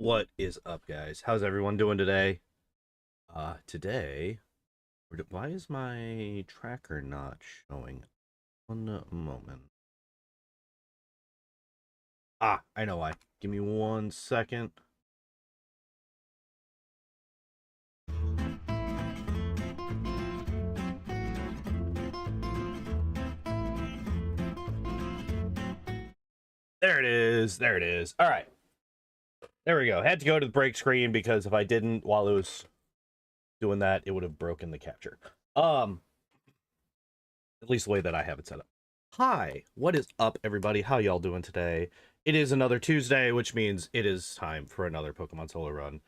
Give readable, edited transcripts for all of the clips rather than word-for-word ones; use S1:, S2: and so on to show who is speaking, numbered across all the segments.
S1: What is up, guys? How's everyone doing today? Today, why is my tracker not showing? One moment. Ah, I know why. Give me 1 second. There it is. There it is. All right. There we go. Had to go to the break screen because if I didn't while it was doing that, it would have broken the capture. At least the way that I have it set up. Hi, what is up, everybody? How y'all doing today? It is another Tuesday, which means it is time for another Pokemon Solo run.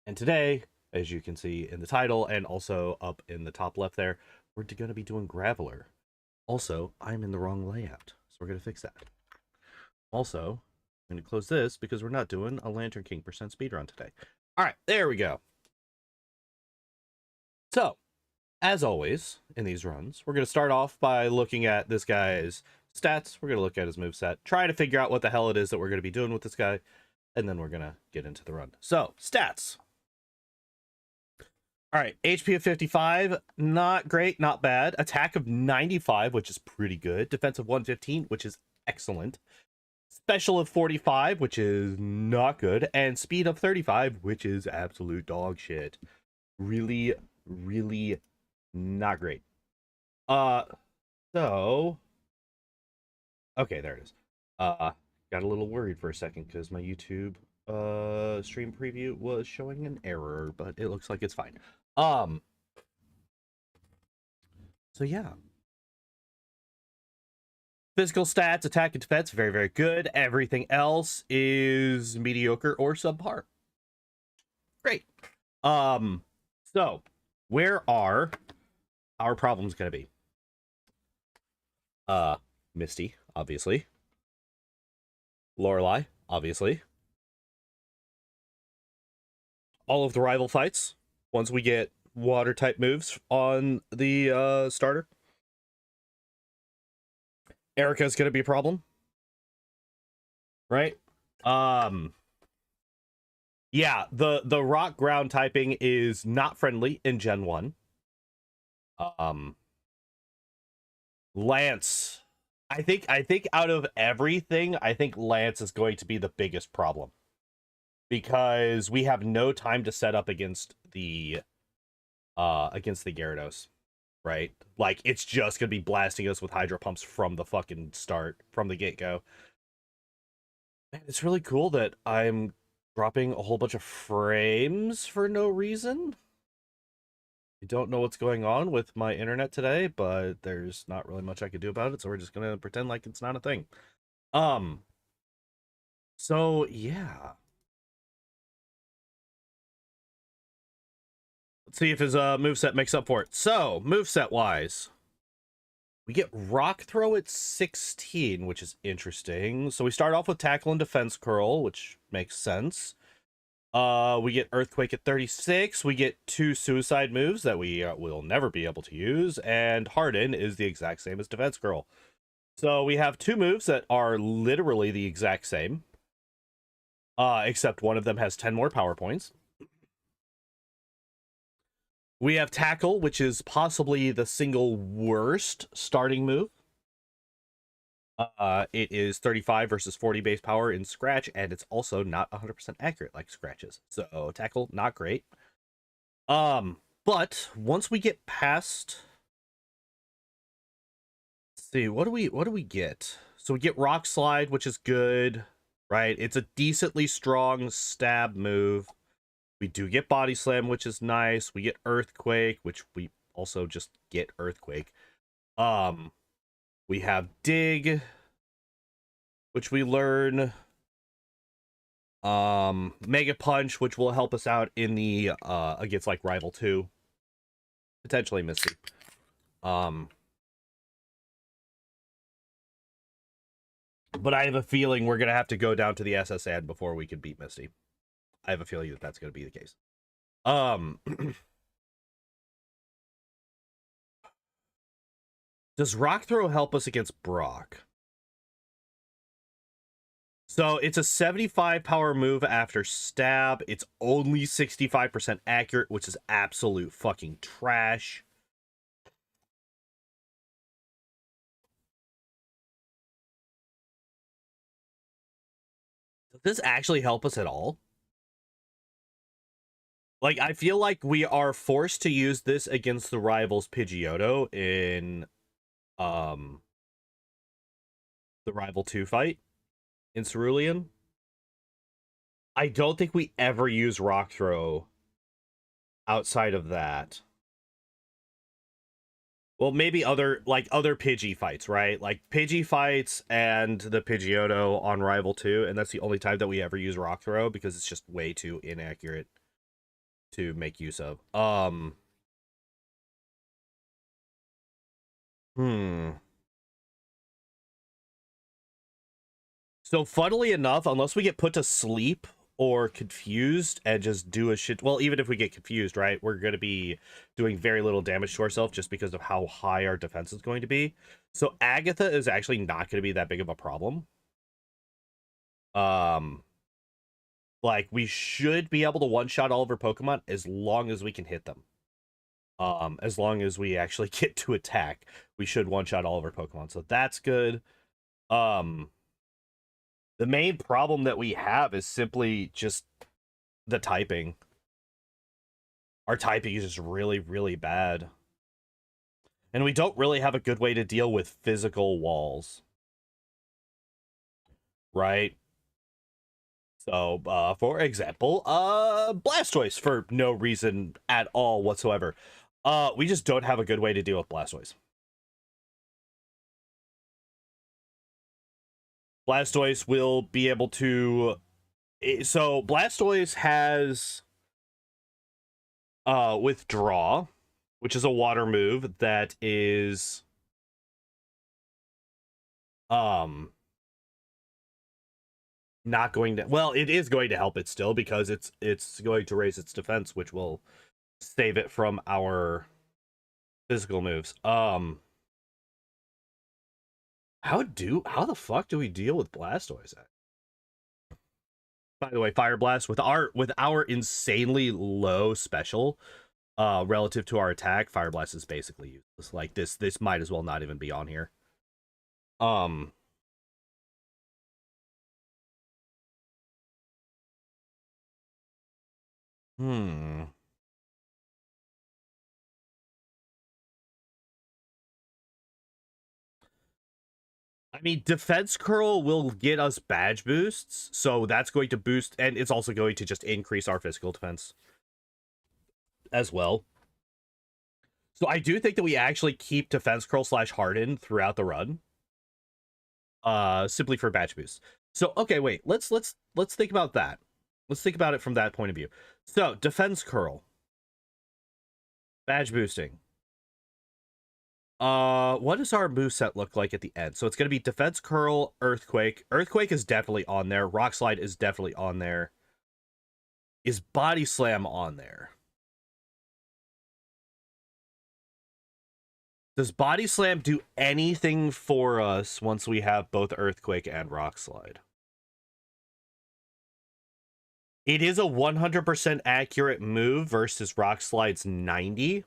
S1: And today, as you can see in the title and also up in the top left there, we're going to be doing Graveler. Also, I'm in the wrong layout, so we're going to fix that. Also, I'm going to close this because we're not doing a Lantern King % speedrun today. All right, there we go. So, as always, in these runs, we're going to start off by looking at this guy's stats. We're going to look at his moveset, try to figure out what the hell it is that we're going to be doing with this guy, and then we're going to get into the run. So, stats. All right, HP of 55, not great, not bad. Attack of 95, which is pretty good. Defense of 115, which is excellent. Special of 45, which is not good. And speed of 35, which is absolute dog shit. Really, really not great. So okay, there it is. Got a little worried for a second because my YouTube stream preview was showing an error, but it looks like it's fine. So yeah. Physical stats, attack and defense, very, very good. Everything else is mediocre or subpar. Great. So where are our problems gonna be? Misty, obviously. Lorelei, obviously. All of the rival fights, once we get water type moves on the starter. Erica's gonna be a problem. Right? Yeah, the rock ground typing is not friendly in Gen 1. Lance. I think out of everything, I think Lance is going to be the biggest problem. Because we have no time to set up against the Gyarados, right? Like, it's just gonna be blasting us with hydro pumps from the fucking start, from the get-go. Man, it's really cool that I'm dropping a whole bunch of frames for no reason. I don't know what's going on with my internet today, but there's not really much I can do about it, so we're just gonna pretend like it's not a thing. So yeah. Let's see if his moveset makes up for it. So, moveset wise, we get Rock Throw at 16, which is interesting. So we start off with Tackle and Defense Curl, which makes sense. We get Earthquake at 36. We get 2 Suicide moves that we will never be able to use. And Harden is the exact same as Defense Curl. So we have 2 moves that are literally the exact same. Except one of them has 10 more power points. We have Tackle, which is possibly the single worst starting move. It is 35 versus 40 base power in Scratch, and it's also not 100% accurate like Scratches. So Tackle, not great. But once we get past, let's see, what do we get? So we get Rock Slide, which is good, right? It's a decently strong stab move. We do get Body Slam, which is nice. We get Earthquake, which we also just get Earthquake. We have Dig, which we learn. Mega Punch, which will help us out in the against like Rival 2. Potentially Misty. But I have a feeling we're gonna have to go down to the SS ad before we can beat Misty. I have a feeling that that's gonna be the case. Does Rock Throw help us against Brock? So it's a 75 power move after stab. It's only 65% accurate, which is absolute fucking trash. Does this actually help us at all? Like, I feel like we are forced to use this against the rivals Pidgeotto in the Rival 2 fight in Cerulean. I don't think we ever use Rock Throw outside of that. Well, maybe other Pidgey fights, right? Like Pidgey fights and the Pidgeotto on Rival 2, and that's the only time that we ever use Rock Throw because it's just way too inaccurate to make use of. Hmm. So funnily enough, unless we get put to sleep or confused and just do a shit, well, even if we get confused, right, we're going to be doing very little damage to ourselves just because of how high our defense is going to be. So Agatha is actually not going to be that big of a problem. Like, we should be able to one-shot all of our Pokemon as long as we can hit them. As long as we actually get to attack, we should one-shot all of our Pokemon. So that's good. The main problem that we have is simply just the typing. Our typing is just really, really bad. And we don't really have a good way to deal with physical walls. Right? So, for example, Blastoise for no reason at all whatsoever. We just don't have a good way to deal with Blastoise. Blastoise will be able to... So, Blastoise has Withdraw, which is a water move that is... not going to, well, it is going to help it still because it's going to raise its defense, which will save it from our physical moves. How the fuck do we deal with Blastoise? By the way, Fire Blast with our insanely low special relative to our attack, Fire Blast is basically useless. Like, this might as well not even be on here. Um hmm I mean, Defense Curl will get us badge boosts, so that's going to boost, and it's also going to just increase our physical defense as well. So I do think that we actually keep Defense Curl / Harden throughout the run, simply for badge boosts. So okay, wait, let's think about that. Let's think about it from that point of view. So Defense Curl, badge boosting. What does our moveset look like at the end? So it's going to be Defense Curl, Earthquake. Earthquake is definitely on there. Rock Slide is definitely on there. Is Body Slam on there? Does Body Slam do anything for us once we have both Earthquake and Rock Slide? It is a 100% accurate move versus Rock Slide's 90.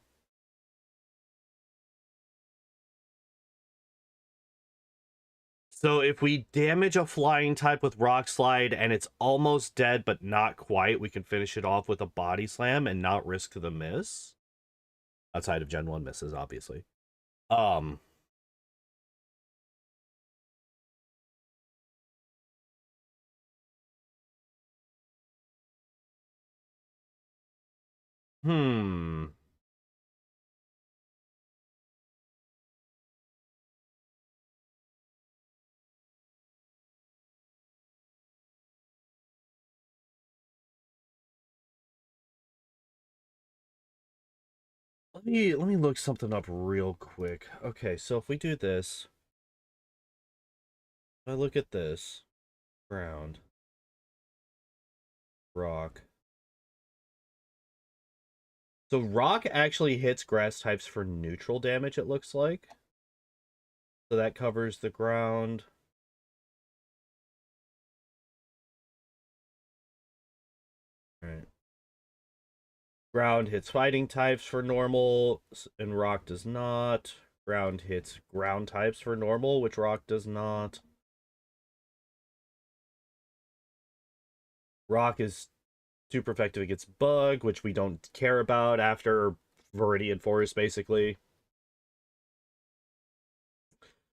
S1: So if we damage a flying type with Rock Slide and it's almost dead but not quite, we can finish it off with a Body Slam and not risk the miss. Outside of Gen 1 misses, obviously. Um hmm. Let me look something up real quick. Okay, so if we do this, I look at this. Ground. Rock. So rock actually hits grass types for neutral damage, it looks like. So that covers the ground. Ground hits fighting types for normal, and rock does not. Ground hits ground types for normal, which rock does not. Rock is super effective against bug, which we don't care about after Viridian Forest, basically.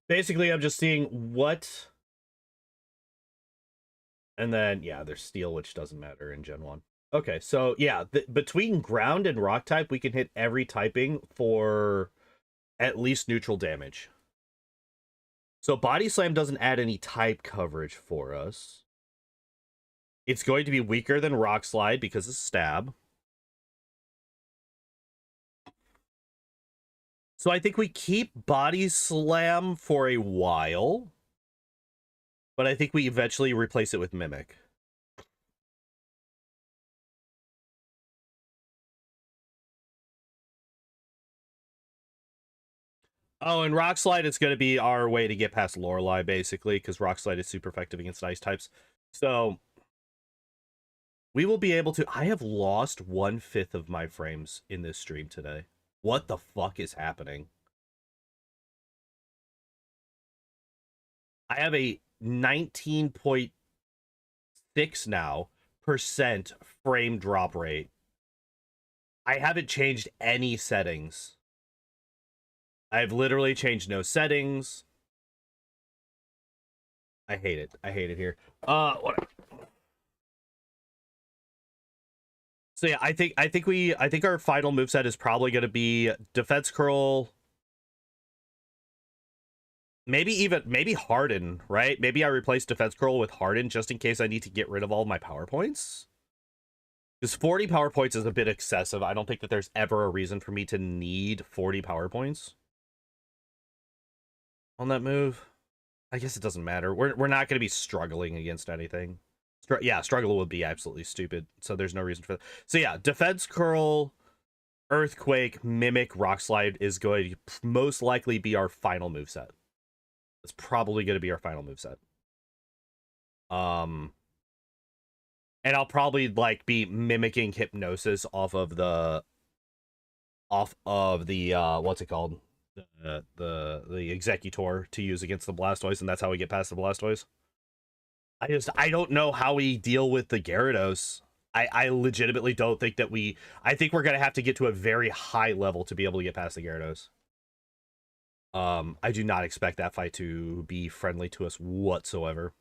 S1: Basically, I'm just seeing what... And then, yeah, there's steel, which doesn't matter in Gen 1. Okay, so yeah, between ground and rock type, we can hit every typing for at least neutral damage. So Body Slam doesn't add any type coverage for us. It's going to be weaker than Rock Slide because of stab. So I think we keep Body Slam for a while, but I think we eventually replace it with Mimic. Oh, and Rock Slide is going to be our way to get past Lorelei, basically, because Rock Slide is super effective against ice types. So we will be able to... I have lost 1/5 of my frames in this stream today. What the fuck is happening? I have a 19.6 now % frame drop rate. I haven't changed any settings. I've literally changed no settings. I hate it. I hate it here. What? So yeah, I think our final moveset is probably going to be Defense Curl. Maybe Harden, right? Maybe I replace Defense Curl with Harden just in case I need to get rid of all my power points. Because 40 power points is a bit excessive. I don't think that there's ever a reason for me to need 40 power points on that move. I guess it doesn't matter. We're not going to be struggling against anything. Yeah, struggle would be absolutely stupid. So there's no reason for that. So yeah, Defense Curl, Earthquake, Mimic, Rock Slide is going to most likely be our final moveset. It's probably going to be our final moveset. And I'll probably like be mimicking Hypnosis off of the what's it called? The Executor to use against the Blastoise, and that's how we get past the Blastoise. I don't know how we deal with the Gyarados. I legitimately don't think that I think we're gonna have to get to a very high level to be able to get past the Gyarados. I do not expect that fight to be friendly to us whatsoever.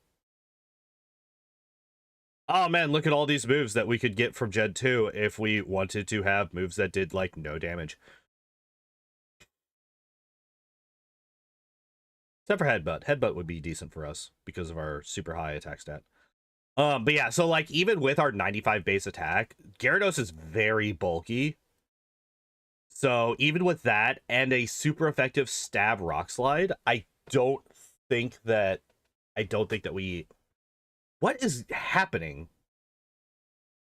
S1: Oh man, look at all these moves that we could get from Gen 2 if we wanted to have moves that did like no damage. Except for Headbutt. Headbutt would be decent for us because of our super high attack stat. But yeah, so like even with our 95 base attack, Gyarados is very bulky. So even with that and a super effective stab rock slide, I don't think that we... What is happening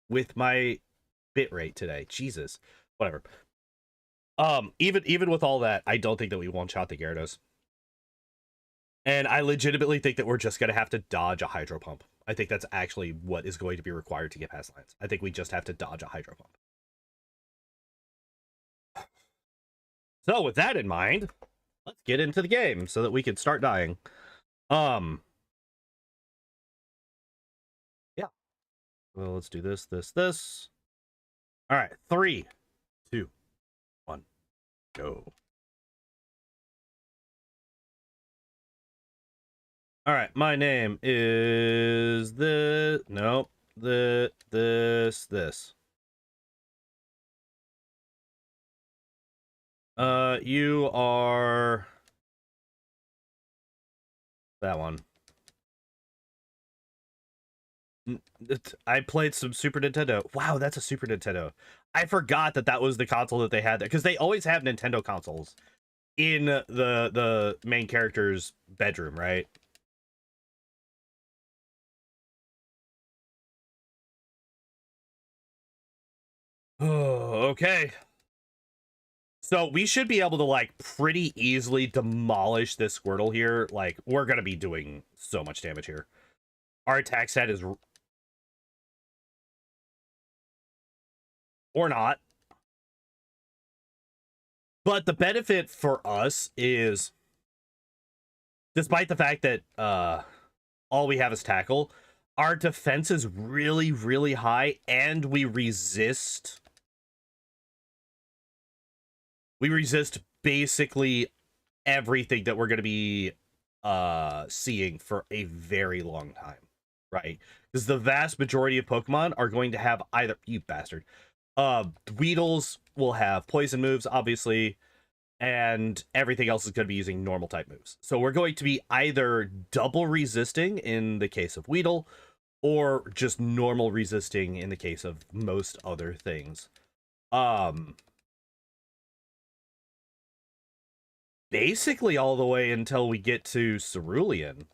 S1: with my bitrate today? Jesus. Whatever. Even with all that, I don't think that we one-shot the Gyarados. And I legitimately think that we're just going to have to dodge a Hydro Pump. I think that's actually what is going to be required to get past lines. I think we just have to dodge a Hydro Pump. So with that in mind, let's get into the game so that we can start dying. Yeah. Well, let's do this. All right, 3, 2, 1, go. All right, my name is this. Nope. This. You are that one. I played some Super Nintendo. Wow, that's a Super Nintendo. I forgot that was the console that they had there, because they always have Nintendo consoles in the main character's bedroom, right? Oh, okay. So we should be able to like pretty easily demolish this Squirtle here. Like, we're gonna be doing so much damage here. Our attack set is... Or not. But the benefit for us is, despite the fact that all we have is tackle, our defense is really, really high, and we resist basically everything that we're going to be seeing for a very long time, right? Because the vast majority of Pokemon are going to have either, you bastard, Weedles will have poison moves, obviously, and everything else is going to be using normal type moves. So we're going to be either double resisting in the case of Weedle, or just normal resisting in the case of most other things. Basically all the way until we get to Cerulean.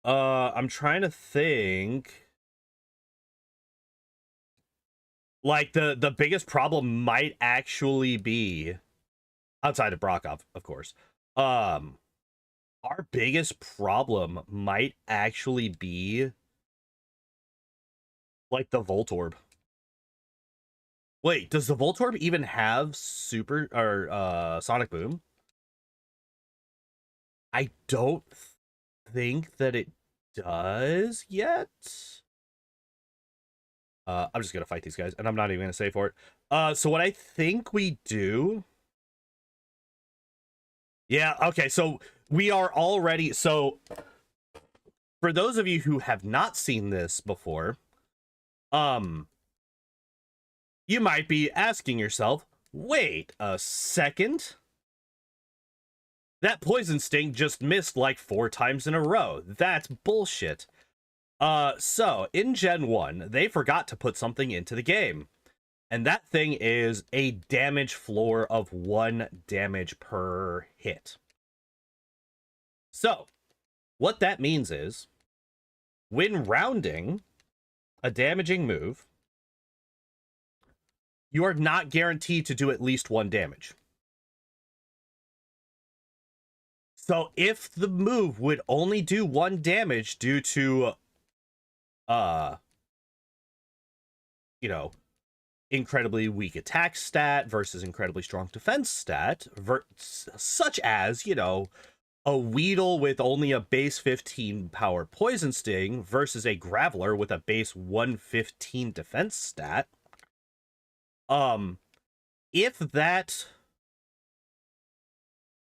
S1: I'm trying to think. Like, the biggest problem might actually be, outside of Brock, of course, our biggest problem might actually be like the Voltorb. Wait, does the Voltorb even have super or Sonic Boom? I don't think that it does yet. I'm just gonna fight these guys, and I'm not even gonna say for it. So what I think we do, yeah, okay, so we are already, so for those of you who have not seen this before, you might be asking yourself, wait a second, that Poison Sting just missed like 4 times in a row. That's bullshit. So in Gen 1, they forgot to put something into the game. And that thing is a damage floor of 1 damage per hit. So, what that means is, when rounding a damaging move, you are not guaranteed to do at least 1 damage. So if the move would only do 1 damage due to, you know, incredibly weak attack stat versus incredibly strong defense stat, such as, you know, a Weedle with only a base 15 power Poison Sting versus a Graveler with a base 115 defense stat, if that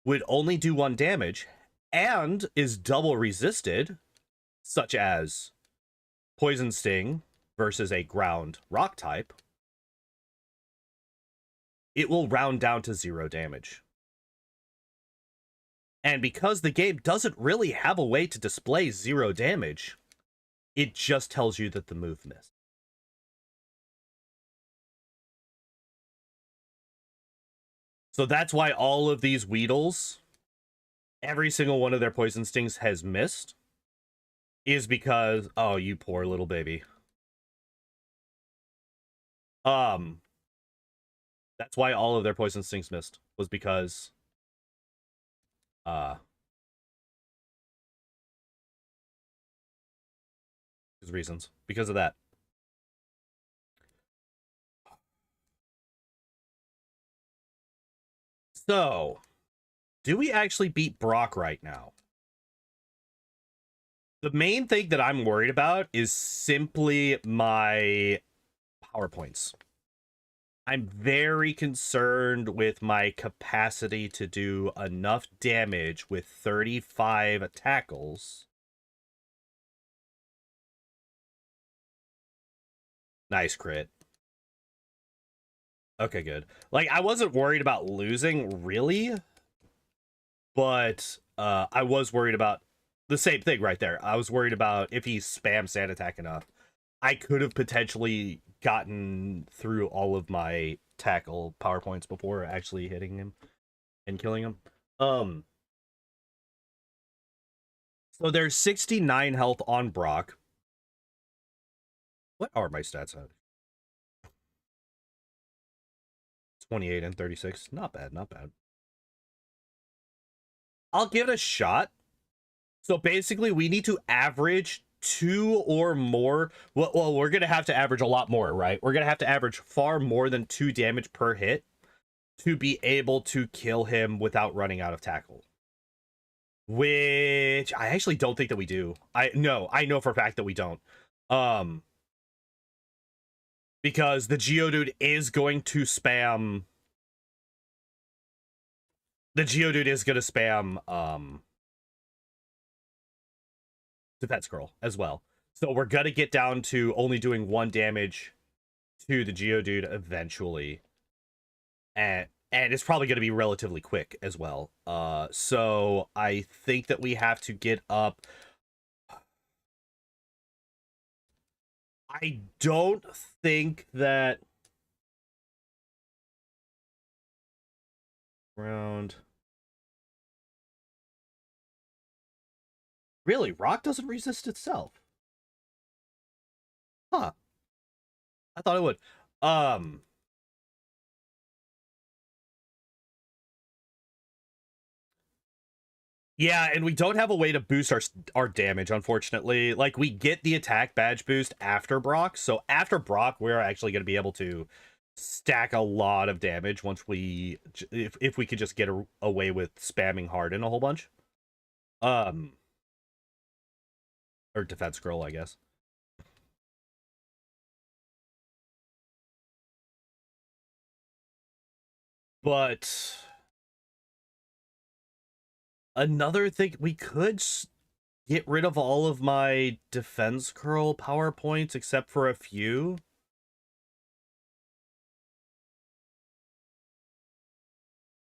S1: would only do 1 damage and is double resisted, such as Poison Sting versus a ground rock type, it will round down to 0 damage. And because the game doesn't really have a way to display 0 damage, it just tells you that the move missed. So that's why all of these Weedles, every single one of their Poison Stings has missed, is because, oh, you poor little baby. That's why all of their Poison Stings missed, was because, reasons. Because of that. So, do we actually beat Brock right now? The main thing that I'm worried about is simply my power points. I'm very concerned with my capacity to do enough damage with 35 tackles. Nice crit. Okay, good. Like, I wasn't worried about losing, really, but I was worried about the same thing right there. I was worried about if he spams sand attack enough, I could have potentially gotten through all of my tackle power points before actually hitting him and killing him. So there's 69 health on Brock. What are my stats at? 28 and 36. Not bad, not bad. I'll give it a shot. So basically, we need to average 2 or more. Well, we're gonna have to average a lot more, right? We're gonna have to average far more than 2 damage per hit to be able to kill him without running out of tackle. Which I actually don't think that we do. I know for a fact that we don't. Because the Geodude is going to spam. The Geodude is going to spam Defense Curl as well. So we're going to get down to only doing 1 damage to the Geodude eventually. And it's probably going to be relatively quick as well. So I think that we have to get up. I don't think that round. Really, rock doesn't resist itself. Huh. I thought it would. Yeah, and we don't have a way to boost our damage, unfortunately. Like, we get the attack badge boost after Brock, so after Brock, we're actually going to be able to stack a lot of damage once we... If we could just get away with spamming Harden a whole bunch. Or Defense Scroll, I guess. But... Another thing, we could get rid of all of my defense curl PowerPoints except for a few.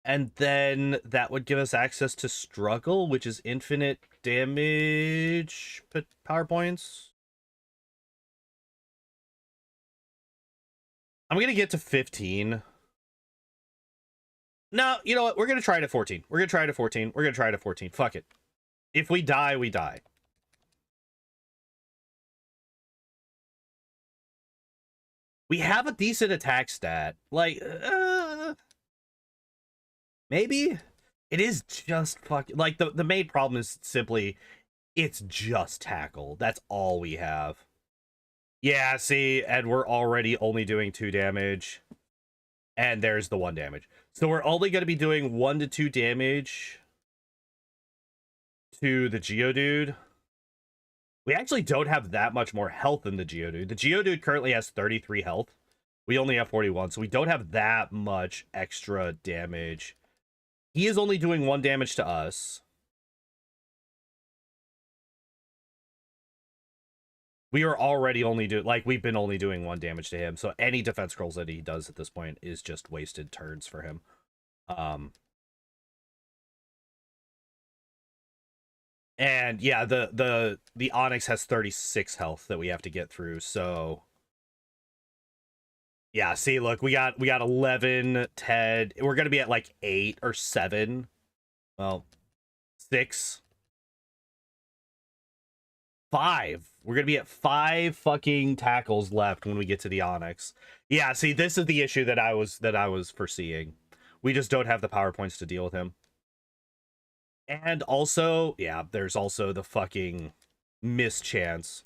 S1: And then that would give us access to struggle, which is infinite damage PowerPoints. I'm going to get to 15. No, you know what? We're going to try it at 14. We're going to try it at 14. We're going to try it at 14. Fuck it. If we die, we die. We have a decent attack stat. Like, maybe? It is just fucking... Like, the main problem is simply, it's just tackle. That's all we have. Yeah, see, and we're already only doing 2 damage. And there's the 1 damage. So we're only going to be doing 1 to 2 damage to the Geodude. We actually don't have that much more health than the Geodude. The Geodude currently has 33 health. We only have 41, so we don't have that much extra damage. He is only doing 1 damage to us. We are already only doing, like, we've been only doing 1 damage to him, so any defense scrolls that he does at this point is just wasted turns for him. And yeah, the Onix has 36 health that we have to get through, so yeah, see, look, we got 11, 10. We're gonna be at like 8 or 7. Well, 6. 5. We're gonna be at 5 fucking tackles left when we get to the Onix. Yeah, see, this is the issue that I was foreseeing. We just don't have the PowerPoints to deal with him. And also, yeah, there's also the fucking mischance.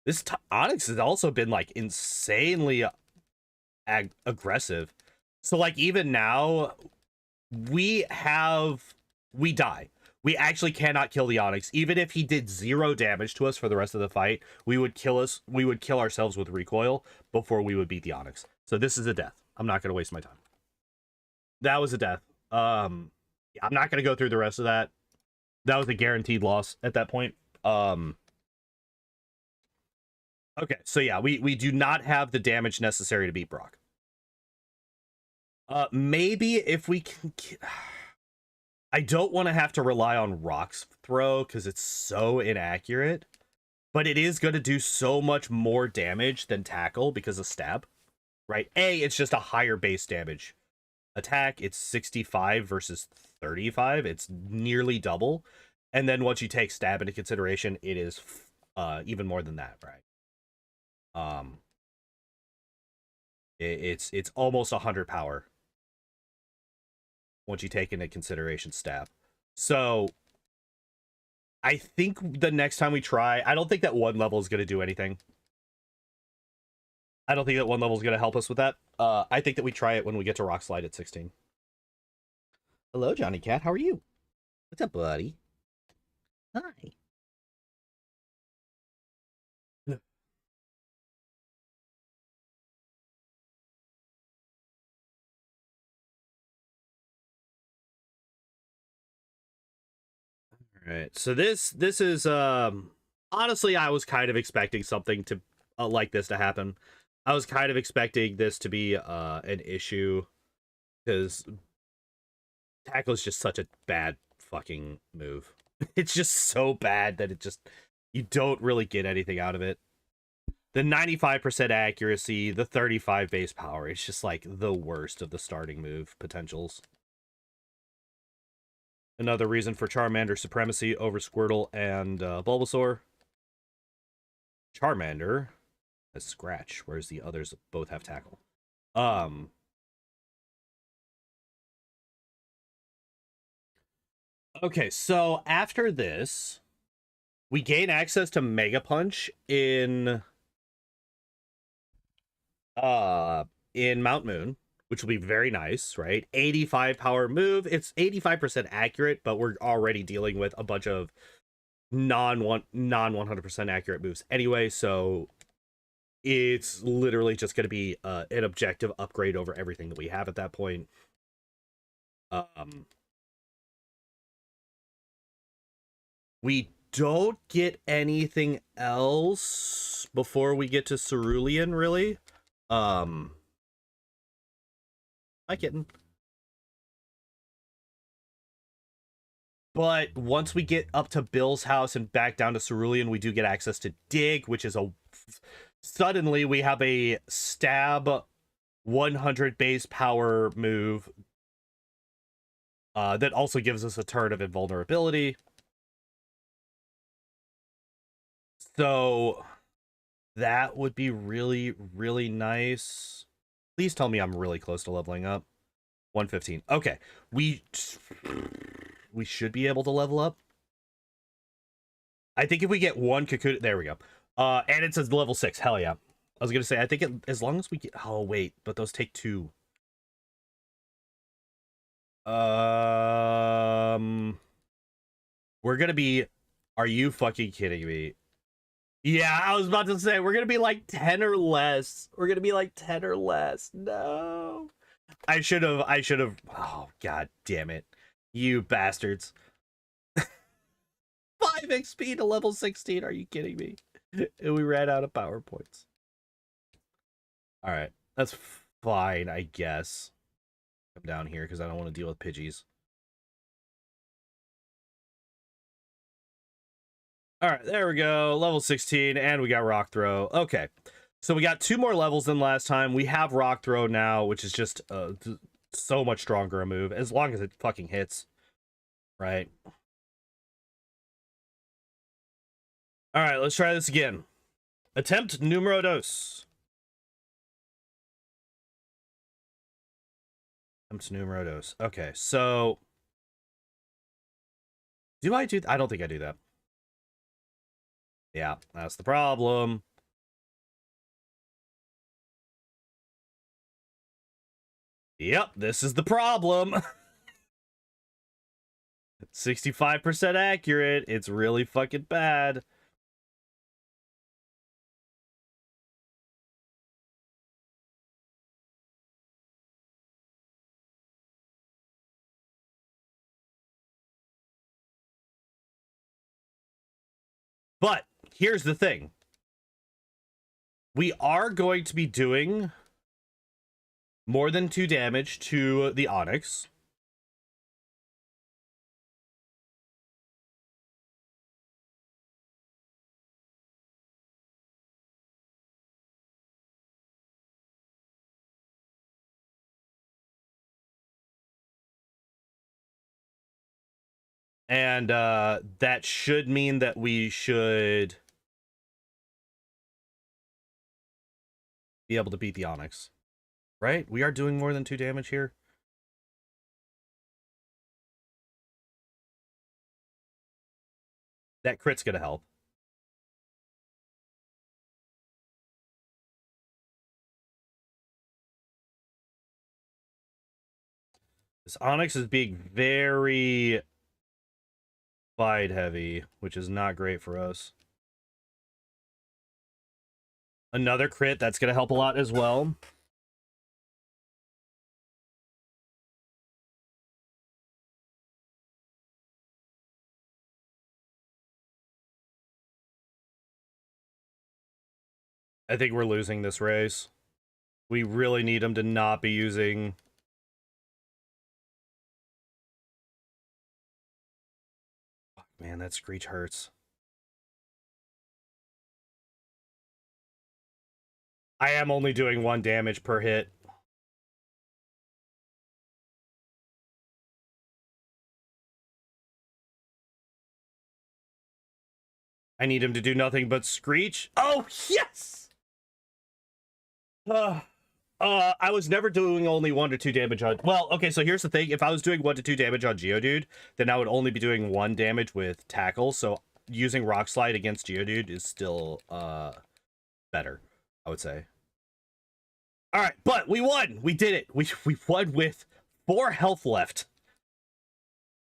S1: This Onix has also been, like, insanely aggressive. So, like, even now, we die. We actually cannot kill the Onix. Even if he did 0 damage to us for the rest of the fight, we would kill ourselves with recoil before we would beat the Onix. So this is a death. I'm not going to waste my time. That was a death. Yeah, I'm not going to go through the rest of that. That was a guaranteed loss at that point. Okay, so yeah, we do not have the damage necessary to beat Brock. Maybe if we can... I don't want to have to rely on Rock's throw because it's so inaccurate, but it is going to do so much more damage than tackle because of stab, right? It's just a higher base damage. Attack, it's 65 versus 35. It's nearly double. And then once you take stab into consideration, it is even more than that, right? Um, it's almost 100 power once you take into consideration stab. So I think the next time we try, I don't think that one level is going to do anything. I don't think that one level is going to help us with that. I think that we try it when we get to Rock Slide at 16. Hello, Johnny Cat. How are you? What's up, buddy? Hi. All right. So this is honestly, I was kind of expecting something to like this to happen. I was kind of expecting this to be an issue because tackle is just such a bad fucking move. It's just so bad that it just you don't really get anything out of it. The 95% accuracy, the 35 base power, it's just like the worst of the starting move potentials. Another reason for Charmander supremacy over Squirtle and Bulbasaur. Charmander has Scratch, whereas the others both have Tackle. Okay, so after this, we gain access to Mega Punch in Mount Moon, which will be very nice, right? 85 power move. It's 85% accurate, but we're already dealing with a bunch of non 100% accurate moves anyway, so it's literally just going to be an objective upgrade over everything that we have at that point. We don't get anything else before we get to Cerulean, really. Hi, kitten. But once we get up to Bill's house and back down to Cerulean, we do get access to Dig, which is a... Suddenly, we have a stab 100 base power move that also gives us a turn of invulnerability. So that would be really, really nice. Please tell me I'm really close to leveling up. 115. Okay. We should be able to level up. I think if we get one Kakuna... There we go. And it says level 6. Hell yeah. I was going to say, I think as long as we get... Oh, wait. But those take 2. We're going to be... Are you fucking kidding me? Yeah, I was about to say, we're going to be like 10 or less. We're going to be like 10 or less. No. I should have... Oh, god damn it. You bastards. 5 XP to level 16. Are you kidding me? And we ran out of power points. All right. That's fine, I guess. Come down here because I don't want to deal with Pidgeys. All right, there we go. Level 16, and we got Rock Throw. Okay. So we got 2 more levels than last time. We have Rock Throw now, which is just so much stronger a move, as long as it fucking hits. Right? All right, let's try this again. Attempt numero dos. Attempt numero dos. Okay, so... Do I do... I don't think I do that. Yeah, that's the problem. Yep, this is the problem. 65% accurate. It's really fucking bad. But here's the thing. We are going to be doing more than 2 damage to the Onyx. And that should mean that we should be able to beat the Onyx. Right? We are doing more than 2 damage here. That crit's gonna help. This Onyx is being very bide heavy, which is not great for us. Another crit, that's gonna help a lot as well. I think we're losing this race. We really need him to not be using... Fuck, man, that Screech hurts. I am only doing 1 damage per hit. I need him to do nothing but Screech. Oh, yes! I was never doing only 1 to 2 damage on... Well, okay, so here's the thing. If I was doing 1 to 2 damage on Geodude, then I would only be doing 1 damage with Tackle, so using Rock Slide against Geodude is still, better, I would say. Alright, but we won! We did it! We won with 4 health left.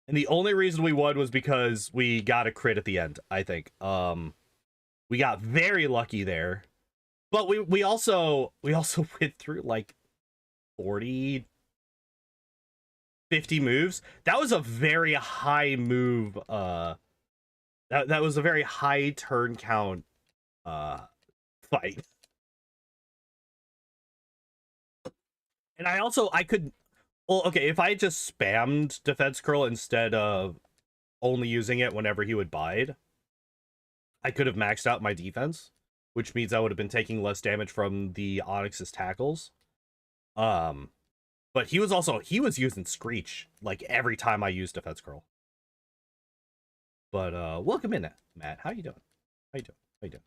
S1: And the only reason we won was because we got a crit at the end, I think. We got very lucky there. But we also went through like 40, 50 moves. That was a very high move. That was a very high turn count fight. And I could, well, okay, if I just spammed Defense Curl instead of only using it whenever he would bide, I could have maxed out my defense, which means I would have been taking less damage from the Onyx's tackles. But he was using Screech like every time I used Defense Curl. But welcome in, Matt. How you doing? How you doing? How you doing?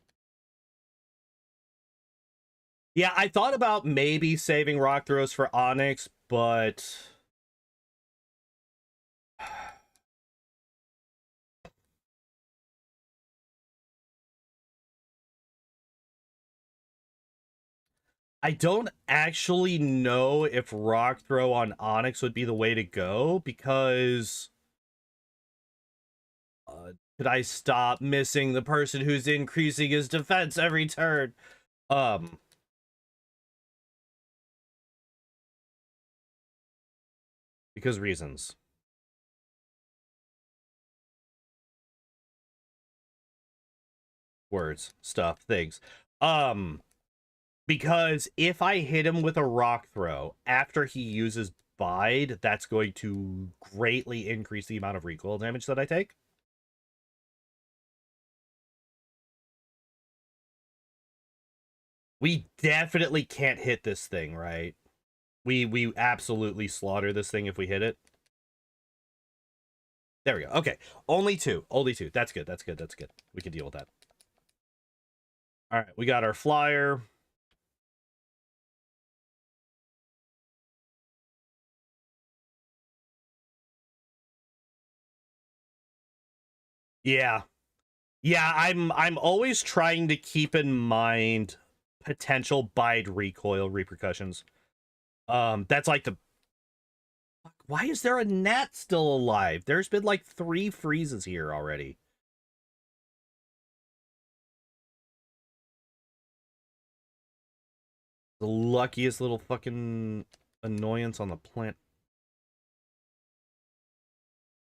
S1: Yeah, I thought about maybe saving Rock Throws for Onyx, but I don't actually know if Rock Throw on Onyx would be the way to go, because could I stop missing the person who's increasing his defense every turn? Because reasons. Words, stuff, things. Because if I hit him with a Rock Throw after he uses Bide, that's going to greatly increase the amount of recoil damage that I take. We definitely can't hit this thing, right? We absolutely slaughter this thing if we hit it. There we go. Okay. Only 2. Only 2. That's good. That's good. That's good. We can deal with that. All right. We got our flyer. Yeah. Yeah, I'm always trying to keep in mind potential bide recoil repercussions. That's like the... Why is there a gnat still alive? There's been like 3 freezes here already. The luckiest little fucking annoyance on the planet.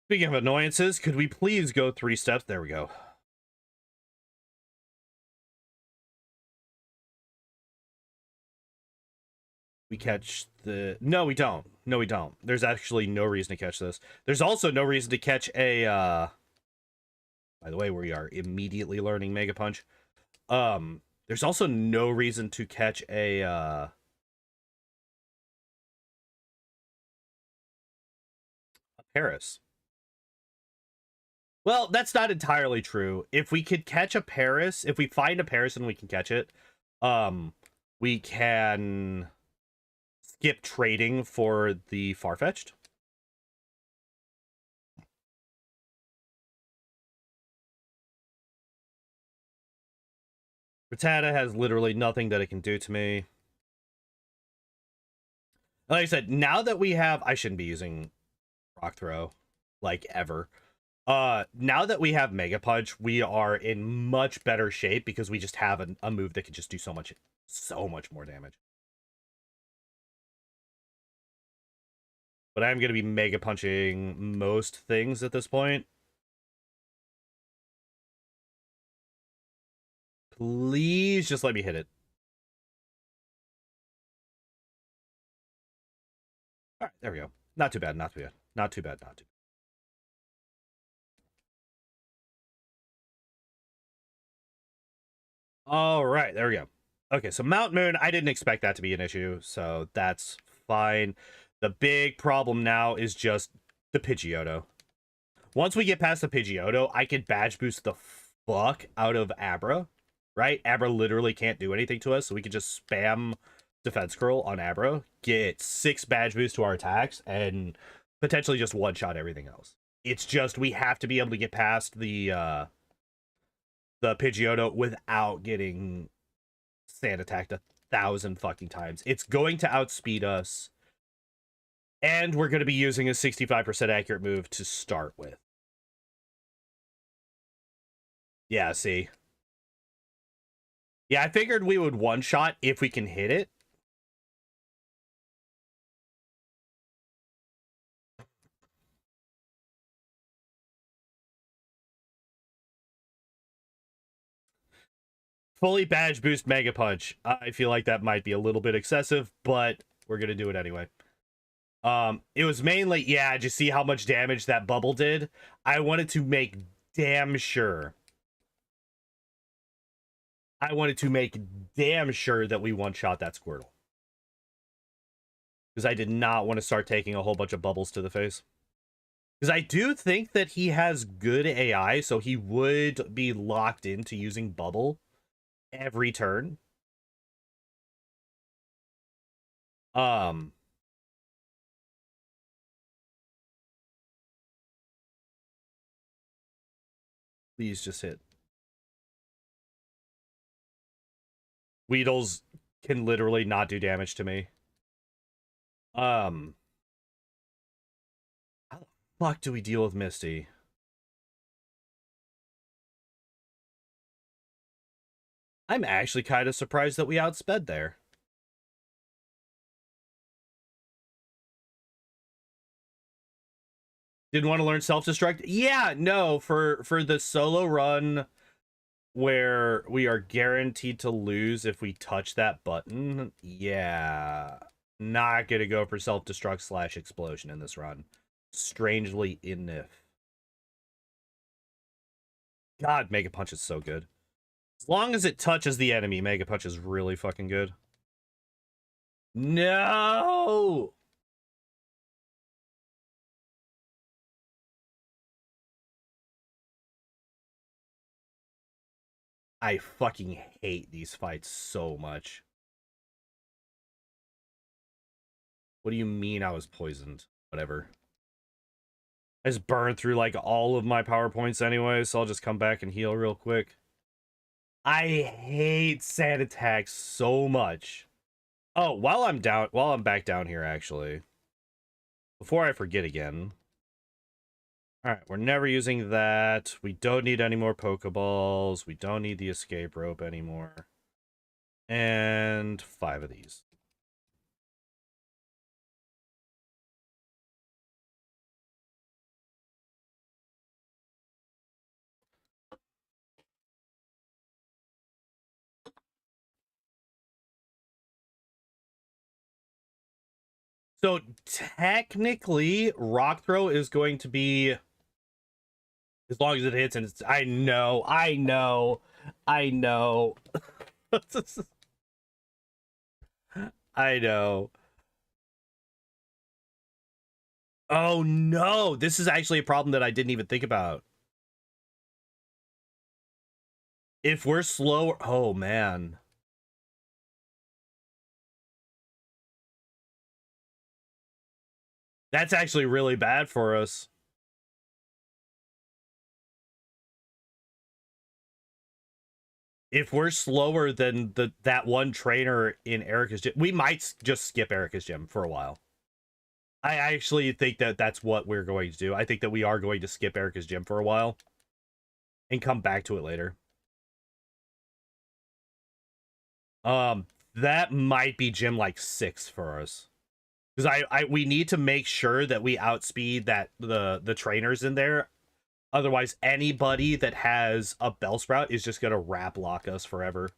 S1: Speaking of annoyances, could we please go 3 steps? There we go. We catch the... No, we don't. No, we don't. There's actually no reason to catch this. There's also no reason to catch a... By the way, we are immediately learning Mega Punch. There's also no reason to catch a Paris. Well, that's not entirely true. If we could catch a Paris, if we find a Paris and we can catch it, We can skip trading for the Farfetch'd. Rattata has literally nothing that it can do to me. Like I said, now that we have... I shouldn't be using Rock Throw, like, ever. Now that we have Mega Punch, we are in much better shape because we just have a move that can just do so much more damage. But I'm going to be Mega Punching most things at this point. Please just let me hit it. All right, there we go. Not too bad, not too bad. Not too bad, not too bad. All right, there we go. Okay, so Mount Moon, I didn't expect that to be an issue, so that's fine. The big problem now is just the Pidgeotto. Once we get past the Pidgeotto, I can badge boost the fuck out of Abra, right? Abra literally can't do anything to us, so we can just spam Defense Curl on Abra, get 6 badge boosts to our attacks, and potentially just one-shot everything else. It's just we have to be able to get past the Pidgeotto without getting sand attacked 1,000 fucking times. It's going to outspeed us, and we're going to be using a 65% accurate move to start with. Yeah, see. Yeah, I figured we would one-shot if we can hit it. Fully badge boost Mega Punch. I feel like that might be a little bit excessive, but we're going to do it anyway. It was mainly, yeah, just see how much damage that bubble did. I wanted to make damn sure. I wanted to make damn sure that we one-shot that Squirtle. Because I did not want to start taking a whole bunch of bubbles to the face. Because I do think that he has good AI, so he would be locked into using bubble every turn. Please just hit. Weedles can literally not do damage to me. How the fuck do we deal with Misty? I'm actually kind of surprised that we outsped there. Didn't want to learn self-destruct? Yeah, no, for the solo run where we are guaranteed to lose if we touch that button, yeah. Not gonna go for self-destruct / explosion in this run. Strangely enough. God, Mega Punch is so good. As long as it touches the enemy, Mega Punch is really fucking good. No! I fucking hate these fights so much. What do you mean I was poisoned? Whatever. I just burned through like all of my PowerPoints anyway, so I'll just come back and heal real quick. I hate sand attacks so much. Oh, while I'm back down here, actually, before I forget again. All right, we're never using that. We don't need any more Pokeballs. We don't need the escape rope anymore. And 5 of these. So technically, Rock Throw is going to be, as long as it hits, and it's, I know. I know. I know. Oh no, this is actually a problem that I didn't even think about. If we're slower, oh man. That's actually really bad for us. If we're slower than that one trainer in Erica's gym, we might just skip Erica's gym for a while. I actually think that that's what we're going to do. I think that we are going to skip Erica's gym for a while and come back to it later. That might be gym like 6 for us. Because we need to make sure that we outspeed the trainers in there. Otherwise, anybody that has a Bellsprout is just gonna wrap lock us forever.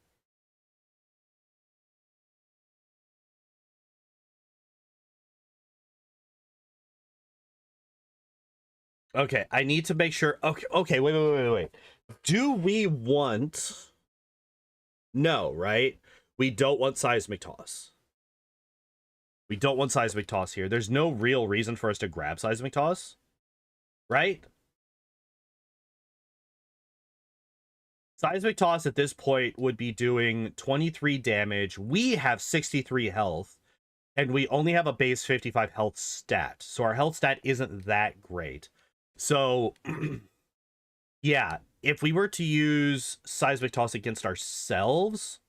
S1: Okay, I need to make sure. Okay, wait. Do we want? No, right? We don't want seismic toss. We don't want seismic toss here. There's no real reason for us to grab seismic toss, right? Seismic toss at this point would be doing 23 damage. We have 63 health, and we only have a base 55 health stat. So our health stat isn't that great. So, yeah, if we were to use seismic toss against ourselves,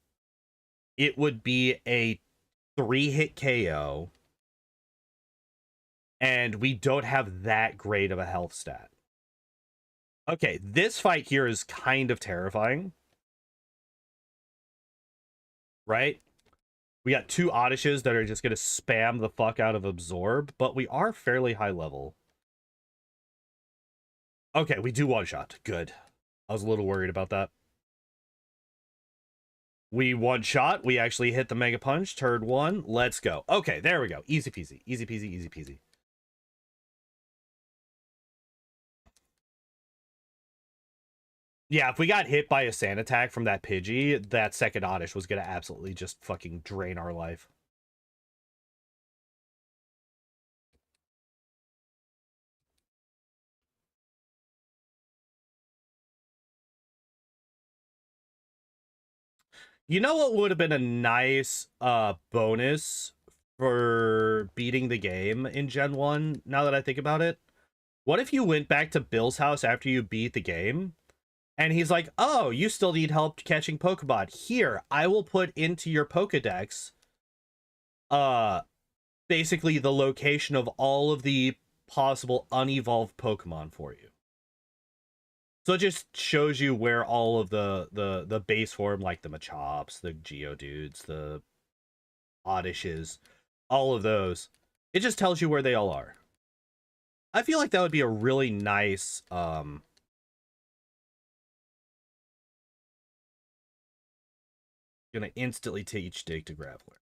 S1: it would be a 3-hit KO. And we don't have that great of a health stat. Okay, this fight here is kind of terrifying. Right? We got 2 Oddishes that are just going to spam the fuck out of Absorb, but we are fairly high level. Okay, we do one-shot. Good. I was a little worried about that. We one-shot. We actually hit the Mega Punch. Turn 1. Let's go. Okay, there we go. Easy peasy. Easy peasy, easy peasy. Yeah, if we got hit by a sand attack from that Pidgey, that second Oddish was going to absolutely just fucking drain our life. You know what would have been a nice bonus for beating the game in Gen 1, now that I think about it? What if you went back to Bill's house after you beat the game, and he's like, oh, you still need help catching Pokemon. Here, I will put into your Pokedex basically the location of all of the possible unevolved Pokemon for you. So it just shows you where all of the base form, like the Machops, the Geodudes, the Oddishes, all of those. It just tells you where they all are. I feel like that would be a really nice gonna instantly teach Dig to Graveler.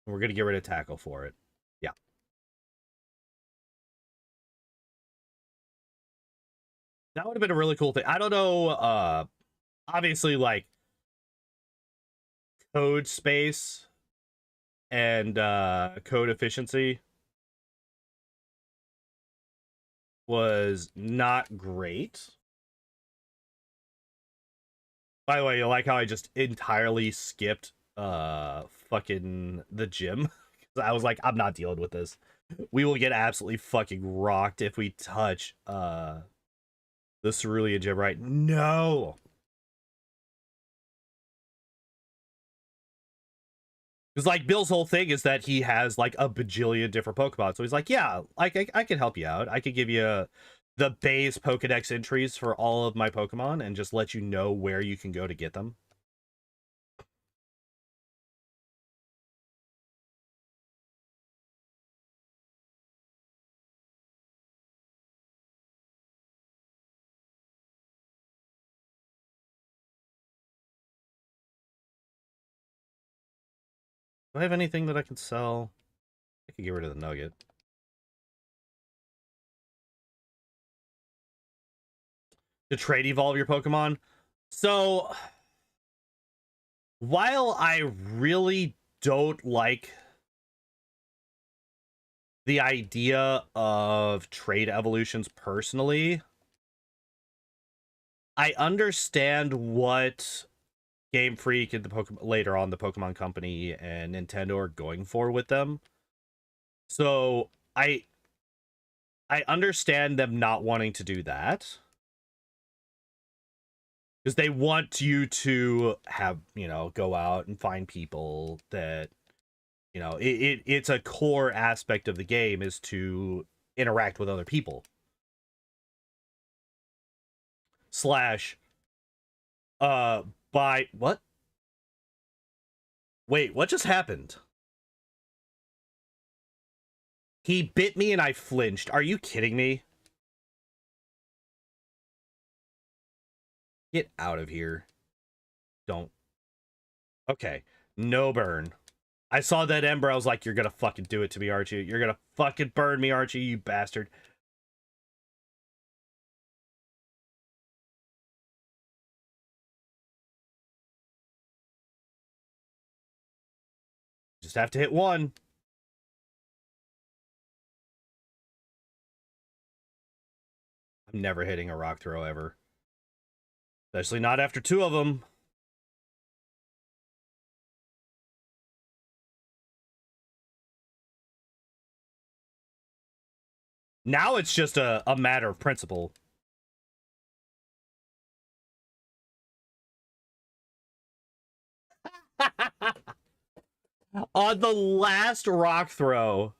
S1: We're gonna get rid of Tackle for it. Yeah. That would have been a really cool thing. I don't know, obviously, like, code space and code efficiency was not great. By the way, you like how I just entirely skipped fucking the gym? I was like, I'm not dealing with this. We will get absolutely fucking rocked if we touch the Cerulean gym, right? No. Because, like, Bill's whole thing is that he has, like, a bajillion different Pokemon. So he's like, yeah, I can help you out. I could give you the base Pokedex entries for all of my Pokemon and just let you know where you can go to get them. Do I have anything that I can sell? I could get rid of the Nugget. To trade evolve your Pokemon? So, while I really don't like the idea of trade evolutions personally, I understand what Game Freak and the Pokemon later on the Pokemon Company and Nintendo are going for with them. So I understand them not wanting to do that. Because they want you to have, you know, go out and find people that, you know, it's a core aspect of the game is to interact with other people. Slash, by what? Wait, what just happened? He bit me and I flinched. Are you kidding me? Get out of here. Don't. Okay. No burn. I saw that ember. I was like, you're gonna fucking do it to me, Archie. You're gonna fucking burn me, Archie, you bastard. Just have to hit one. I'm never hitting a rock throw ever. Especially not after two of them. Now it's just a matter of principle. On the last rock throw.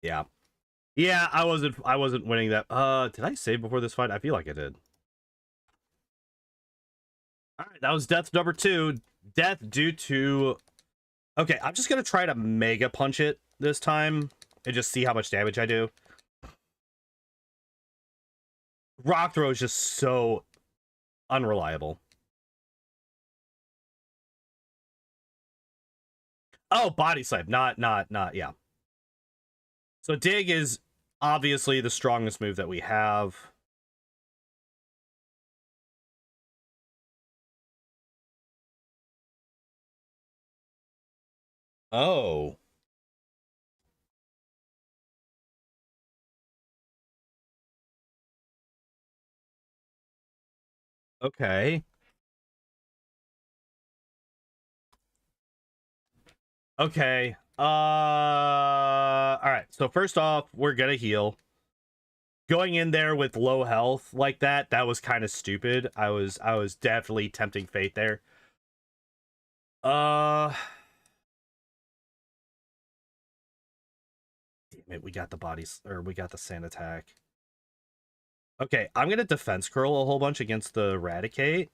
S1: Yeah. Yeah, I wasn't winning that. Did I save before this fight? I feel like I did. Alright, that was death number 2. Death due to... Okay, I'm just gonna try to mega punch it this time and just see how much damage I do. Rock throw is just so unreliable. Oh, body slam, not, yeah. So dig is obviously the strongest move that we have. Oh. Okay. Okay. All right. So first off, we're gonna heal. Going in there with low health like that was kind of stupid. I was definitely tempting fate there. Damn it, we got the bodies, or we got the sand attack. Okay, I'm gonna defense curl a whole bunch against the eradicate.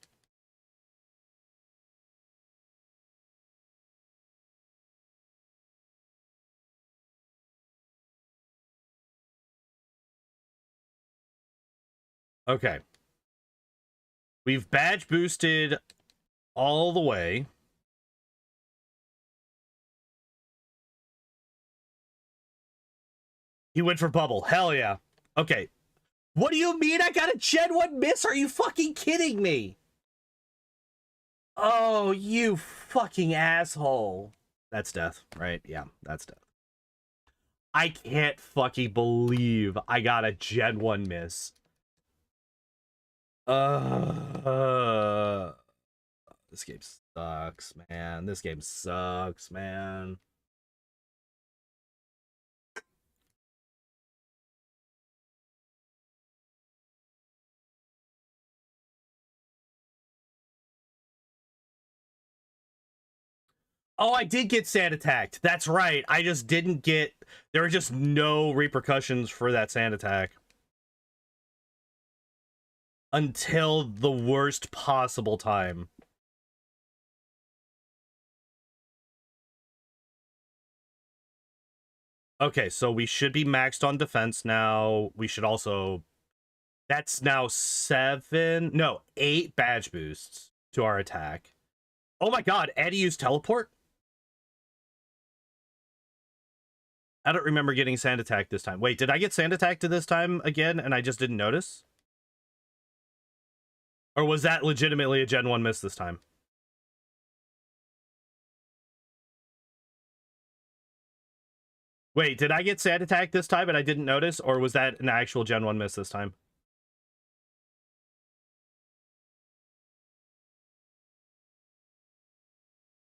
S1: Okay. We've badge boosted all the way. He went for bubble. Hell yeah. Okay. What do you mean I got a Gen 1 miss? Are you fucking kidding me? Oh, you fucking asshole. That's death, right? Yeah, that's death. I can't fucking believe I got a Gen 1 miss. This game sucks, man. This game sucks, man. Oh, I did get sand attacked. That's right. I just didn't get... There were just no repercussions for that sand attack. Until the worst possible time. Okay, so we should be maxed on defense now. We should also... That's now 8 badge boosts to our attack. Oh my god, Eddie used teleport? I don't remember getting sand attack this time. Wait, did I get sand attack to this time again and I just didn't notice? Or was that legitimately a Gen 1 miss this time? Wait, did I get Sand Attack this time and I didn't notice, or was that an actual Gen 1 miss this time?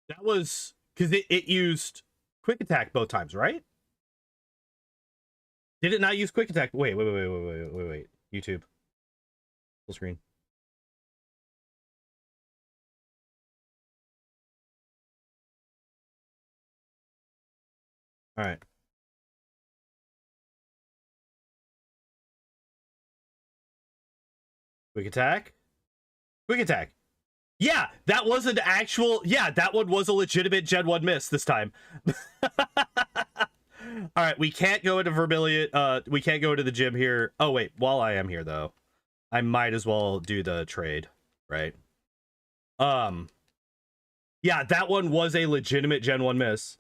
S1: That was because it used Quick Attack both times, right? Did it not use Quick Attack? Wait. YouTube. Full screen. All right. Quick Attack. Quick Attack. Yeah, that was an actual... Yeah, that one was a legitimate Gen 1 miss this time. All right, we can't go into Vermilion. We can't go into the gym here. Oh, wait. While I am here, though, I might as well do the trade, right? Yeah, that one was a legitimate Gen 1 miss.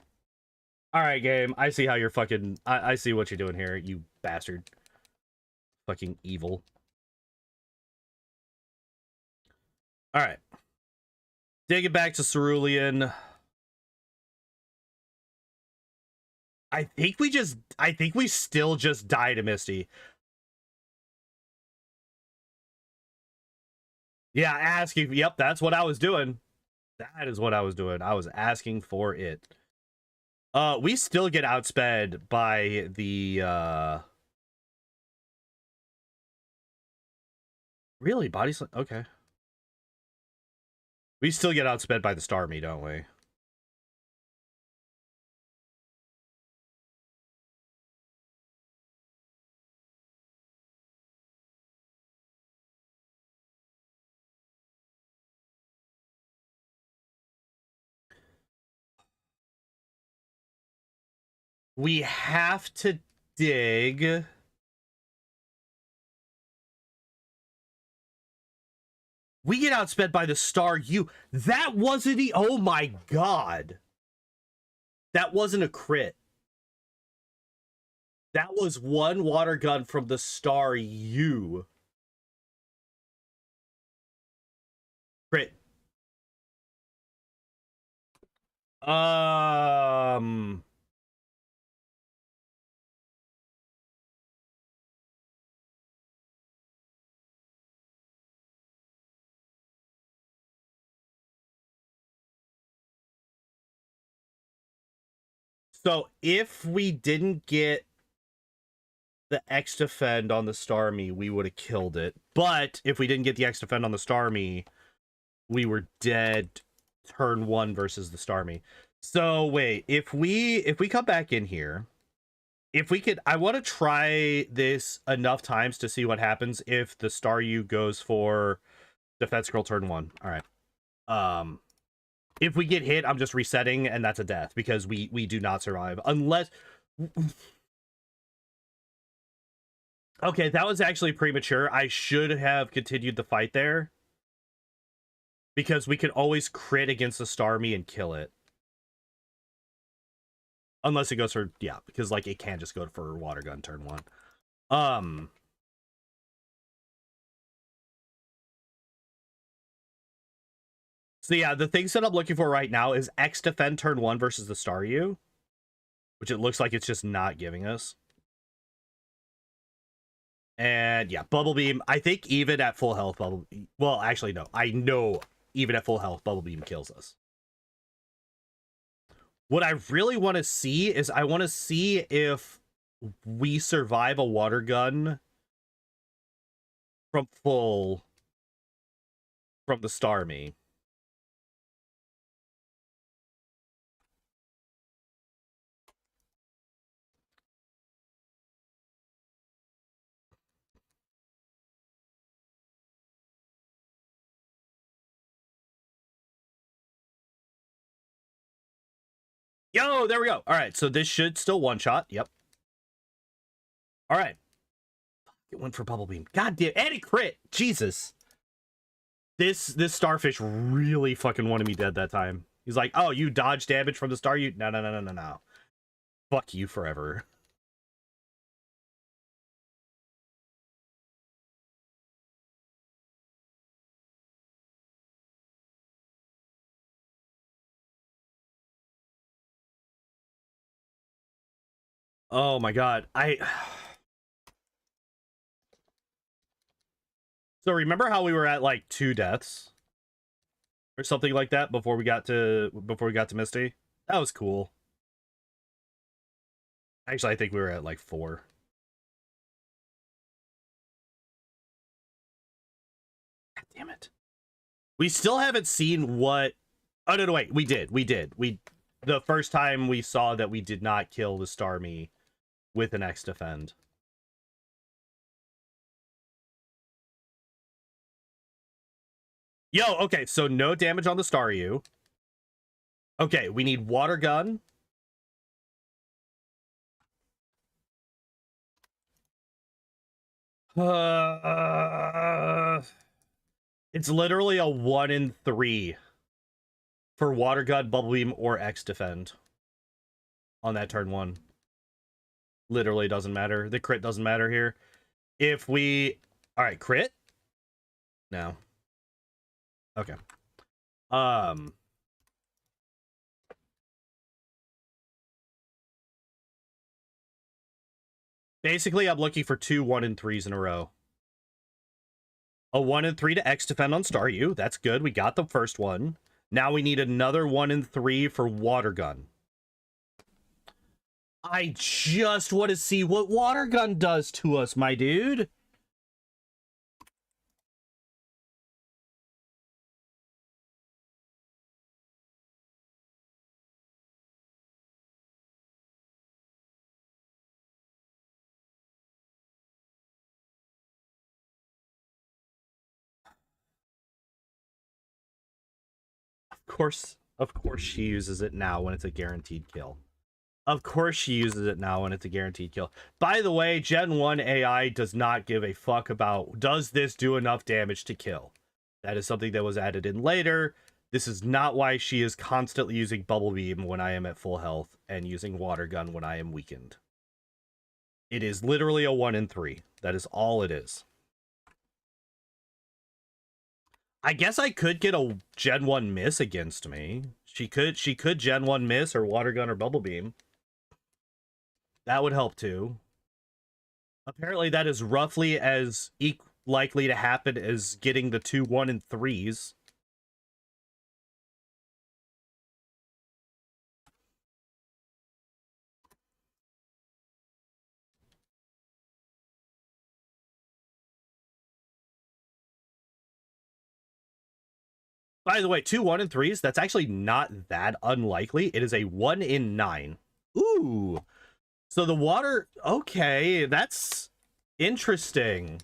S1: All right, game. I see how you're fucking... I see what you're doing here, you bastard. Fucking evil. All right. Digging back to Cerulean. I think we still just die to Misty. Yeah, asking. Yep, that's what I was doing. That is what I was doing. I was asking for it. We still get outsped by the, Really? Body slam? Okay. We still get outsped by the Starmie, don't we? We have to dig. We get outsped by the Staryu. That wasn't oh my god. That wasn't a crit. That was one water gun from the Staryu. Crit. So if we didn't get the X defend on the Starmie, we would have killed it. But if we didn't get the X defend on the Starmie, we were dead turn 1 versus the Starmie. So wait, if we come back in here, if we could, I want to try this enough times to see what happens if the Staryu goes for Defense Scroll turn 1. All right. If we get hit, I'm just resetting, and that's a death because we do not survive unless. Okay, that was actually premature. I should have continued the fight there because we could always crit against the Starmie and kill it. Unless it goes for, yeah, because like it can just go for water gun turn 1. So yeah, the things that I'm looking for right now is X defend turn 1 versus the Staryu, which it looks like it's just not giving us. And yeah, Bubble Beam. I think even at full health, well, actually no. I know even at full health, Bubble Beam kills us. What I really want to see is I want to see if we survive a water gun from the Starmie. Yo, there we go. All right, so this should still one shot. Yep. All right. It went for Bubble Beam. God damn, and it crit. Jesus. This starfish really fucking wanted me dead that time. He's like, oh, you dodge damage from the Staryu? No. Fuck you forever. Oh my god. So remember how we were at like 2 deaths or something like that before we got to Misty? That was cool. Actually, I think we were at like 4. God damn it. We still haven't seen what... Oh, no, wait. We did. The first time we saw that we did not kill the Starmie with an X defend. Yo, okay, so no damage on the Staryu. Okay, we need water gun. It's literally a 1 in 3 for water gun, bubble beam, or X defend on that turn 1. Literally doesn't matter. The crit doesn't matter here. If we... All right, crit? No. Okay. Basically, I'm looking for 2 1 in 3s in a row. A 1 in 3 to X defend on Staryu. That's good. We got the first one. Now we need another 1 in 3 for water gun. I just want to see what water gun does to us, my dude. Of course she uses it now when it's a guaranteed kill. Of course she uses it now when it's a guaranteed kill. By the way, Gen 1 AI does not give a fuck about, does this do enough damage to kill? That is something that was added in later. This is not why she is constantly using Bubble Beam when I am at full health and using Water Gun when I am weakened. It is literally a 1 in 3. That is all it is. I guess I could get a Gen 1 miss against me. She could Gen 1 miss or Water Gun or Bubble Beam. That would help too. Apparently that is roughly as likely to happen as getting the 2 1 in 3s. By the way, 2 1 in 3s, that's actually not that unlikely. It is a 1 in 9. Ooh. So the water... Okay, that's interesting.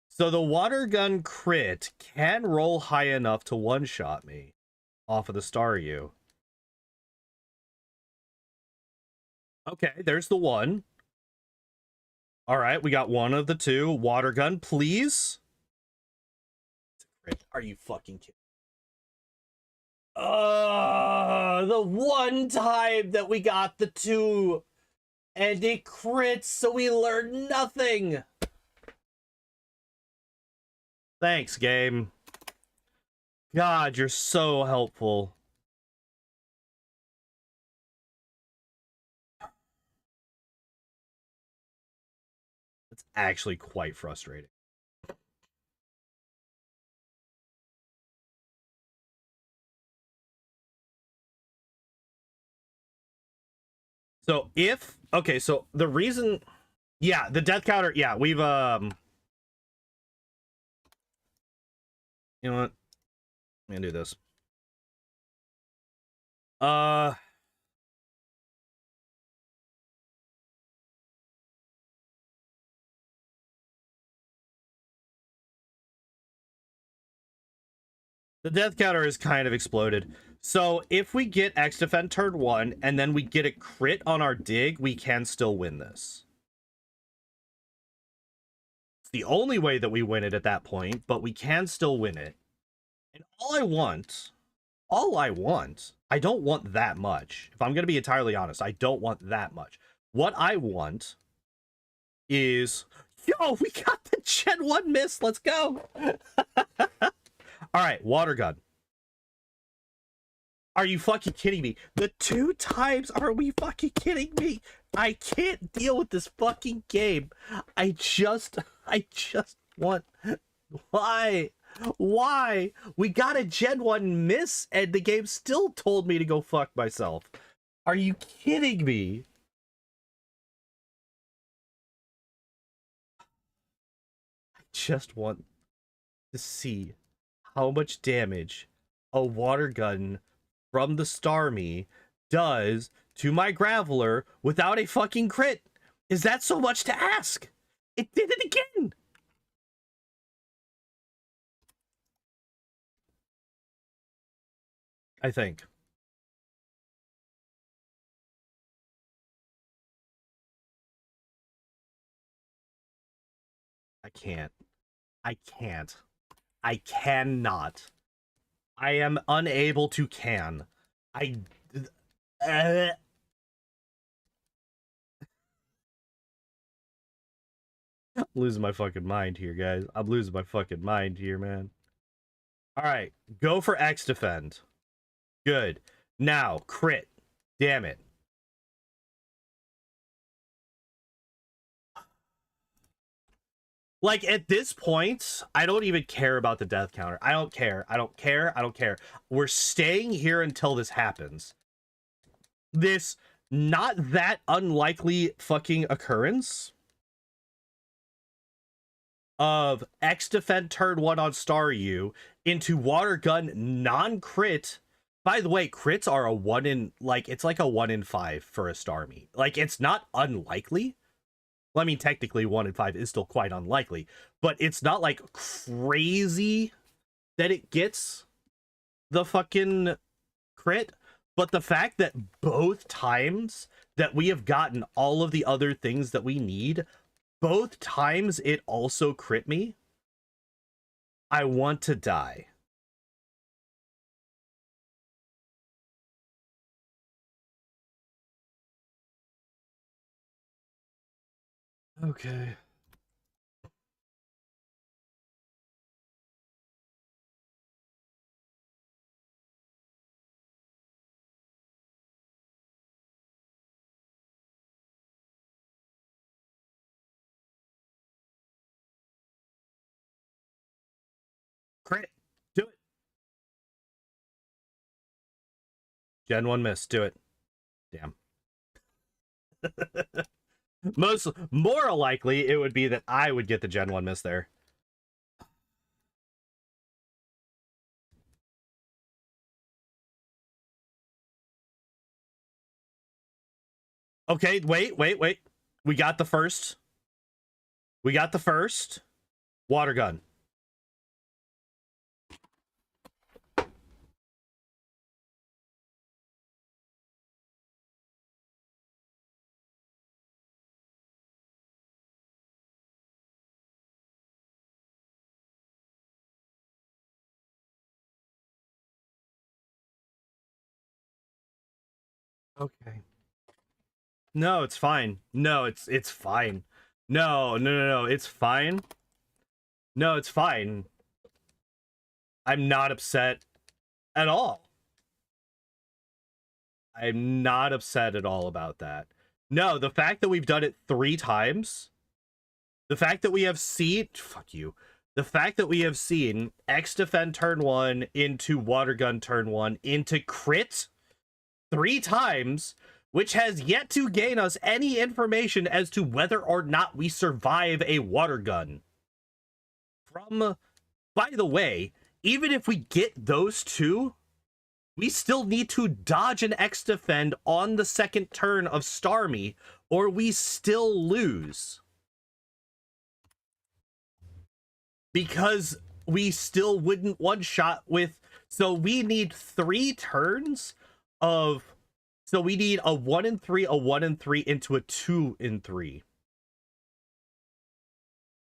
S1: So the water gun crit can roll high enough to one-shot me off of the Staryu. Okay, there's the 1. All right, we got 1 of the 2. Water gun, please. Are you fucking kidding? The one time that we got the 2 and it crits, so we learned nothing. Thanks, game. God, you're so helpful. It's actually quite frustrating. So if... Okay, so the reason... Yeah, the death counter... Yeah, we've... You know what? I'm gonna do this. The death counter is kind of exploded. So if we get X defend turn 1 and then we get a crit on our dig, we can still win this. It's the only way that we win it at that point, but we can still win it. And all I want, I don't want that much. If I'm going to be entirely honest, I don't want that much. What I want is... Yo, we got the Gen 1 miss. Let's go. All right, water gun. Are you fucking kidding me? The 2 times, are we fucking kidding me? I can't deal with this fucking game. I just want... Why? Why? We got a Gen 1 miss and the game still told me to go fuck myself. Are you kidding me? I just want to see how much damage a water gun from the Starmie does to my Graveler without a fucking crit. Is that so much to ask? It did it again. I think. I can't. I can't. I cannot. I am unable to can. I'm losing my fucking mind here, guys. I'm losing my fucking mind here, man. Alright, go for X defend. Good. Now, crit. Damn it. Like, at this point, I don't even care about the death counter. I don't care. I don't care. I don't care. We're staying here until this happens. This not that unlikely fucking occurrence of X defend turn 1 on Staryu into water gun non-crit. By the way, crits are a 1 in, like, it's like a 1 in 5 for a Starmie. Like, it's not unlikely. Well, I mean, technically 1 in 5 is still quite unlikely, but it's not like crazy that it gets the fucking crit. But the fact that both times that we have gotten all of the other things that we need, both times it also crit me, I want to die. Okay. Crit. Do it. Gen 1 miss. Do it. Damn. More likely, it would be that I would get the Gen 1 miss there. Okay, wait. We got the first. We got the first. Water gun. Okay. No, it's fine. No, it's fine. No, it's fine. No, it's fine. I'm not upset at all. I'm not upset at all about that. No, the fact that we've done it 3 times, the fact that we have seen, fuck you, the fact that we have seen X defend turn 1 into water gun turn 1 into crit 3 times, which has yet to gain us any information as to whether or not we survive a water gun. From, by the way, even if we get those 2, we still need to dodge an X defend on the second turn of Starmie, or we still lose. Because we still wouldn't one-shot with... So we need 3 turns of... So we need a 1 in 3, a 1 in 3 into a 2 in 3.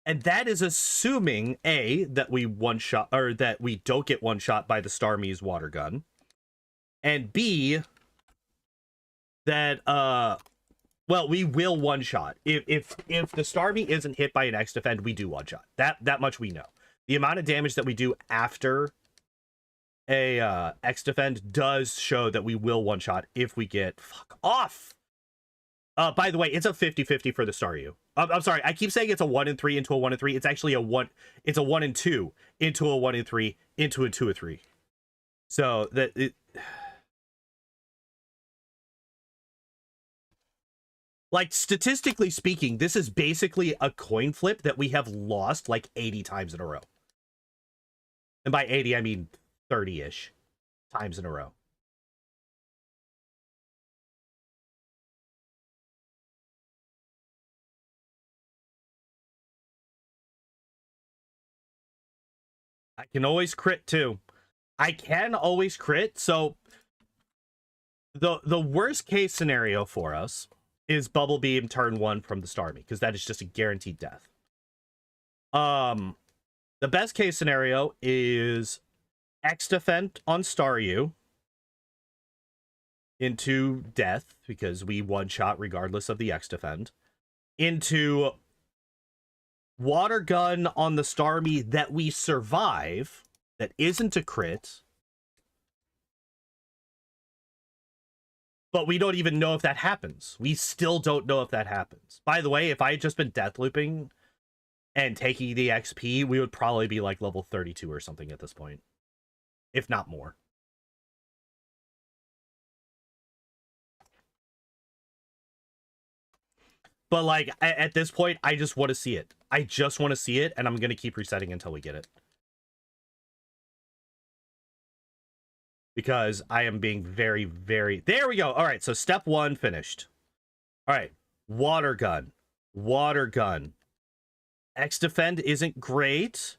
S1: And that is assuming, A, that we one-shot... Or that we don't get one-shot by the Starmie's water gun. And B, that, well, we will one-shot. If the Starmie isn't hit by an X-Defend, we do one-shot. That much we know. The amount of damage that we do after a X defend does show that we will one shot if we get fuck off. By the way, it's a 50-50 for the Staryu. I'm sorry, I keep saying it's a 1 in 3 into a 1 in 3. It's actually a 1. It's a 1 in 2 into a 1 in 3 into a 2 in 3. So that it. Like, statistically speaking, this is basically a coin flip that we have lost like 80 times in a row. And by 80, I mean 30-ish times in a row. I can always crit too. I can always crit. So the worst case scenario for us is Bubble Beam turn 1 from the Starmie, because that is just a guaranteed death. The best case scenario is X defend on Staryu into death, because we one shot regardless of the X defend, into water gun on the Starmie that we survive, that isn't a crit, but we don't even know if that happens. We still don't know if that happens. By the way, if I had just been death looping and taking the XP, we would probably be like level 32 or something at this point, if not more. But like at this point, I just want to see it. I just want to see it, and I'm going to keep resetting until we get it. Because I am being very, very... There we go. All right, so step 1 finished. All right, water gun. Water gun. X defend isn't great.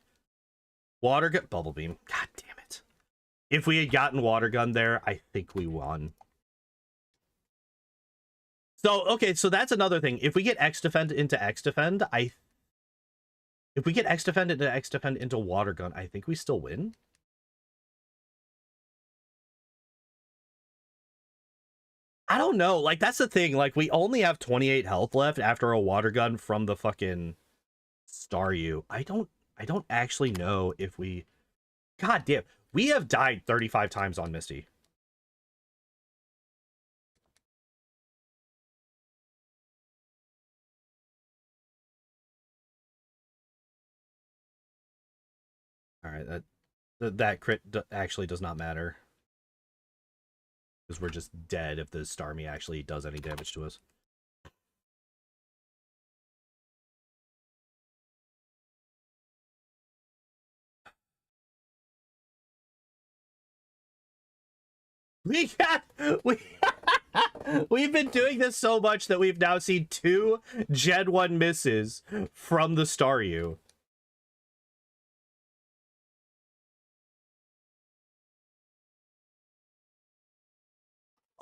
S1: Water gun... Bubble beam. God damn it. If we had gotten water gun there, I think we won. So, okay, so that's another thing. If we get X defend into X defend, if we get X defend into X defend into water gun, I think we still win. I don't know. Like, that's the thing. Like, we only have 28 health left after a water gun from the fucking Staryu. I don't actually know if we... God damn. We have died 35 times on Misty. All right, that crit actually does not matter, because we're just dead if the Starmie actually does any damage to us. We've been doing this so much that we've now seen 2 Gen 1 misses from the Staryu.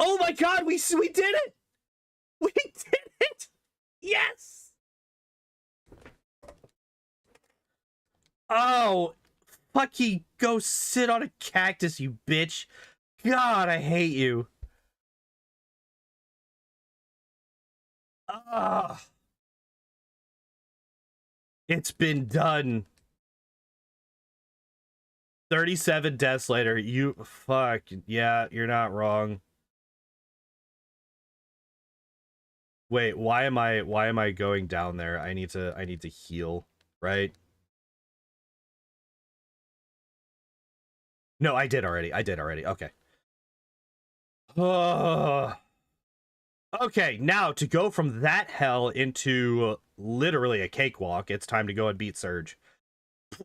S1: Oh my god, we did it! We did it! Yes! Oh, fucking go sit on a cactus, you bitch. God, I hate you. Ah. It's been done. 37 deaths later, you fuck. Yeah, you're not wrong. Wait, why am I going down there? I need to heal, right? No, I did already. Okay. Okay, now to go from that hell into literally a cakewalk, it's time to go and beat Surge.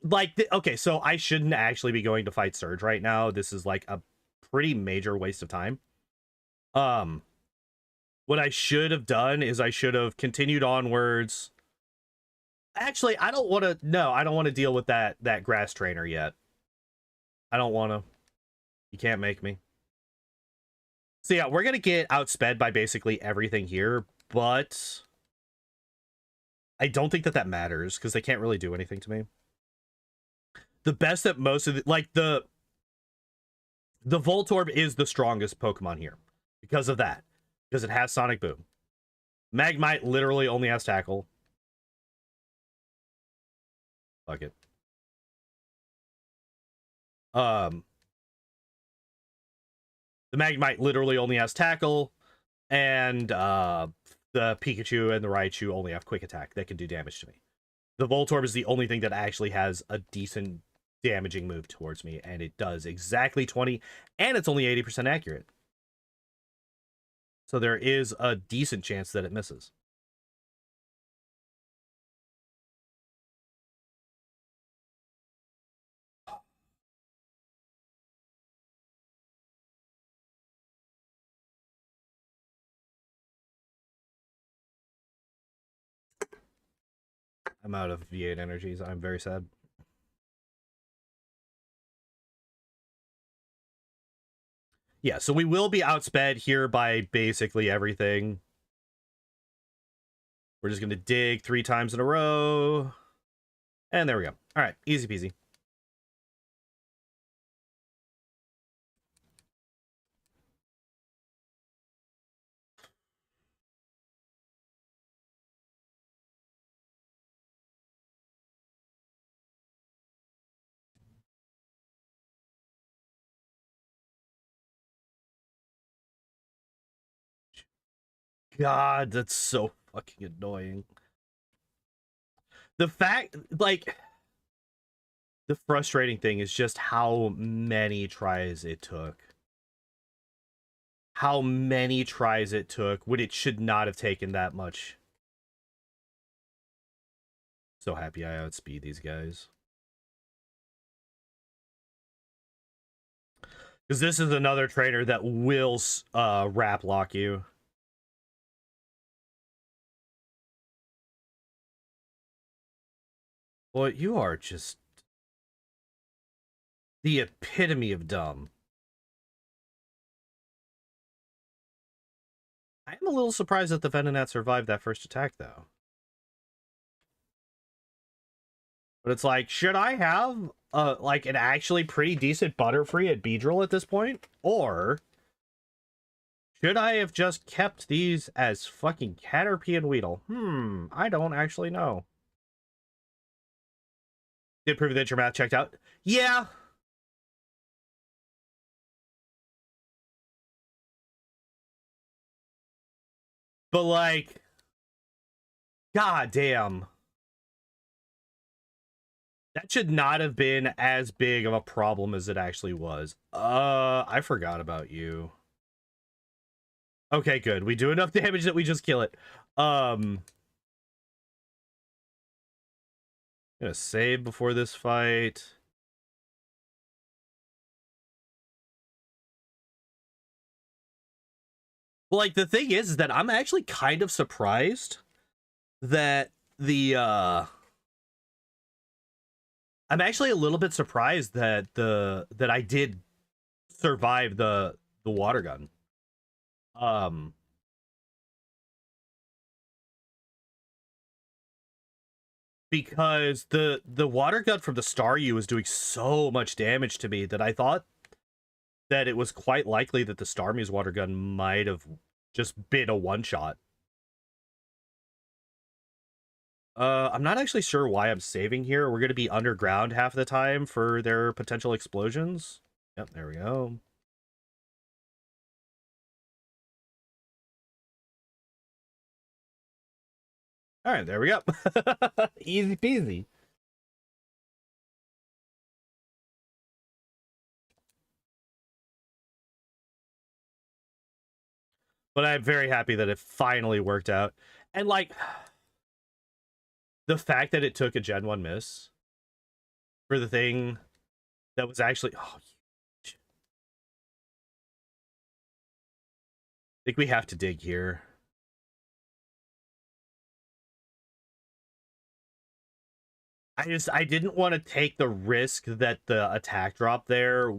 S1: Like, okay, so I shouldn't actually be going to fight Surge right now. This is like a pretty major waste of time. What I should have done is I should have continued onwards. Actually, I don't want to... No, I don't want to deal with that grass trainer yet. I don't want to. You can't make me. So yeah, we're going to get outsped by basically everything here, but I don't think that matters, because they can't really do anything to me. The best that most of the... Like, the Voltorb is the strongest Pokemon here because of that. Because it has Sonic Boom. Magmite literally only has Tackle. Fuck it. The Magnemite literally only has tackle, and the Pikachu and the Raichu only have quick attack that can do damage to me. The Voltorb is the only thing that actually has a decent damaging move towards me, and it does exactly 20, and it's only 80% accurate. So there is a decent chance that it misses. I'm out of V8 energies. I'm very sad. Yeah, so we will be outsped here by basically everything. We're just going to dig 3 times in a row. And there we go. All right, easy peasy. God, that's so fucking annoying. The fact, like, the frustrating thing is just how many tries it took. How many tries it took when it should not have taken that much. So happy I outspeed these guys. Because this is another trainer that will wrap lock you. Well, you are just the epitome of dumb. I'm a little surprised that the Venonat survived that first attack, though. But it's like, should I have like an actually pretty decent Butterfree at Beedrill at this point? Or should I have just kept these as fucking Caterpie and Weedle? I don't actually know. Did prove that your math checked out? Yeah. But like, god damn. That should not have been as big of a problem as it actually was. I forgot about you. Okay, good. We do enough damage that we just kill it. I'm gonna save before this fight. Well, like, the thing is that I'm actually kind of surprised that I'm actually a little bit surprised that that I did survive the water gun. Because the water gun from the Staryu was doing so much damage to me that I thought that it was quite likely that the Starmie's water gun might have just been a one-shot. I'm not actually sure why I'm saving here. We're going to be underground half the time for their potential explosions. Yep, there we go. All right, there we go. Easy peasy. But I'm very happy that it finally worked out. And, like, the fact that it took a Gen 1 miss for the thing that was actually... Oh, I think we have to dig here. I didn't want to take the risk that the attack drop there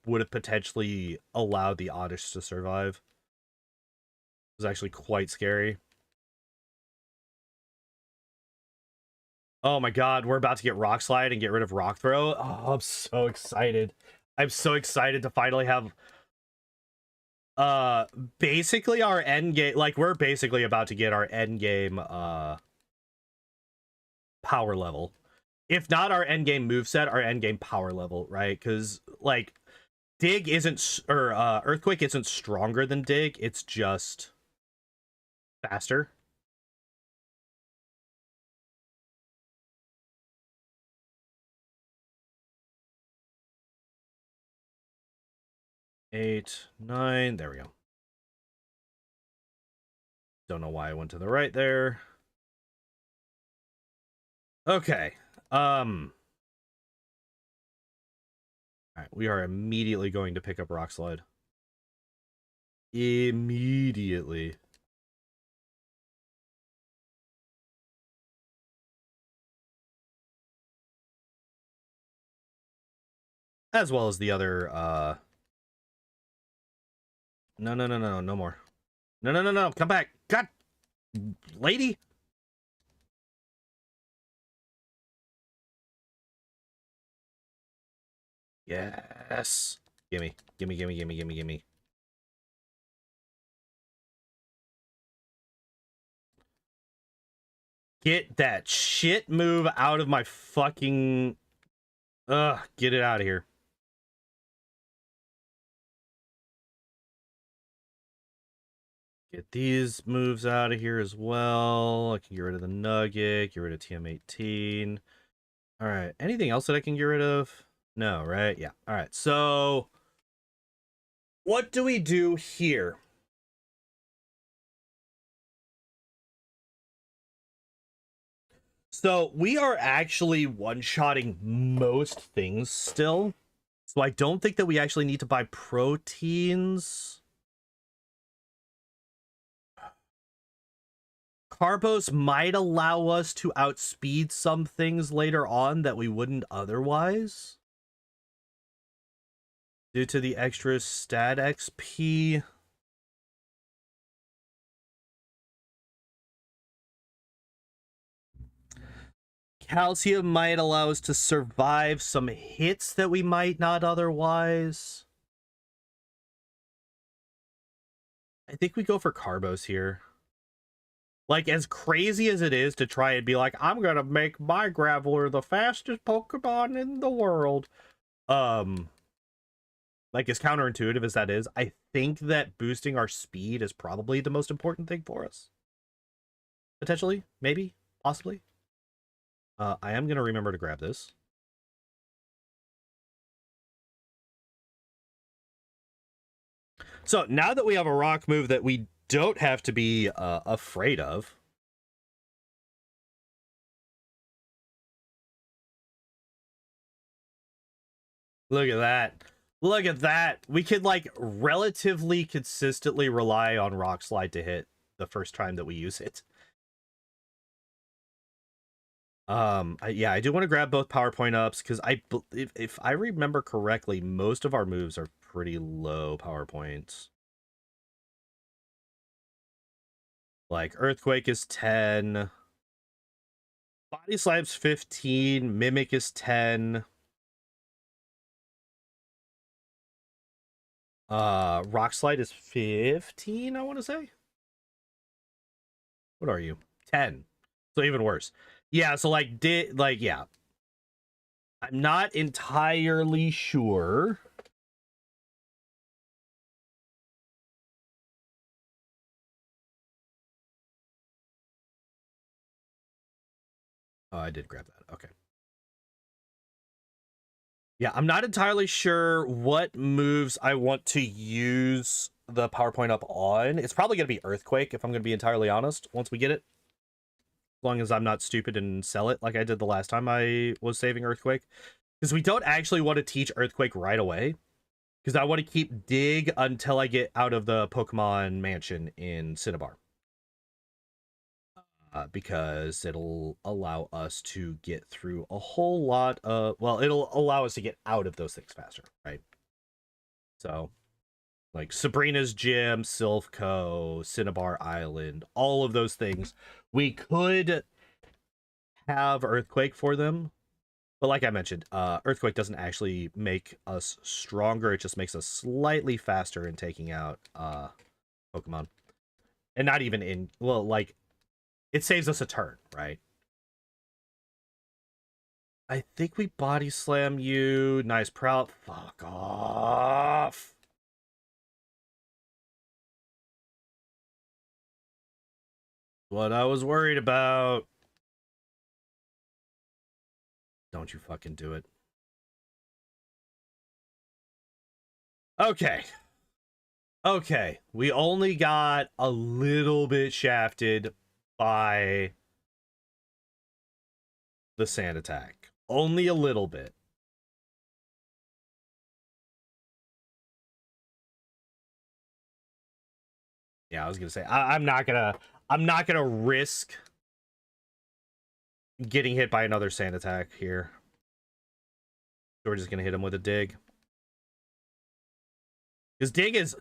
S1: would have potentially allowed the Oddish to survive. It was actually quite scary. Oh my god, we're about to get Rock Slide and get rid of Rock Throw. Oh, I'm so excited. I'm so excited to finally have basically our end game. Like, we're basically about to get our end game power level. If not our end game moveset, our end game power level, right? Because, like, Dig isn't, or Earthquake isn't stronger than Dig. It's just faster. Eight, 9. There we go. Don't know why I went to the right there. Okay. All right, we are immediately going to pick up Rock Slide. Immediately. As well as the other, No, no, no, no, no more. No, no, no, no, come back. God, lady. Yes. Gimme, gimme, gimme, gimme, gimme, gimme. Get that shit move out of my fucking... Ugh, get it out of here. Get these moves out of here as well. I can get rid of the Nugget, get rid of TM18. All right, anything else that I can get rid of? No, right? Yeah. All right, so what do we do here? So we are actually one-shotting most things still. So I don't think that we actually need to buy proteins. Carbos might allow us to outspeed some things later on that we wouldn't otherwise. Due to the extra stat XP. Calcium might allow us to survive some hits that we might not otherwise. I think we go for Carbos here. Like, as crazy as it is to try and be like, I'm gonna make my Graveler the fastest Pokemon in the world. Like, as counterintuitive as that is, I think that boosting our speed is probably the most important thing for us. Potentially, maybe, possibly. I am gonna remember to grab this. So now that we have a rock move that we don't have to be afraid of. Look at that. Look at that. We could, like, relatively consistently rely on Rock Slide to hit the first time that we use it. Yeah, I do want to grab both PowerPoint ups because if I remember correctly, most of our moves are pretty low PowerPoints. Like, Earthquake is 10. Body Slam's 15. Mimic is 10. Rock Slide is 15, I want to say. What are you? 10. So even worse. Yeah, so yeah. I'm not entirely sure. Oh, I did grab that. Okay. Yeah, I'm not entirely sure what moves I want to use the PowerPoint up on. It's probably going to be Earthquake, if I'm going to be entirely honest, once we get it. As long as I'm not stupid and sell it like I did the last time I was saving Earthquake. Because we don't actually want to teach Earthquake right away. Because I want to keep Dig until I get out of the Pokemon Mansion in Cinnabar. Because it'll allow us to get through a whole lot of... Well, it'll allow us to get out of those things faster, right? So, like Sabrina's Gym, Silphco, Cinnabar Island, all of those things. We could have Earthquake for them. But like I mentioned, Earthquake doesn't actually make us stronger. It just makes us slightly faster in taking out Pokemon. And not even in... Well, like... It saves us a turn, right? I think we body slam you. Nice proud. Fuck off. What I was worried about. Don't you fucking do it. Okay. Okay. We only got a little bit shafted by the sand attack. Only a little bit. Yeah, I was gonna say I'm not gonna risk getting hit by another sand attack here. So we're just gonna hit him with a dig. Because dig is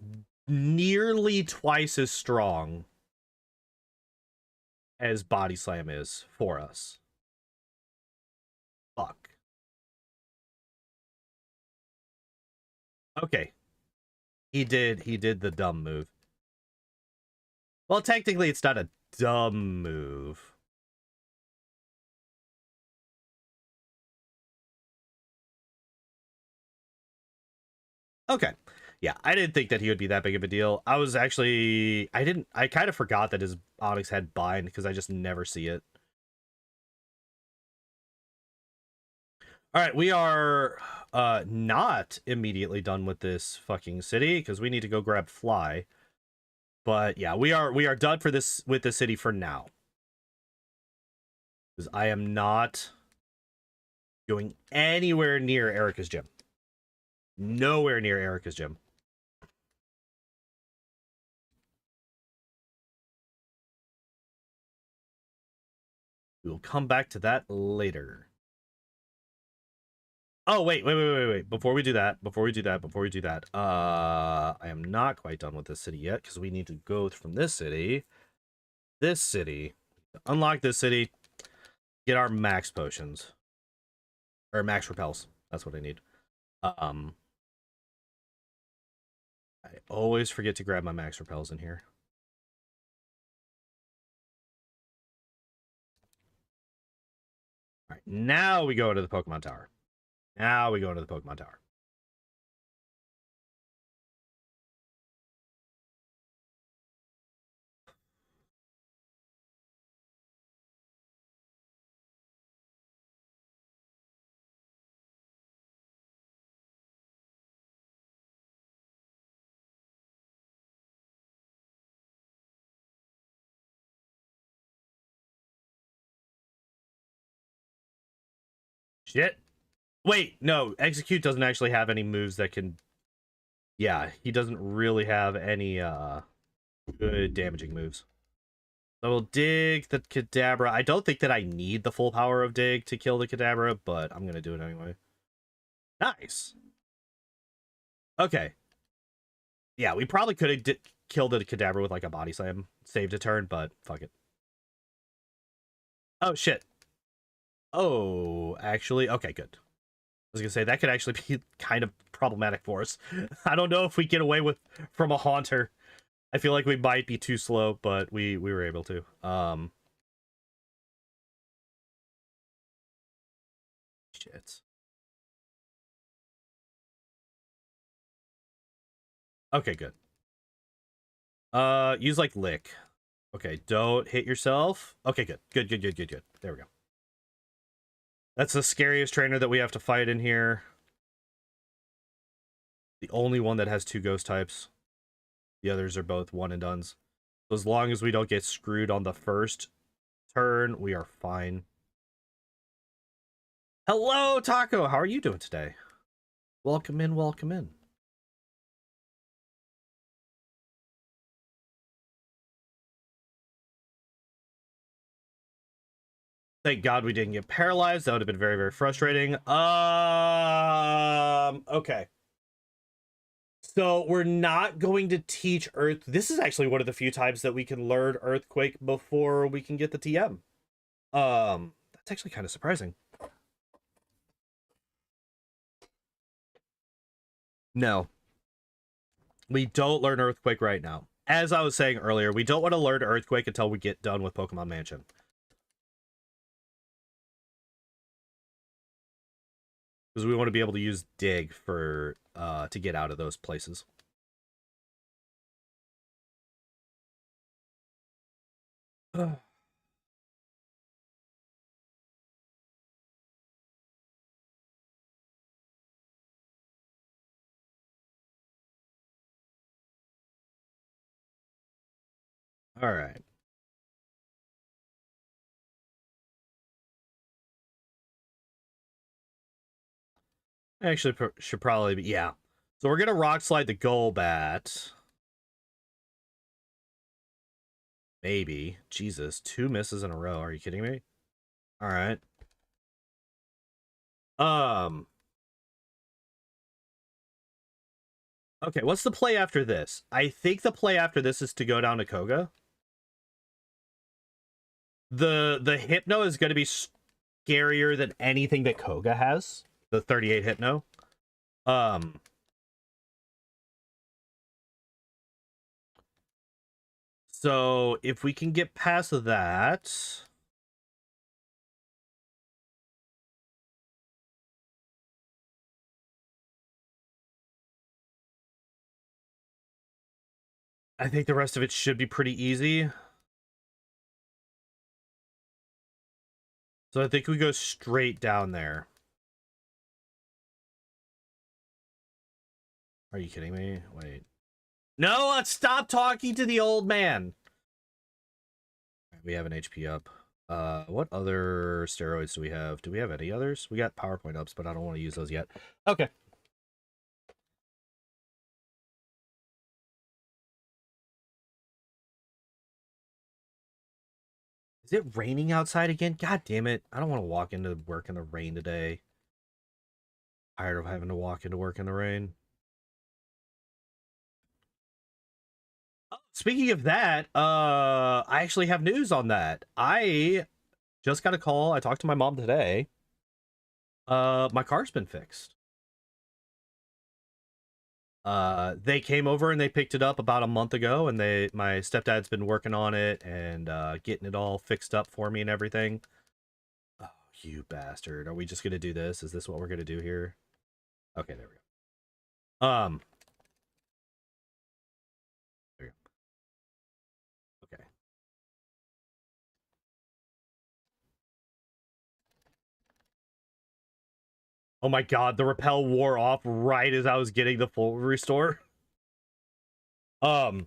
S1: nearly twice as strong as body slam is for us. Fuck. Okay. He did the dumb move. Well, technically it's not a dumb move. Okay. Yeah, I didn't think that he would be that big of a deal. I was actually I kind of forgot that his Onyx had bind because I just never see it. All right, we are not immediately done with this fucking city because we need to go grab Fly. But yeah, we are done for this with the city for now. Because I am not going anywhere near Erica's gym. Nowhere near Erica's gym. We will come back to that later. Oh, wait. Before we do that, I am not quite done with this city yet, because we need to go from this city, unlock this city, get our max potions. Or max repels. That's what I need. I always forget to grab my max repels in here. All right, now we go to the Pokemon Tower. Shit. Wait, no. Execute doesn't actually have any moves that can... Yeah, he doesn't really have any good damaging moves. So we'll dig the Kadabra. I don't think that I need the full power of dig to kill the Kadabra, but I'm going to do it anyway. Nice. Okay. Yeah, we probably could have killed the Kadabra with like a body slam. Saved a turn, but fuck it. Oh, shit. Oh, actually, okay, good. I was gonna say that could actually be kind of problematic for us. I don't know if we get away from a Haunter. I feel like we might be too slow, but we were able to. Shit. Okay, good. Use like lick. Okay, don't hit yourself. Okay, good. Good. There we go. That's the scariest trainer that we have to fight in here. The only one that has 2 ghost types. The others are both one and dones. So as long as we don't get screwed on the first turn, we are fine. Hello, Taco. How are you doing today? Welcome in, welcome in. Thank God we didn't get paralyzed. That would have been very, very frustrating. Okay. So we're not going to teach Earth. This is actually one of the few times that we can learn Earthquake before we can get the TM. That's actually kind of surprising. No. We don't learn Earthquake right now. As I was saying earlier, we don't want to learn Earthquake until we get done with Pokemon Mansion. because we want to be able to use dig for to get out of those places. All right. Actually, should probably be, yeah. So we're gonna rock slide the Golbat. Maybe. Jesus, 2 misses in a row. Are you kidding me? All right. Okay, what's the play after this? I think the play after this is to go down to Koga. The Hypno is going to be scarier than anything that Koga has. The 38 Hypno. So if we can get past that, I think the rest of it should be pretty easy. So I think we go straight down there. Are you kidding me? Wait. No, let's stop talking to the old man. We have an HP up. What other steroids do we have? Do we have any others? We got PowerPoint ups, but I don't want to use those yet. Okay. Is it raining outside again? God damn it. I don't want to walk into work in the rain today. Tired of having to walk into work in the rain. Speaking of that, I actually have news on that. I just got a call. I talked to my mom today. My car's been fixed. They came over and they picked it up about a month ago, and my stepdad's been working on it and getting it all fixed up for me and everything. Oh, you bastard. Are we just gonna do this? Is this what we're gonna do here? Okay, there we go. There we go. Okay. Oh my god, the repel wore off right as I was getting the full restore. But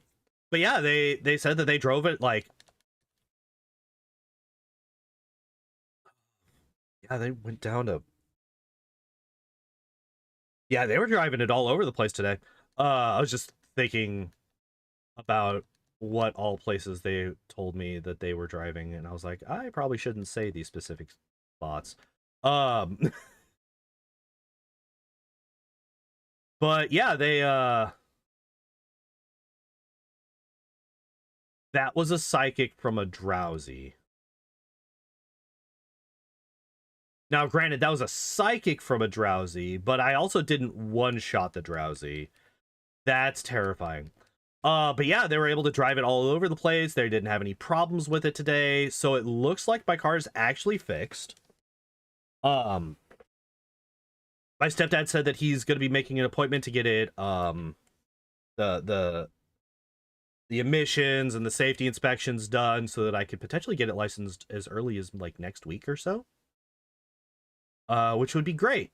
S1: yeah, they said that they drove it like, yeah, they went down to, yeah, they were driving it all over the place today. I was just thinking about what all places they told me that they were driving, and I was like, I probably shouldn't say these specific spots. But yeah, they that was a psychic from a drowsy. Now, granted, that was a psychic from a drowsy, but I also didn't one-shot the drowsy. That's terrifying. But yeah, they were able to drive it all over the place. They didn't have any problems with it today, so it looks like my car's actually fixed. My stepdad said that he's going to be making an appointment to get it, the emissions and the safety inspections done so that I could potentially get it licensed as early as like next week or so. Which would be great.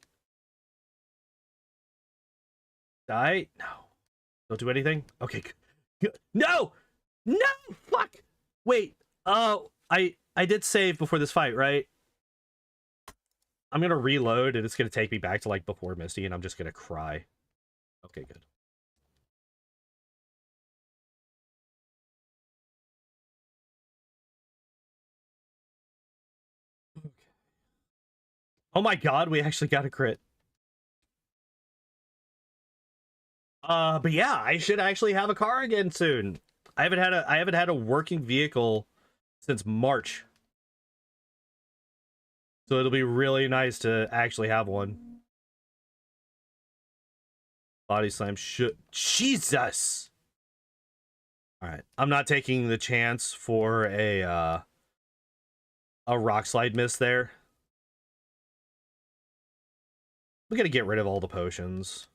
S1: Die? No. Don't do anything? Okay. No! No! Fuck! Wait. I did save before this fight, right? I'm gonna reload and it's gonna take me back to like before Misty and I'm just gonna cry. Okay, good. Okay. Oh my god, we actually got a crit. But yeah, I should actually have a car again soon. I haven't had a working vehicle since March. So it'll be really nice to actually have one. Body slam should, Jesus. All right, I'm not taking the chance for a rock slide miss there. We gotta get rid of all the potions.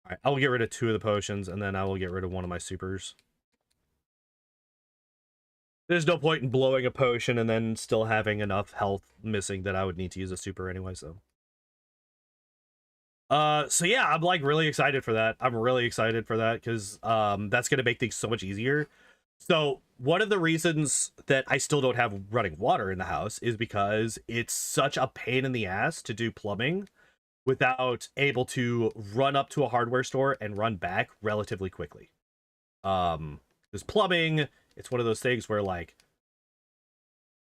S1: All right, I will get rid of 2 of the potions, and then I will get rid of one of my supers. There's no point in blowing a potion and then still having enough health missing that I would need to use a super anyway, so. So yeah, I'm like really excited for that. I'm really excited for that because that's gonna make things so much easier. So one of the reasons that I still don't have running water in the house is because it's such a pain in the ass to do plumbing without able to run up to a hardware store and run back relatively quickly. Because plumbing, it's one of those things where like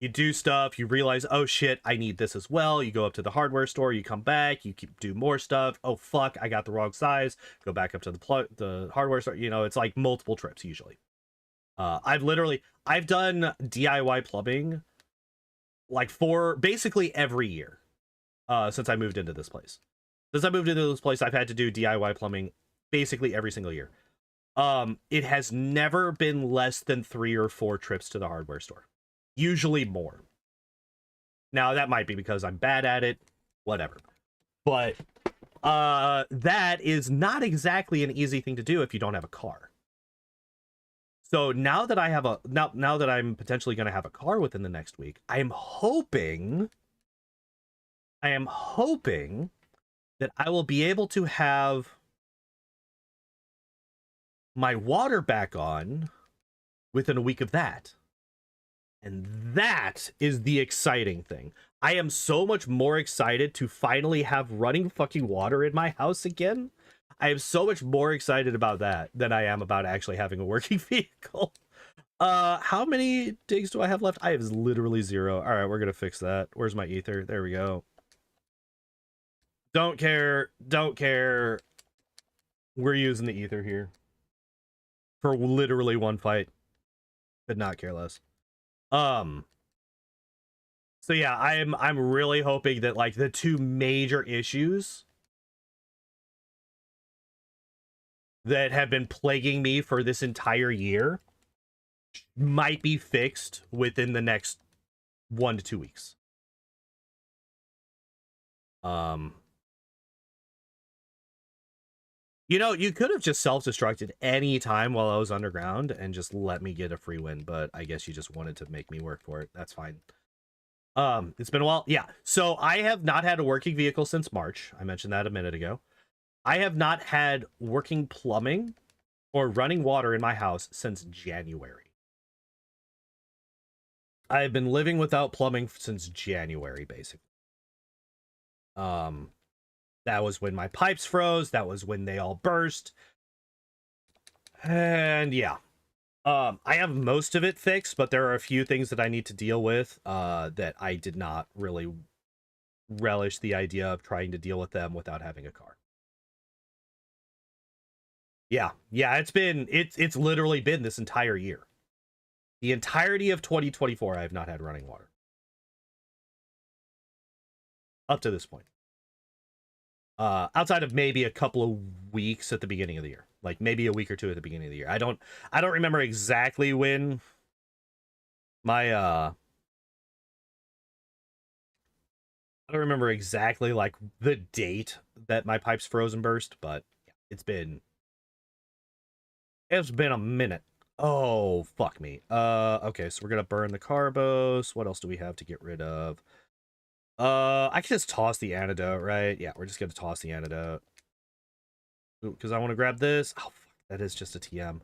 S1: you do stuff, you realize, oh shit, I need this as well. You go up to the hardware store, you come back, you do more stuff. Oh fuck, I got the wrong size. Go back up to the hardware store. You know, it's like multiple trips usually. I've done DIY plumbing like for basically every year since I moved into this place. Since I moved into this place, I've had to do DIY plumbing basically every single year. It has never been less than 3 or 4 trips to the hardware store. Usually more. Now, that might be because I'm bad at it, whatever. But that is not exactly an easy thing to do if you don't have a car. So now that I have now that I'm potentially going to have a car within the next week, I am hoping that I will be able to have my water back on within a week of that. And that is the exciting thing. I am so much more excited to finally have running fucking water in my house again. I am so much more excited about that than I am about actually having a working vehicle. How many digs do I have left? I have literally 0. All right, we're gonna fix that. Where's my ether? There we go. Don't care. We're using the ether here for literally one fight. Could not care less. So yeah, I'm really hoping that like the 2 major issues that have been plaguing me for this entire year might be fixed within the next 1 to 2 weeks. You know, you could have just self-destructed any time while I was underground and just let me get a free win, but I guess you just wanted to make me work for it. That's fine. It's been a while. Yeah, so I have not had a working vehicle since March. I mentioned that a minute ago. I have not had working plumbing or running water in my house since January. I've been living without plumbing since January, basically. That was when my pipes froze. That was when they all burst. And yeah. I have most of it fixed, but there are a few things that I need to deal with that I did not really relish the idea of trying to deal with them without having a car. Yeah, it's literally been this entire year. The entirety of 2024, I have not had running water. Up to this point. Outside of maybe a couple of weeks at the beginning of the year. Like maybe a week or 2 at the beginning of the year. I don't remember exactly when my I don't remember exactly like the date that my pipes froze and burst, but it's been a minute. Oh, fuck me. Okay, so we're gonna burn the carbos. What else do we have to get rid of? I can just toss the antidote, right? Yeah, we're just gonna toss the antidote. Because I want to grab this. Oh, fuck, that is just a TM.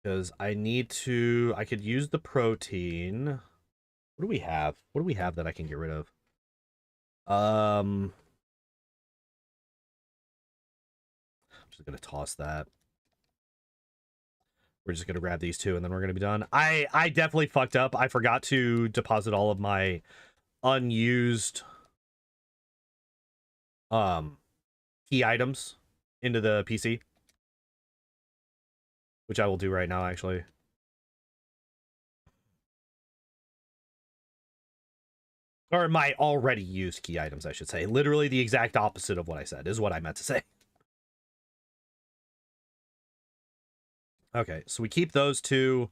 S1: Because I could use the protein. What do we have? What do we have that I can get rid of? I'm just gonna toss that. We're just gonna grab these 2 and then we're gonna be done. I definitely fucked up. I forgot to deposit all of my unused key items into the PC, which I will do right now actually. Or my already used key items, I should say. Literally the exact opposite of what I said is what I meant to say. Okay, so we keep those 2.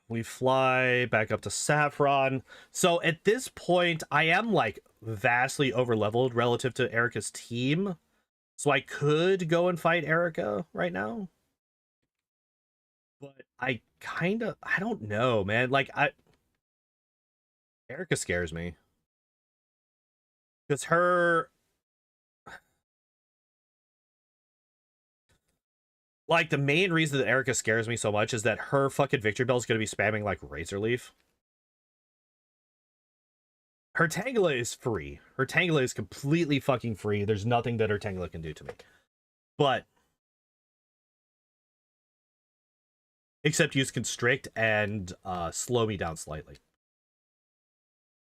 S1: We fly back up to Saffron. So at this point, I am like vastly overleveled relative to Erica's team. So I could go and fight Erica right now. But I don't know, man. Like Erica scares me. Because her, like, the main reason that Erica scares me so much is that her fucking Victory Bell is going to be spamming, like, Razor Leaf. Her Tangela is free. Her Tangela is completely fucking free. There's nothing that her Tangela can do to me. But, except use Constrict and slow me down slightly.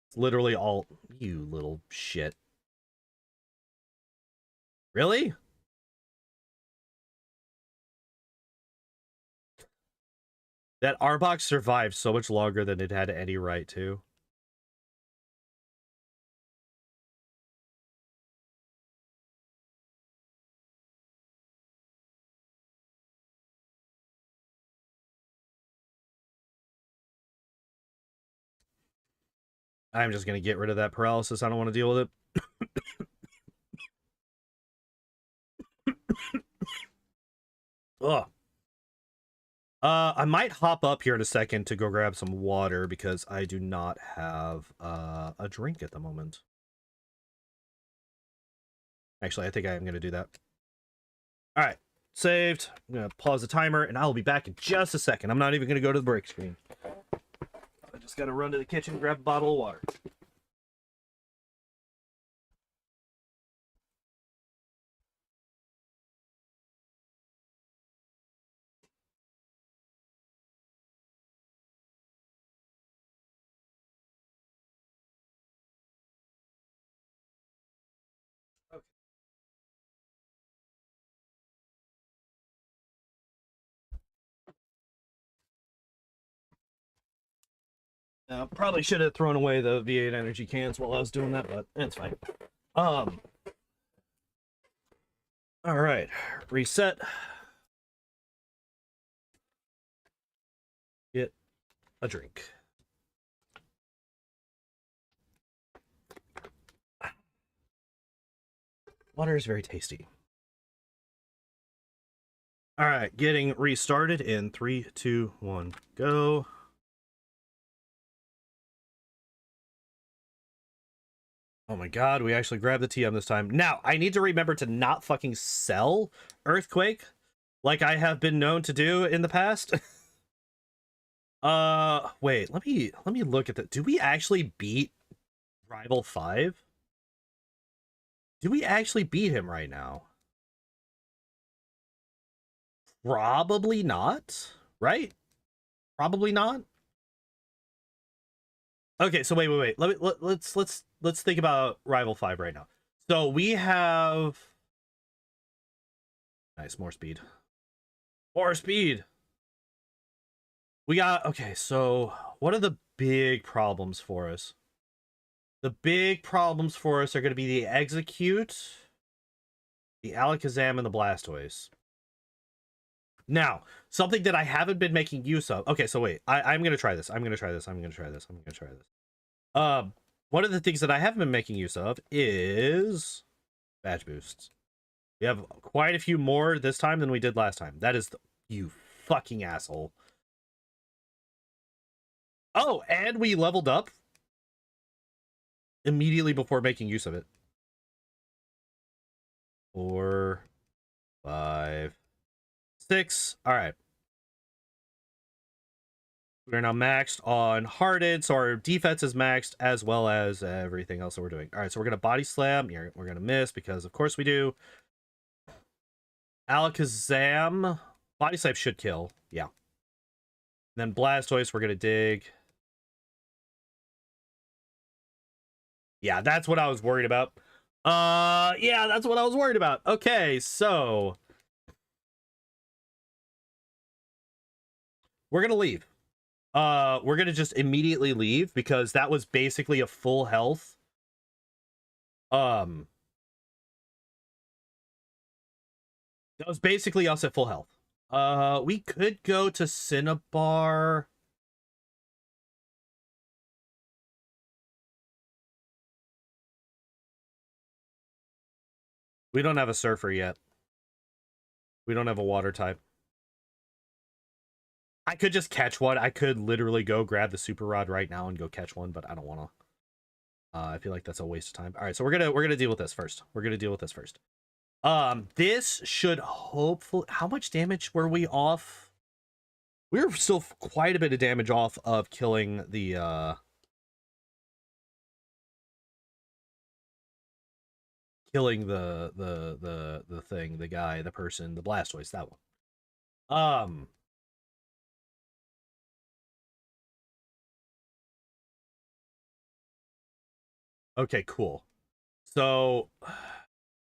S1: It's literally all... You little shit. Really? That Arbok survived so much longer than it had any right to. I'm just going to get rid of that paralysis. I don't want to deal with it. Ugh. I might hop up here in a second to go grab some water because I do not have a drink at the moment. Actually, I think I am going to do that. All right, saved. I'm going to pause the timer, and I'll be back in just a second. I'm not even going to go to the break screen. I just got to run to the kitchen and grab a bottle of water. Probably should have thrown away the V8 energy cans while I was doing that, but it's fine. All right, reset. Get a drink. Water is very tasty. All right, getting restarted in 3, 2, 1, go. Oh my god, we actually grabbed the TM this time. Now, I need to remember to not fucking sell Earthquake like I have been known to do in the past. Wait, let me look at that. Do we actually beat Rival 5? Do we actually beat him right now? Probably not, right? Probably not. Okay, so wait. Let's think about Rival 5 right now. So we have nice, more speed. More speed. We got okay, so what are the big problems for us? The big problems for us are going to be the Execute, the Alakazam, and the Blastoise. Now, something that I haven't been making use of. Okay, so wait. I'm going to try this. I'm going to try this. One of the things that I haven't been making use of is badge boosts. We have quite a few more this time than we did last time. That is you fucking asshole. Oh, and we leveled up immediately before making use of it. 4, 5, 6. All right. We're now maxed on Hearted, so our defense is maxed as well as everything else that we're doing. All right, so we're going to Body Slam. Yeah, we're going to miss because, of course, we do. Alakazam. Body Slam should kill. Yeah. And then Blastoise, we're going to dig. Yeah, that's what I was worried about. Yeah, that's what I was worried about. Okay, so we're going to leave. We're gonna just immediately leave because that was basically a full health. That was basically us at full health. We could go to Cinnabar. We don't have a surfer yet. We don't have a water type. I could just catch one. I could literally go grab the super rod right now and go catch one, but I don't want to. I feel like that's a waste of time. All right, so we're gonna deal with this first. We're gonna deal with this first. This should hopefully. How much damage were we off? We were still quite a bit of damage off of killing the killing the thing, the guy, the person, the Blastoise, that one. Okay, cool. So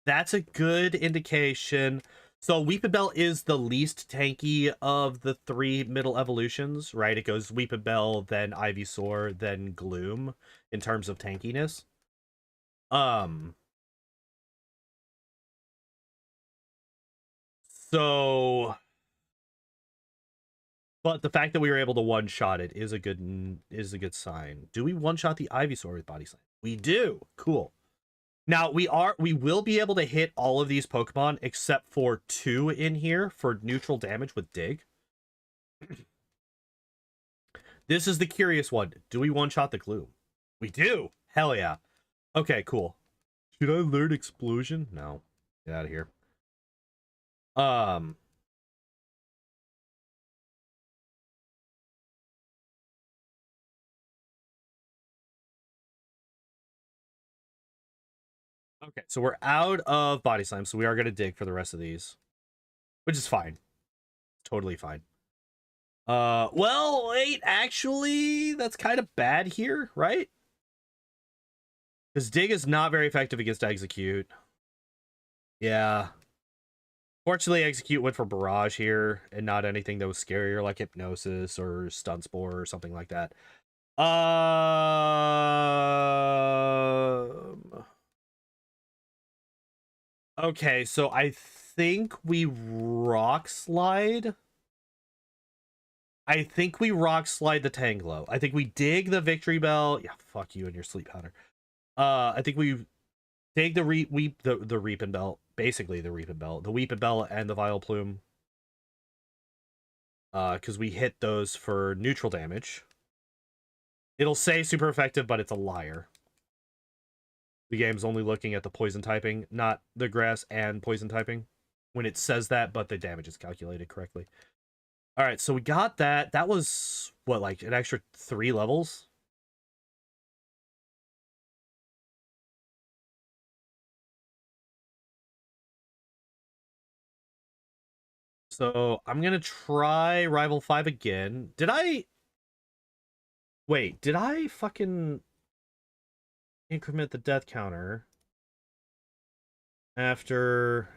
S1: that's a good indication. So Weepinbell is the least tanky of the three middle evolutions, right? It goes Weepinbell, then Ivysaur, then Gloom in terms of tankiness. So, but the fact that we were able to one-shot it is a good sign. Do we one-shot the Ivysaur with Body Slam? We do. Cool. Now we will be able to hit all of these Pokemon except for 2 in here for neutral damage with Dig. This is the curious one. Do we one-shot the Gloom? We do. Hell yeah. Okay, cool. Should I learn Explosion? No. Get out of here. Okay, so we're out of Body Slam, so we are going to dig for the rest of these, which is fine. Totally fine. Well, wait, actually, that's kind of bad here, right? Because Dig is not very effective against Execute. Yeah. Fortunately, Execute went for Barrage here, and not anything that was scarier, like Hypnosis or Stun Spore or something like that. Okay, so I think we Rock Slide. I think we Rock Slide the Tanglo. I think we dig the Victory Bell. Yeah, fuck you and your Sleep Powder. I think we dig the Reapin Bell, basically the Reapin Bell, the Weepin Bell, and the Vileplume. Because we hit those for neutral damage. It'll say super effective, but it's a liar. The game's only looking at the poison typing, not the grass and poison typing. When it says that, but the damage is calculated correctly. All right, so we got that. That was, what, like an extra 3 levels? So I'm going to try Rival 5 again. Did I... Wait, did I fucking increment the death counter after...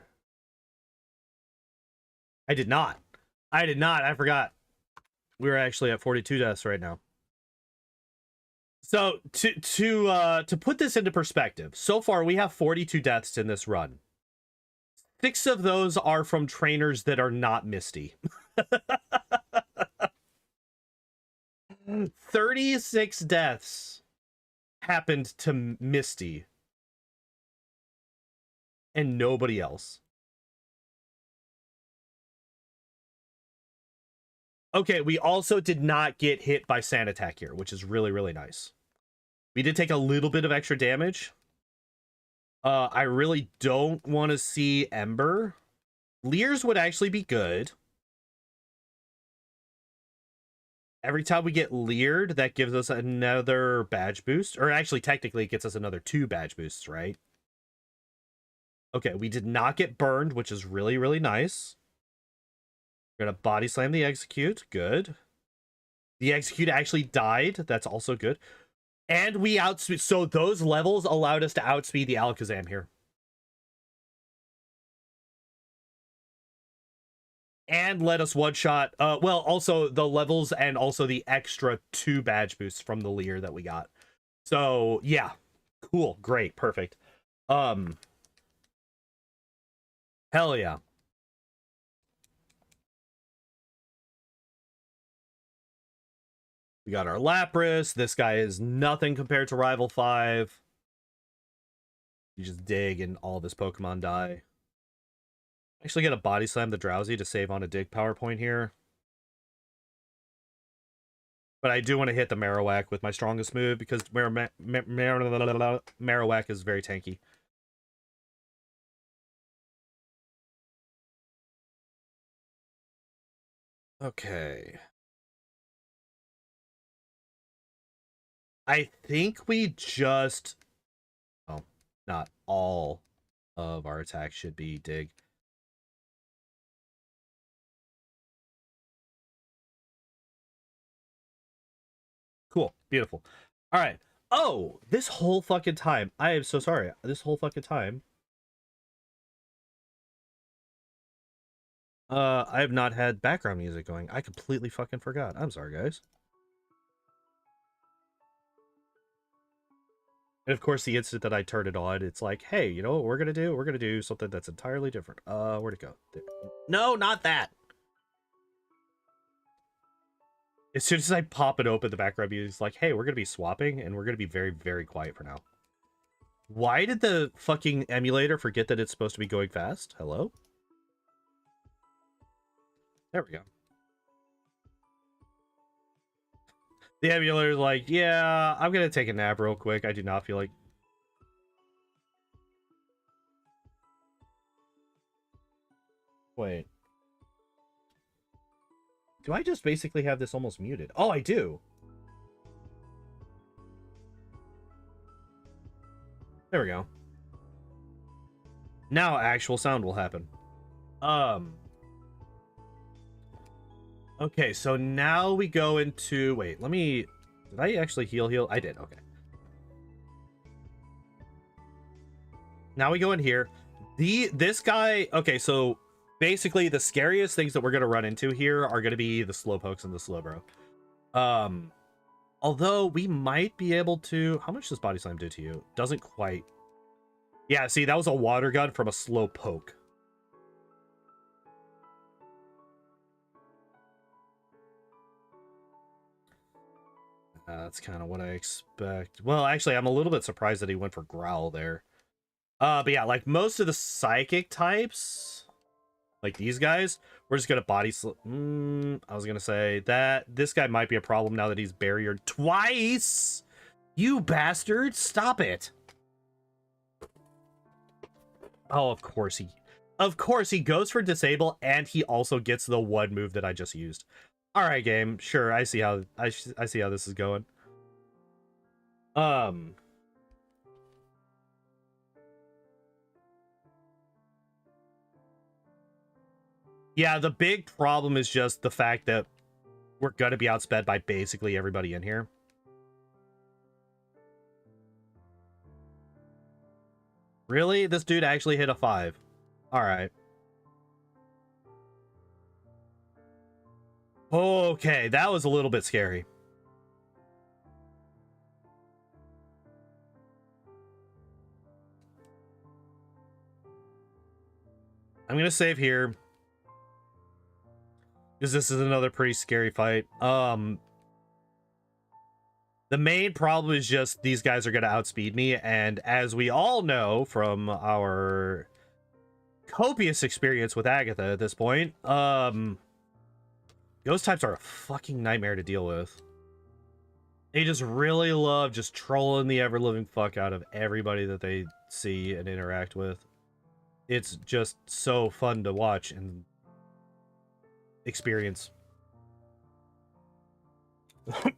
S1: I did not. I did not. I forgot. We were actually at 42 deaths right now. So to put this into perspective, so far we have 42 deaths in this run. 6 of those are from trainers that are not Misty. 36 deaths happened to Misty and nobody else. Okay, we also did not get hit by Sand Attack here, which is really, really nice. We did take a little bit of extra damage. I really don't want to see Ember. Leers would actually be good. Every time we get leered, that gives us another badge boost. Or actually, technically, it gets us another 2 badge boosts, right? Okay, we did not get burned, which is really, really nice. We're going to body slam the Execute. Good. The Execute actually died. That's also good. And we outspeed. So those levels allowed us to outspeed the Alakazam here. And let us one-shot. Well, also the levels and also the extra 2 badge boosts from the Leer that we got. So, yeah. Cool. Great. Perfect. Hell yeah. We got our Lapras. This guy is nothing compared to Rival 5. You just dig and all this Pokemon die. Actually get a Body Slam the Drowsy to save on a dig power point here. But I do want to hit the Marowak with my strongest move because Marowak is very tanky. Okay. I think we just... Oh, not all of our attacks should be dig. Cool. Beautiful. All right. Oh, this whole fucking time. I am so sorry. This whole fucking time. I have not had background music going. I completely fucking forgot. I'm sorry, guys. And of course, the instant that I turn it on, it's like, hey, you know what we're gonna do? We're gonna do something that's entirely different. Where'd it go? There. No, not that. As soon as I pop it open, the background music is like, hey, we're gonna be swapping, and we're gonna be very, very quiet for now. Why did the fucking emulator forget that it's supposed to be going fast? Hello? There we go. The emulator's like, yeah, I'm gonna take a nap real quick. I do not feel like... Wait. Do I just basically have this almost muted? Oh, I do. There we go. Now actual sound will happen. Okay, so now we go into... Wait, let me... Did I actually heal? I did, okay. Now we go in here. This guy... Okay, so basically the scariest things that we're going to run into here are going to be the Slowpokes and the Slowbro. Although we might be able to... How much does Body Slam do to you? Doesn't quite... Yeah, see, that was a water gun from a Slowpoke. That's kind of what I expect. Well, actually, I'm a little bit surprised that he went for Growl there. But yeah, like most of the Psychic types, like these guys, we're just gonna body I was gonna say that this guy might be a problem now that he's barriered twice. You bastard! Stop it! Oh, of course he goes for disable, and he also gets the one move that I just used. All right, game. Sure, I see how see how this is going. Yeah, the big problem is just the fact that we're gonna be outsped by basically everybody in here. Really? This dude actually hit a 5. All right. Okay, that was a little bit scary. I'm gonna save here because this is another pretty scary fight. The main problem is just these guys are gonna outspeed me, and as we all know from our copious experience with Agatha at this point, ghost types are a fucking nightmare to deal with. They just really love just trolling the ever-living fuck out of everybody that they see and interact with. It's just so fun to watch and experience. I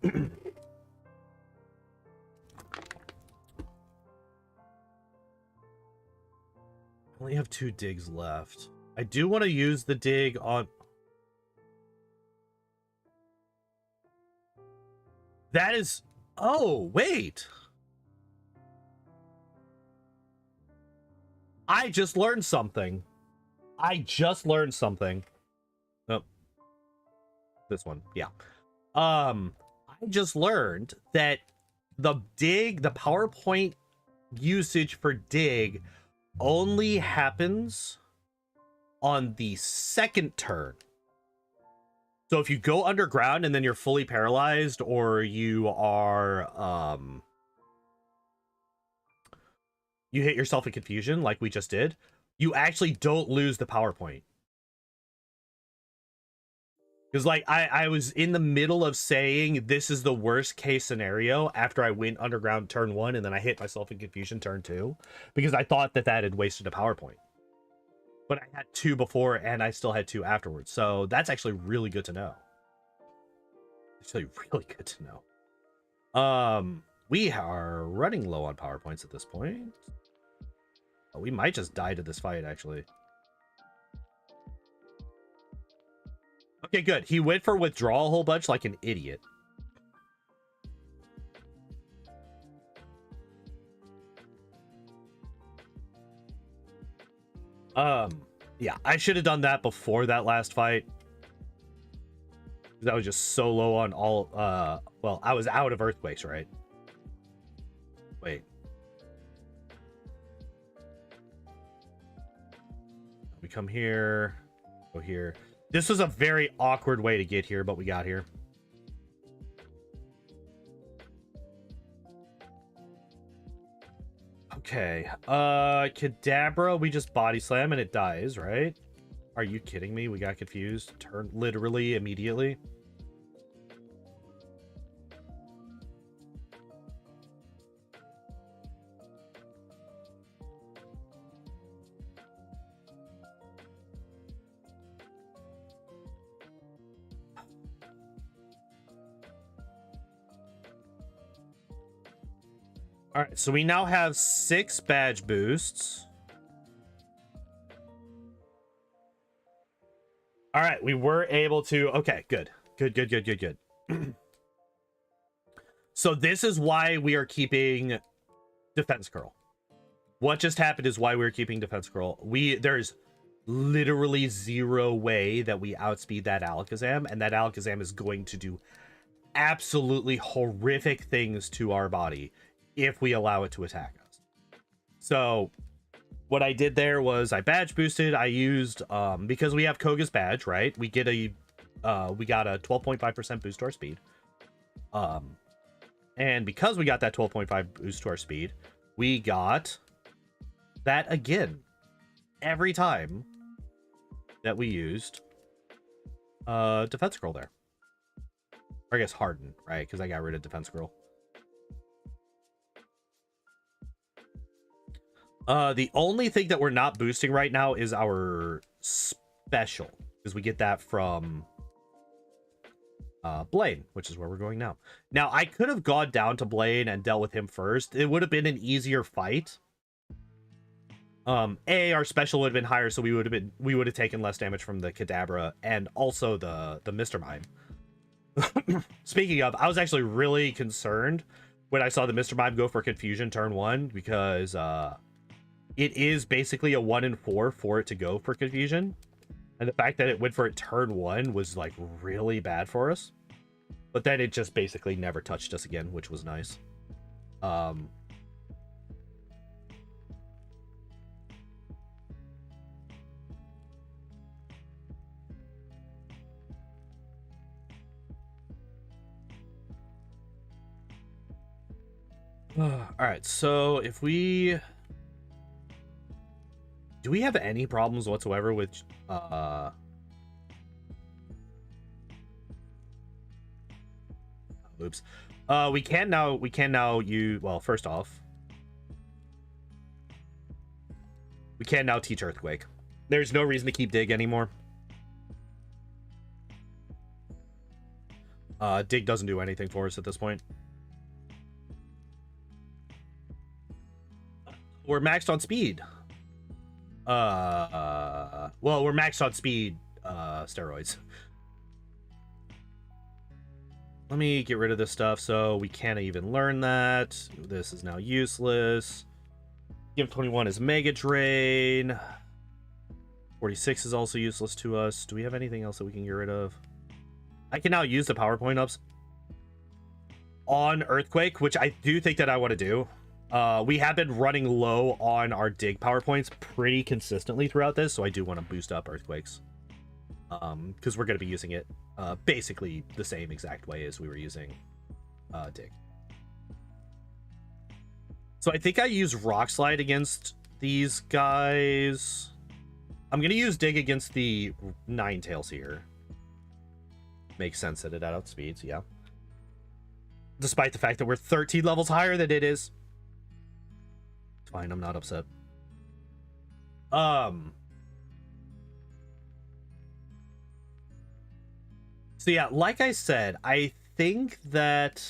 S1: only have 2 digs left. I do want to use the dig on... That is... Oh, wait. I just learned something. Oh. This one, yeah. I just learned that the PowerPoint usage for dig only happens on the second turn. So if you go underground and then you're fully paralyzed, or you are you hit yourself in confusion like we just did, you actually don't lose the power point. Because like I was in the middle of saying this is the worst case scenario after I went underground turn 1 and then I hit myself in confusion turn 2, because I thought that had wasted a power point. But I had 2 before and I still had 2 afterwards. So that's actually really good to know. Actually really good to know. We are running low on power points at this point. Oh, we might just die to this fight, actually. Okay, good. He went for withdrawal a whole bunch like an idiot. Yeah, I should have done that before that last fight. I was just so low on all, well, I was out of earthquakes, right? Wait. We come here, go here. This was a very awkward way to get here, but we got here. Okay, Kadabra, we just body slam and it dies, right? Are you kidding me? We got confused. Turned literally immediately. All right, so we now have 6 badge boosts. All right, we were able to... Okay, good. Good. So this is why we are keeping Defense Curl. What just happened is why we're keeping Defense Curl. There's literally 0 way that we outspeed that Alakazam, and that Alakazam is going to do absolutely horrific things to our body if we allow it to attack us. So what I did there was I badge boosted. I used because we have Koga's badge, right? We got a 12.5% boost to our speed. And because we got that 12.5 boost to our speed, we got that again every time that we used Defense Scroll there. Or I guess Harden, right? Because I got rid of Defense Scroll. The only thing that we're not boosting right now is our special, because we get that from Blaine, which is where we're going now. Now, I could have gone down to Blaine and dealt with him first. It would have been an easier fight. Our special would have been higher, so we would have taken less damage from the Kadabra and also the Mr. Mime. Speaking of, I was actually really concerned when I saw the Mr. Mime go for Confusion turn 1, because it is basically a 1 in 4 for it to go for Confusion. And the fact that it went for it turn 1 was like really bad for us. But then it just basically never touched us again, which was nice. All right, so if we... Do we have any problems whatsoever with oops. We can now use, well, first off, we can now teach Earthquake. There's no reason to keep Dig anymore. Dig doesn't do anything for us at this point. We're maxed on speed. Well, we're maxed on speed, steroids. Let me get rid of this stuff so we can't even learn that. This is now useless. Give 21 is Mega Drain. 46 is also useless to us. Do we have anything else that we can get rid of? I can now use the PowerPoint ups on Earthquake, which I do think that I want to do. We have been running low on our dig PowerPoints pretty consistently throughout this, so I do want to boost up Earthquakes. because we're going to be using it basically the same exact way as we were using Dig. So I think I use Rock Slide against these guys. I'm going to use Dig against the Ninetales here. Makes sense that it outspeeds, yeah. Despite the fact that we're 13 levels higher than it is. It's fine, I'm not upset. So yeah, like I said, I think that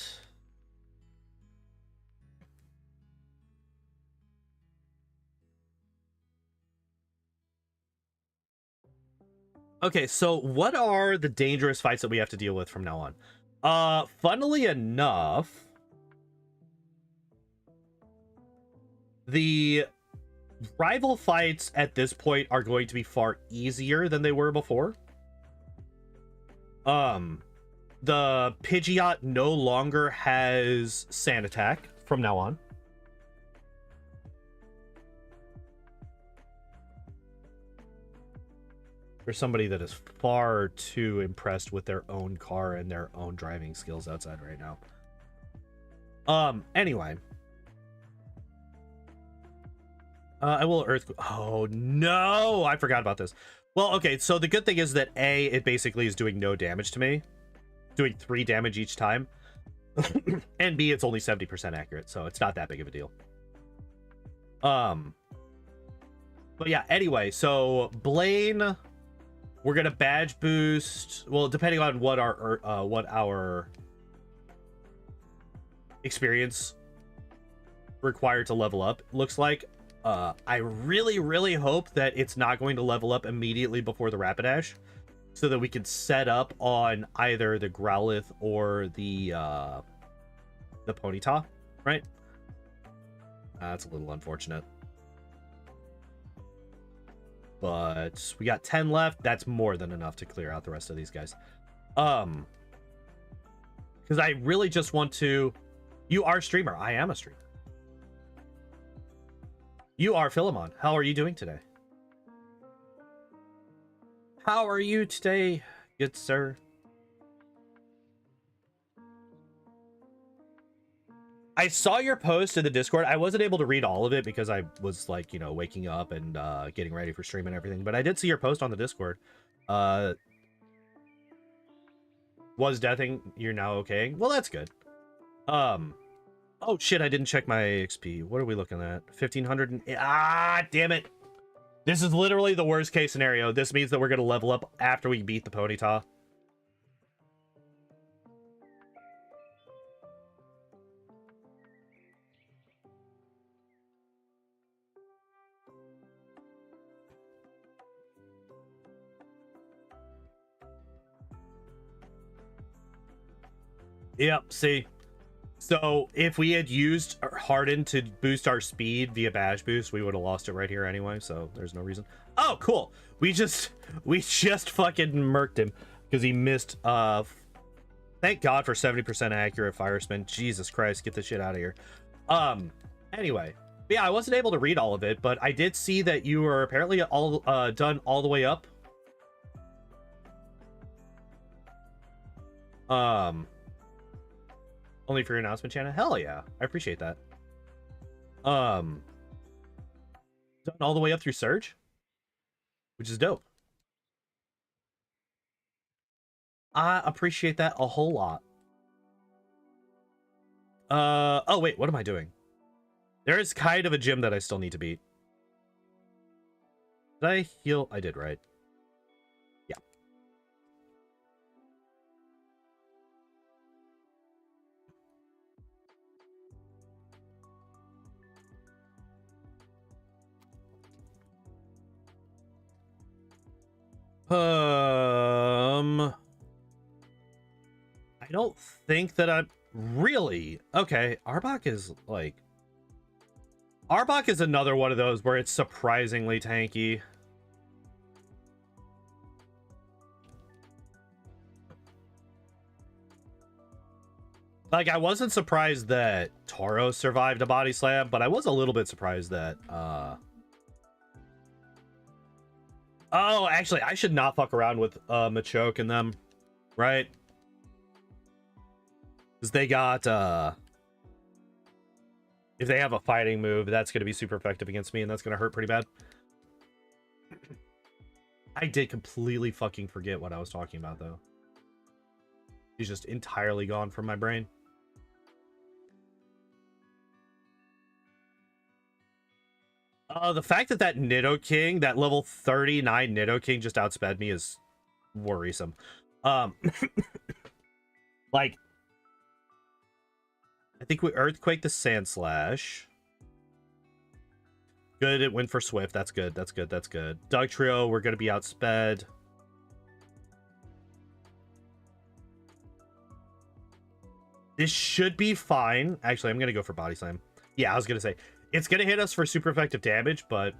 S1: okay, so what are the dangerous fights that we have to deal with from now on? Funnily enough, the rival fights at this point are going to be far easier than they were before. The Pidgeot no longer has Sand Attack from now on. For somebody that is far too impressed with their own car and their own driving skills outside right now. Anyway. I will Earth... Oh, no! I forgot about this. Well, okay, so the good thing is that A, it basically is doing no damage to me. Doing 3 damage each time. And B, it's only 70% accurate, so it's not that big of a deal. But yeah, anyway, so Blaine... We're gonna badge boost. Well, depending on what our experience required to level up looks like. I really hope that it's not going to level up immediately before the Rapidash, so that we can set up on either the Growlithe or the Ponyta, right? That's a little unfortunate. But we got 10 left. That's more than enough to clear out the rest of these guys. Because I really just want to... You are a streamer. I am a streamer. You are Philemon. How are you doing today? How are you today, good sir? I saw your post in the Discord. I wasn't able to read all of it because I was like, you know, waking up and getting ready for stream and everything. But I did see your post on the Discord. Was deathing? You're now okay? Well, that's good. Oh shit! I didn't check my XP. What are we looking at? 1500. Ah, damn it! This is literally the worst case scenario. This means that we're gonna level up after we beat the Ponyta. Yep, see. So if we had used Harden to boost our speed via badge boost, we would have lost it right here anyway, so there's no reason. Oh, cool. We just fucking murked him because he missed thank God for 70% accurate fire spin. Jesus Christ, get this shit out of here. Anyway. Yeah, I wasn't able to read all of it, but I did see that you were apparently all done all the way up. Only for your announcement, Shanna? Hell yeah. I appreciate that. Done all the way up through Surge? Which is dope. I appreciate that a whole lot. Oh wait, what am I doing? There is kind of a gym that I still need to beat. Did I heal? I did, right? Yeah. I don't think that I'm really okay. Arbok is like Arbok is another one of those where it's surprisingly tanky. Like, I wasn't surprised that Tauros survived a body slam, but I was a little bit surprised that Oh, actually, I should not fuck around with Machoke and them, right? Because they got if they have a fighting move, that's going to be super effective against me, and that's going to hurt pretty bad. I did completely fucking forget what I was talking about, though. He's just entirely gone from my brain. The fact that that Nidoking, that level 39 Nidoking just outsped me is worrisome. Like, I think we Earthquake the Sandslash. Good, it went for Swift. That's good, that's good, that's good. Dugtrio, we're going to be outsped. This should be fine. Actually, I'm going to go for Body Slam. Yeah, I was going to say, it's going to hit us for super effective damage, but...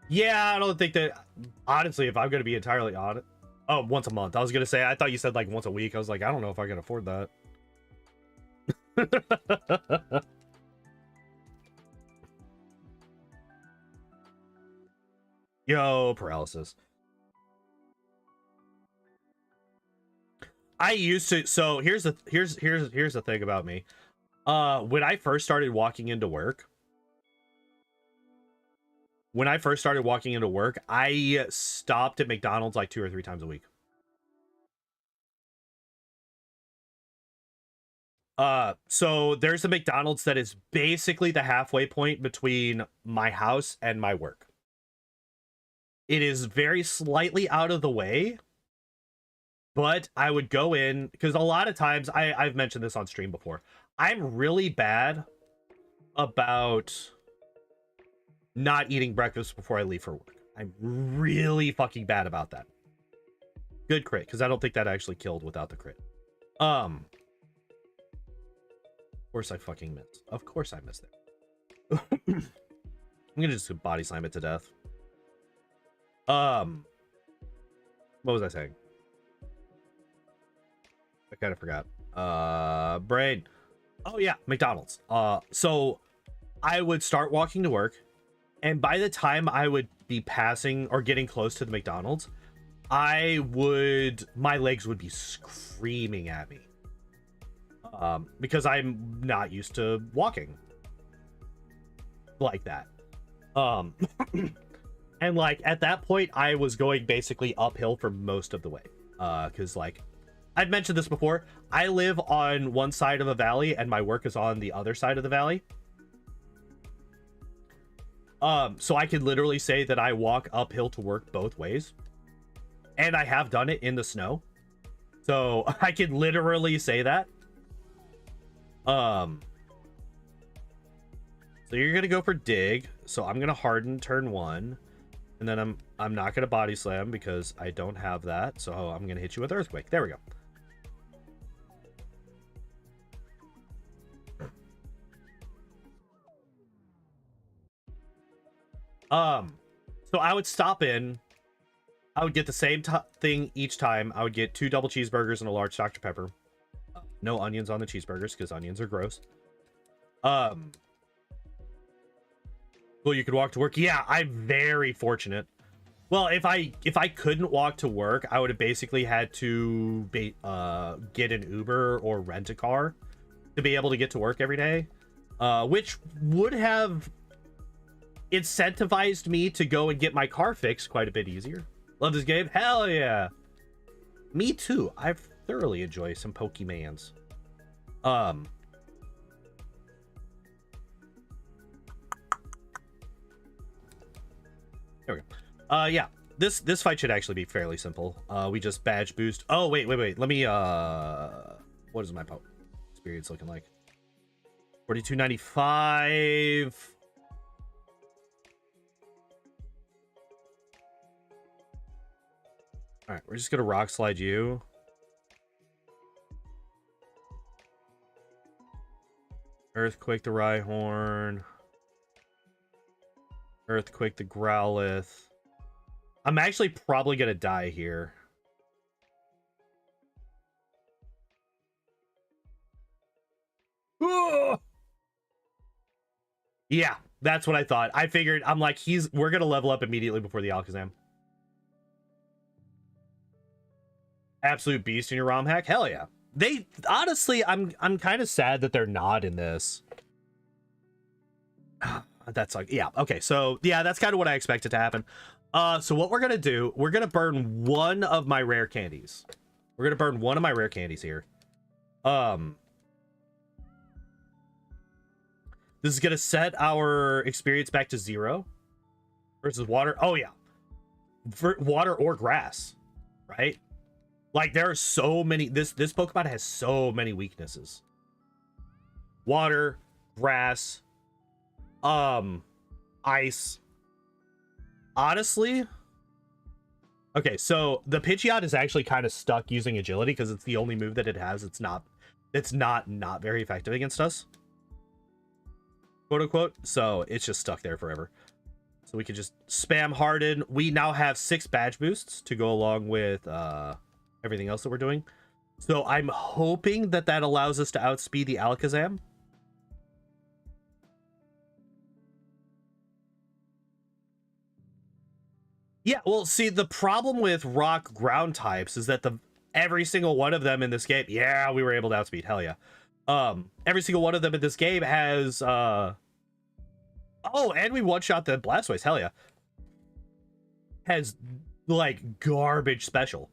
S1: yeah, I don't think that... honestly, if I'm going to be entirely honest... oh, once a month. I was going to say, I thought you said like once a week. I was like, I don't know if I can afford that. Yo, paralysis. I used to, so here's the thing about me. When I first started walking into work, I stopped at McDonald's like 2 or 3 times a week. So there's a McDonald's that is basically the halfway point between my house and my work. It is very slightly out of the way, but I would go in because a lot of times I've mentioned this on stream before. I'm really bad about not eating breakfast before I leave for work. I'm really fucking bad about that. Good crit, because I don't think that actually killed without the crit. Of course I fucking missed. Of course I missed it. I'm gonna just body slam it to death. What was I saying? I kind of forgot. Brain. Oh yeah, McDonald's. So I would start walking to work, and by the time I would be passing or getting close to the McDonald's, my legs would be screaming at me. Because I'm not used to walking like that. And like at that point I was going basically uphill for most of the way. Because like I've mentioned this before, I live on one side of a valley and my work is on the other side of the valley. So I could literally say that I walk uphill to work both ways. And I have done it in the snow. So I could literally say that. So you're gonna go for dig. So I'm gonna harden turn 1. And then I'm not gonna body slam because I don't have that. So I'm gonna hit you with earthquake. There we go. So I would stop in. I would get the same thing each time. I would get 2 double cheeseburgers and a large Dr. Pepper. No onions on the cheeseburgers because onions are gross. Well, you could walk to work. Yeah, I'm very fortunate. Well, if I couldn't walk to work, I would have basically had to get an Uber or rent a car to be able to get to work every day, which would have incentivized me to go and get my car fixed quite a bit easier. Love this game? Hell yeah. Me too. I thoroughly enjoy some Pokemans. There we go. Yeah, this fight should actually be fairly simple. We just badge boost. Oh, wait. Let me, what is my experience looking like? 4295. All right, we're just gonna rock slide you. Earthquake the Rhyhorn. Earthquake the Growlithe. I'm actually probably gonna die here. Yeah, that's what I thought. I figured, I'm like, we're gonna level up immediately before the Alakazam. Absolute beast in your ROM hack? Hell yeah. They honestly, I'm kind of sad that they're not in this. That's like, yeah, okay, so yeah, that's kind of what I expected to happen. So what we're gonna do, we're gonna burn one of my rare candies. We're gonna burn one of my rare candies here. This is gonna set our experience back to 0 versus water. Oh yeah, water or grass, right? Like there are so many. This Pokemon has so many weaknesses. Water, grass, ice. Honestly, okay. So the Pidgeot is actually kind of stuck using agility because it's the only move that it has. It's not very effective against us, quote unquote. So it's just stuck there forever. So we can just spam Harden. We now have 6 badge boosts to go along with everything else that we're doing. So I'm hoping that that allows us to outspeed the Alakazam. Yeah, well, see, the problem with rock ground types is that every single one of them in this game, yeah, we were able to outspeed, hell yeah. Every single one of them in this game has oh, and we one-shot the Blastoise, hell yeah. Has like garbage special.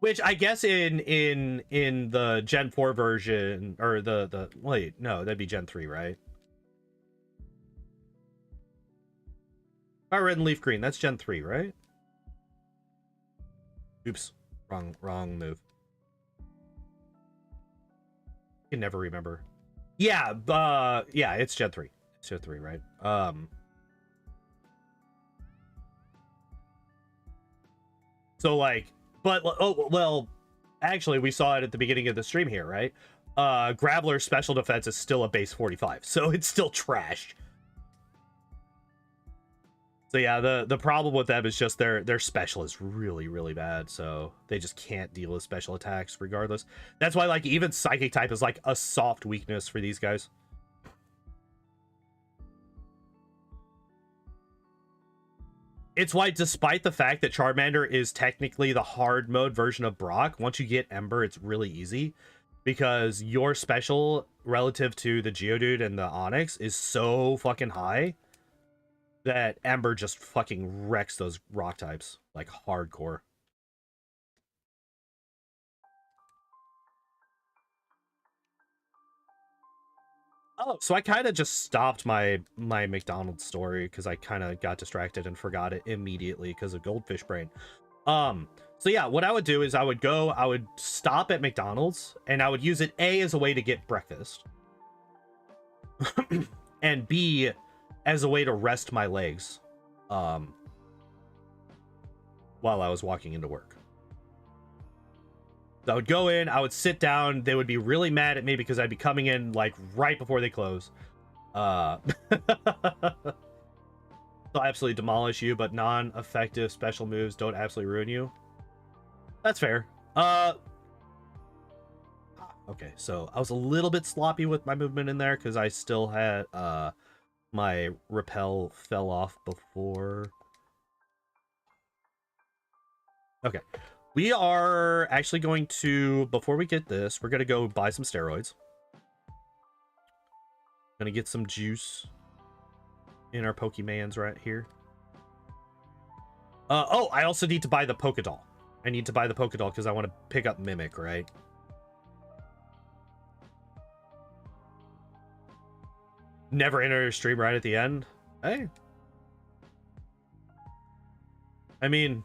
S1: Which I guess in the Gen 4 version, or the wait, no, that'd be Gen 3, right? Fire red and leaf green, that's Gen 3, right? Oops, wrong move. I can never remember. Yeah, yeah, it's Gen 3. It's Gen 3, right? So like, but oh well, actually we saw it at the beginning of the stream here, right? Graveler's special defense is still a base 45, so it's still trash. So yeah, the problem with them is just their special is really bad, so they just can't deal with special attacks regardless. That's why like even psychic type is like a soft weakness for these guys. It's why, despite the fact that Charmander is technically the hard mode version of Brock, once you get Ember, it's really easy because your special relative to the Geodude and the Onix is so fucking high that Ember just fucking wrecks those rock types like hardcore. Oh, so I kind of just stopped my McDonald's story because I kind of got distracted and forgot it immediately because of Goldfish Brain. So yeah, what I would do is I would stop at McDonald's and I would use it A as a way to get breakfast and B as a way to rest my legs while I was walking into work. So I would go in, I would sit down, they would be really mad at me because I'd be coming in like right before they close. So I absolutely demolish you, but non-effective special moves don't absolutely ruin you. That's fair. Okay, so I was a little bit sloppy with my movement in there because I still had my repel fell off before. Okay, we are actually going to, before we get this, we're gonna go buy some steroids. Gonna get some juice in our Pokemans right here. Oh, I also need to buy the Pokédoll. I need to buy the Pokédoll because I want to pick up Mimic, right? Never enter a stream right at the end. Hey. I mean,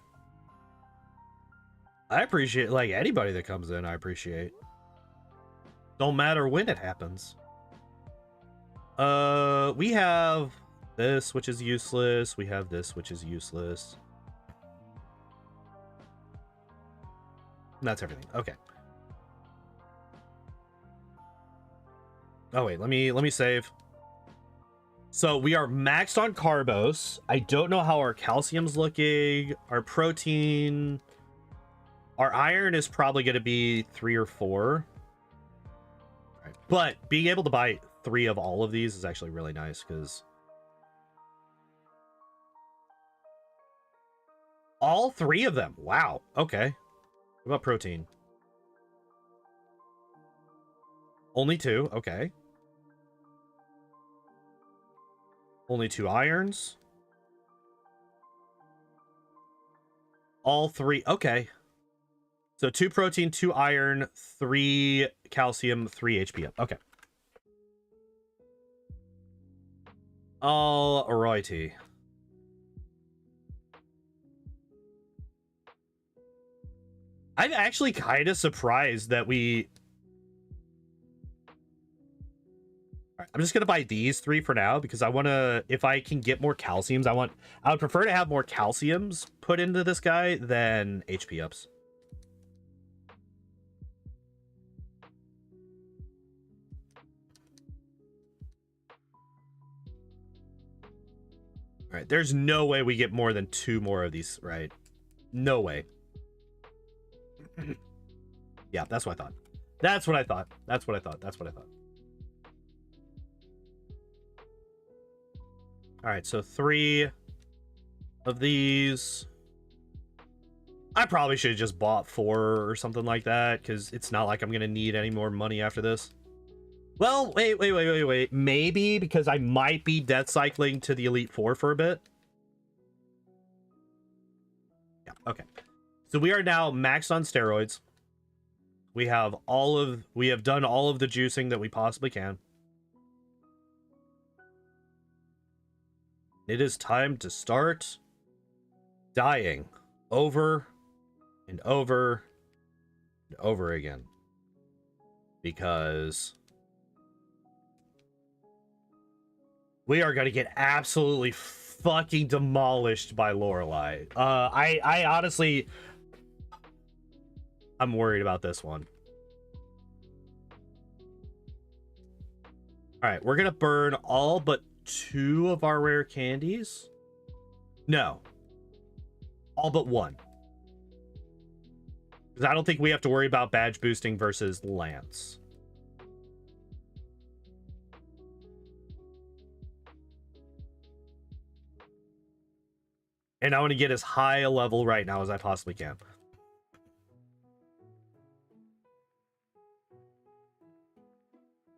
S1: I appreciate, like, anybody that comes in, I appreciate. Don't matter when it happens. We have this, which is useless. We have this, which is useless. And that's everything. Okay. Oh wait, let me save. So we are maxed on Carbos. I don't know how our calcium's looking. Our protein, our iron is probably going to be 3 or 4. All right. But being able to buy 3 of all of these is actually really nice, because all 3 of them. Wow. Okay. What about protein? Only 2. Okay. Only 2 irons. All 3. Okay. So 2 protein, 2 iron, 3 calcium, 3 HP up. Okay. Alrighty. I'm actually kind of surprised that we... I'm just going to buy these 3 for now, because I want to... If I can get more calciums, I would prefer to have more calciums put into this guy than HP ups. All right, there's no way we get more than 2 more of these, right? No way. Yeah, that's what I thought. That's what I thought. That's what I thought. That's what I thought. All right, so 3 of these. I probably should have just bought 4 or something like that, because it's not like I'm going to need any more money after this. Well, wait. Maybe, because I might be death cycling to the Elite Four for a bit. Yeah, okay. So we are now maxed on steroids. We have done all of the juicing that we possibly can. It is time to start dying over and over and over again. Because we are going to get absolutely fucking demolished by Lorelei. I honestly... I'm worried about this one. All right, we're going to burn all but 2 of our rare candies. No. All but 1. Because I don't think we have to worry about badge boosting versus Lance. And I want to get as high a level right now as I possibly can.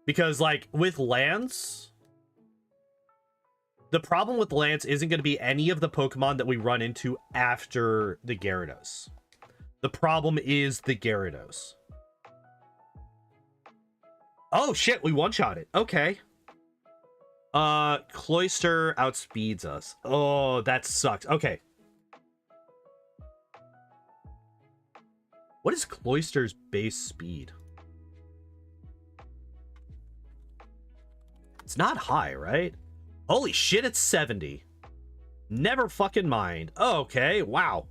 S1: Because, like, with Lance, the problem with Lance isn't going to be any of the Pokemon that we run into after the Gyarados. The problem is the Gyarados. Oh, shit, we one-shot it. Okay. Cloyster outspeeds us. Oh, that sucks. Okay. What is Cloyster's base speed? It's not high, right? Holy shit, it's 70. Never fucking mind. Okay, wow.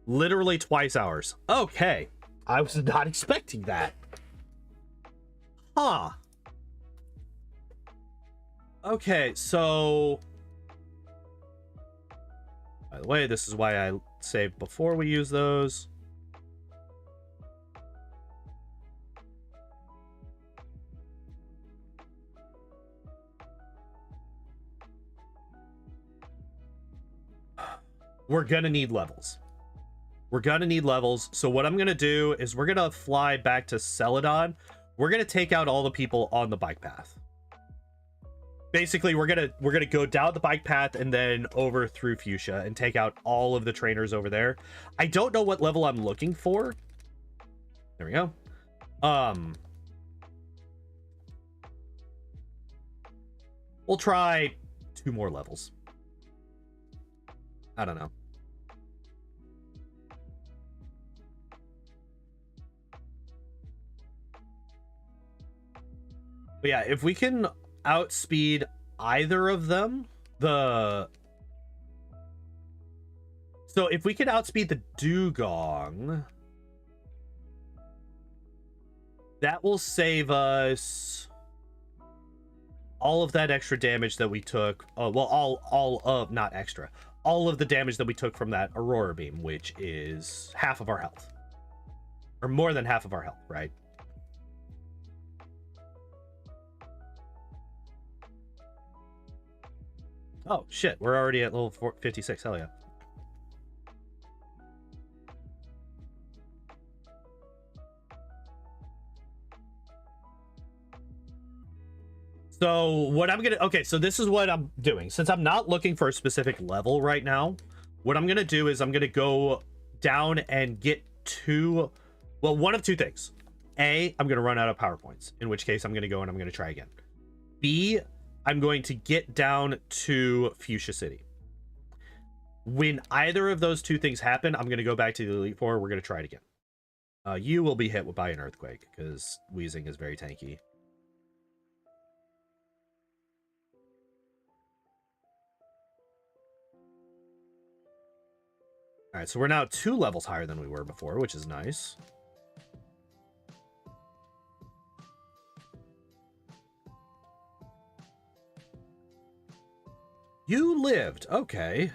S1: Literally twice ours. Okay. I was not expecting that. Huh. Okay, so... By the way, this is why I saved before we use those. We're gonna need levels. We're gonna need levels. So what I'm gonna do is we're gonna fly back to Celadon. We're gonna take out all the people on the bike path. Basically, we're gonna go down the bike path and then over through Fuchsia and take out all of the trainers over there. I don't know what level I'm looking for. There we go. We'll try 2 more levels. I don't know. But yeah, if we can outspeed either of them, so if we can outspeed the Dugong, that will save us all of that extra damage that we took. Well, not extra. All of the damage that we took from that Aurora Beam, which is half of our health. Or more than half of our health, right? Oh, shit. We're already at level 56. Hell yeah. So what I'm gonna, okay, so this is what I'm doing. Since I'm not looking for a specific level right now, what I'm gonna do is I'm gonna go down and get two, well, one of two things. A, I'm gonna run out of PowerPoints, in which case I'm gonna go and I'm gonna try again. B, I'm going to get down to Fuchsia City. When either of those two things happen, I'm gonna go back to the Elite Four. We're gonna try it again. You will be hit by an earthquake because Wheezing is very tanky. All right, so we're now 2 levels higher than we were before, which is nice. You lived. Okay.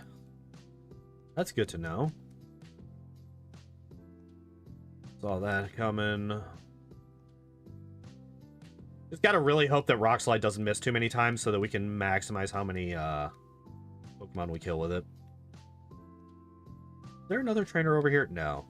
S1: That's good to know. Saw that coming. Just gotta really hope that Rock Slide doesn't miss too many times so that we can maximize how many Pokemon we kill with it. Is there another trainer over here? No.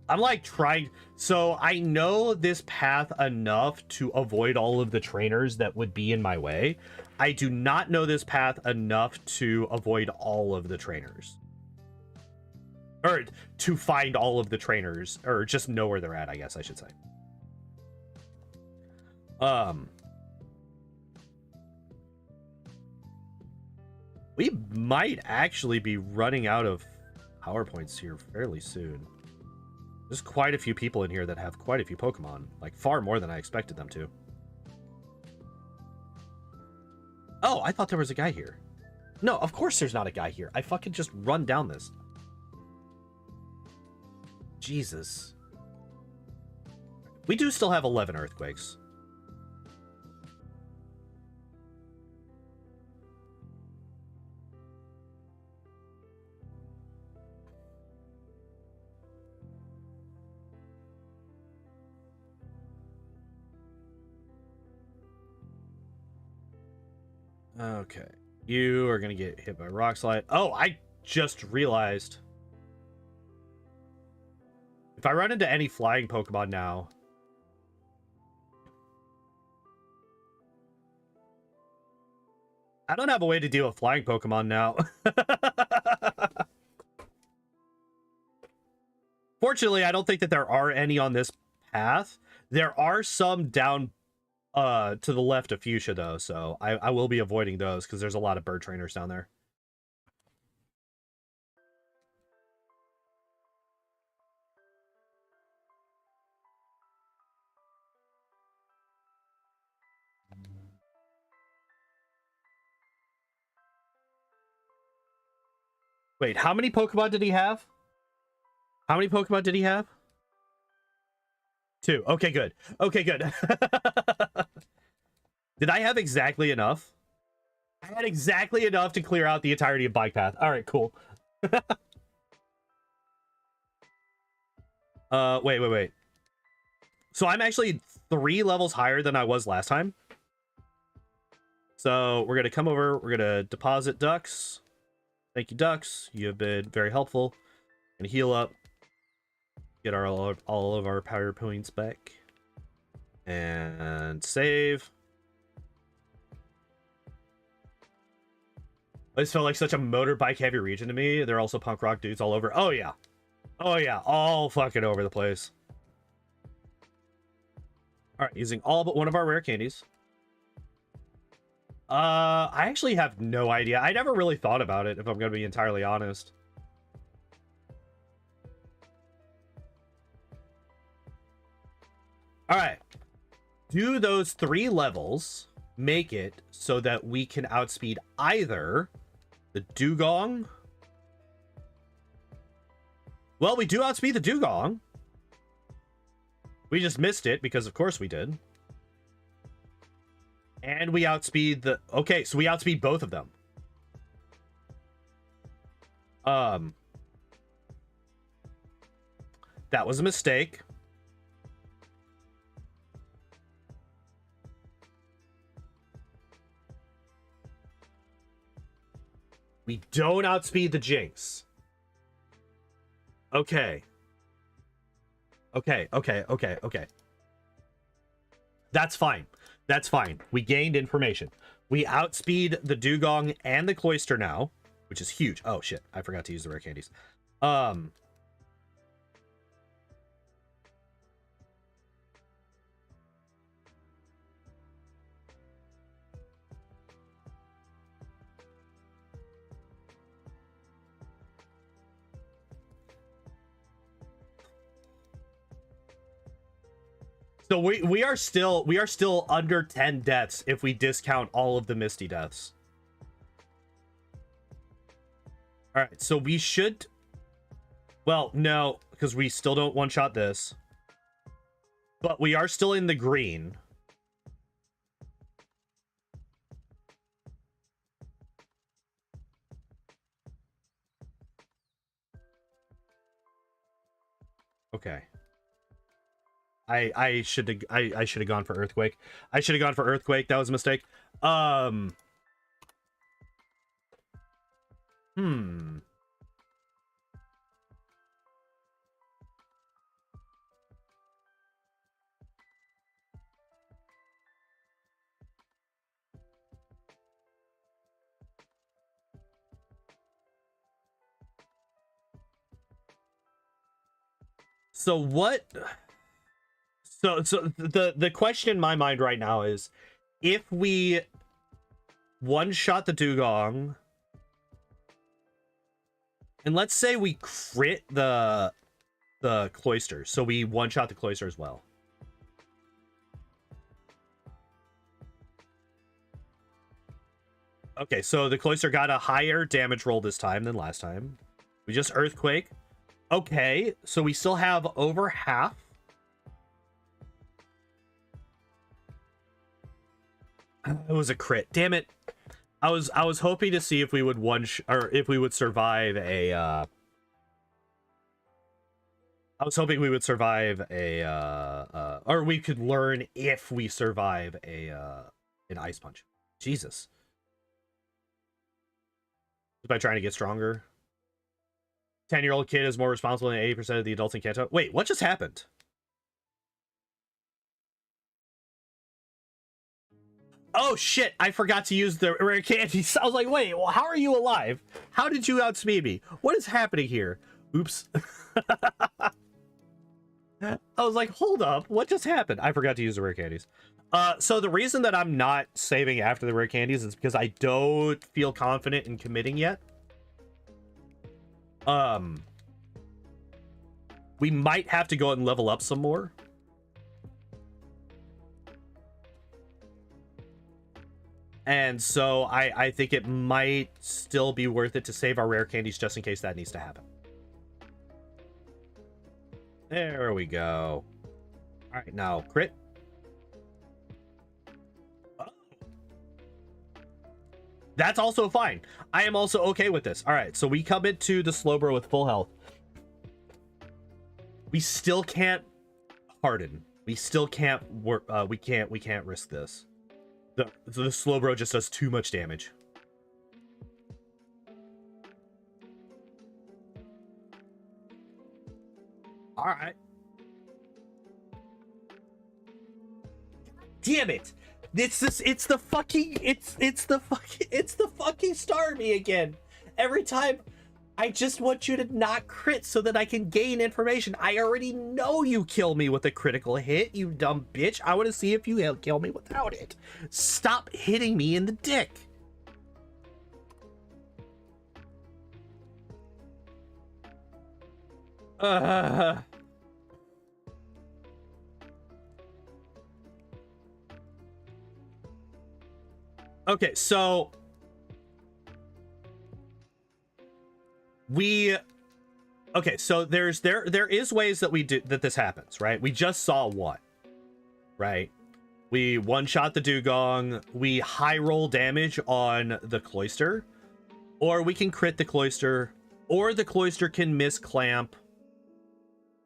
S1: I'm like trying, so I know this path enough to avoid all of the trainers that would be in my way. I do not know this path enough to avoid all of the trainers. Or to find all of the trainers, or just know where they're at, I guess I should say. We might actually be running out of PowerPoints here fairly soon. There's quite a few people in here that have quite a few Pokemon. Like, far more than I expected them to. Oh, I thought there was a guy here. No, of course there's not a guy here. I fucking just run down this. Jesus. We do still have 11 earthquakes. Okay. You are going to get hit by Rock Slide. Oh, I just realized. If I run into any flying Pokemon now... I don't have a way to deal with flying Pokemon now. Fortunately, I don't think that there are any on this path. There are some down to the left of Fuchsia, though, so I will be avoiding those because there's a lot of bird trainers down there. Wait, how many Pokemon did he have? How many Pokemon did he have? 2. Okay, good. Okay, good. Did I have exactly enough? I had exactly enough to clear out the entirety of Bike Path. All right, cool. Wait. So I'm actually 3 levels higher than I was last time. So we're going to come over. We're going to deposit Ducks. Thank you, Ducks. You have been very helpful. Going to heal up. Get all of our power points back. And save. This felt like such a motorbike heavy region to me. They're also punk rock dudes all over. Oh, yeah. Oh, yeah. All fucking over the place. All right. Using all but one of our rare candies. I actually have no idea. I never really thought about it, if I'm going to be entirely honest. All right. Do those 3 levels make it so that we can outspeed either the Dugong? Well, we do outspeed the Dugong. We just missed it because, of course, we did. And we outspeed the... Okay, so we outspeed both of them. That was a mistake. We don't outspeed the Jinx. Okay. Okay. That's fine. That's fine. We gained information. We outspeed the Dugong and the Cloyster now, which is huge. Oh shit, I forgot to use the rare candies. So we are still under 10 deaths if we discount all of the Misty deaths. All right, so we should. Well, no, because we still don't one-shot this, but we are still in the green. Okay. I should have gone for Earthquake. I should have gone for Earthquake. That was a mistake. So what? So the question in my mind right now is, if we one-shot the Dugong, and let's say we crit the Cloyster, so we one-shot the Cloyster as well. Okay, so the Cloyster got a higher damage roll this time than last time. We just Earthquake. Okay, so we still have over half. It was a crit. Damn it. I was hoping to see if we would if we would survive a I was hoping we would survive a or we could learn if we survive a an Ice Punch. Jesus. By trying to get stronger. 10-year-old kid is more responsible than 80% of the adults in Kanto. Wait, what just happened? Oh shit, I forgot to use the rare candies. I was like, wait, well, how are you alive? How did you outspeed me? What is happening here? Oops. I was like, hold up, what just happened? I forgot to use the rare candies. So the reason that I'm not saving after the rare candies is because I don't feel confident in committing yet. We might have to go and level up some more. And so I think it might still be worth it to save our rare candies just in case that needs to happen. There we go. All right, now crit. Oh. That's also fine. I am also okay with this. All right, so we come into the Slowbro with full health. We still can't harden. We still can't work. We can't risk this. The Slowbro just does too much damage. All right. Damn it! It's the fucking Starmie again. Every time, I just want you to not crit so that I can gain information. I already know you kill me with a critical hit, you dumb bitch. I want to see if you kill me without it. Stop hitting me in the dick. Okay, so there is ways that this happens, right? We just saw one, right? We one-shot the Dugong, we high roll damage on the Cloyster, or we can crit the Cloyster, or the Cloyster can miss clamp.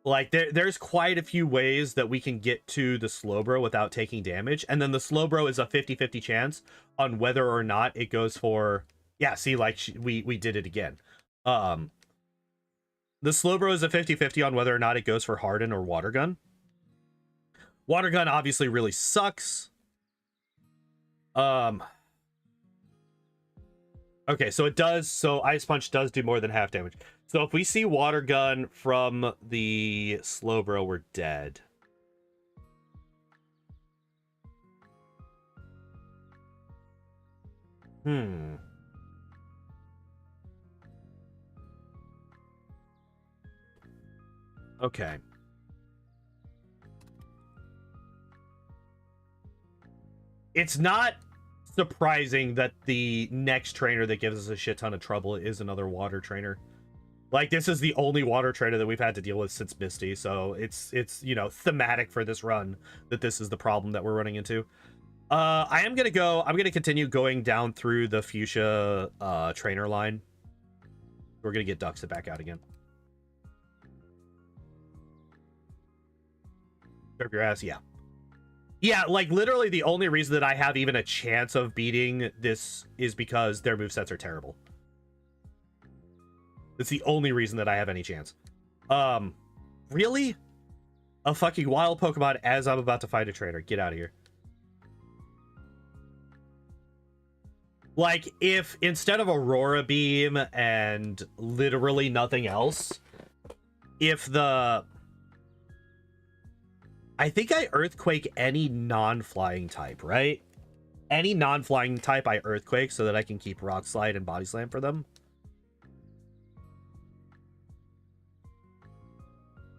S1: Like there's quite a few ways that we can get to the Slowbro without taking damage, and then the Slowbro is a 50-50 chance on whether or not it goes for Yeah, see, like, we did it again. The Slowbro is a 50-50 on whether or not it goes for Harden or Water Gun. Water Gun obviously really sucks. Okay, so it does. So Ice Punch does do more than half damage. So if we see Water Gun from the Slowbro, we're dead. Okay. It's not surprising that the next trainer that gives us a shit ton of trouble is another water trainer. Like, this is the only water trainer that we've had to deal with since Misty, so it's you know, thematic for this run that this is the problem that we're running into. I'm gonna continue going down through the fuchsia trainer line. We're gonna get Duxit back out again. Serve your ass, yeah. Yeah, like, literally the only reason that I have even a chance of beating this is because their movesets are terrible. It's the only reason that I have any chance. Really? A fucking wild Pokemon as I'm about to fight a trainer. Get out of here. Like, if instead of Aurora Beam and literally nothing else, if the... I think I Earthquake any non-flying type, right? Any non-flying type I Earthquake so that I can keep Rock Slide and Body Slam for them.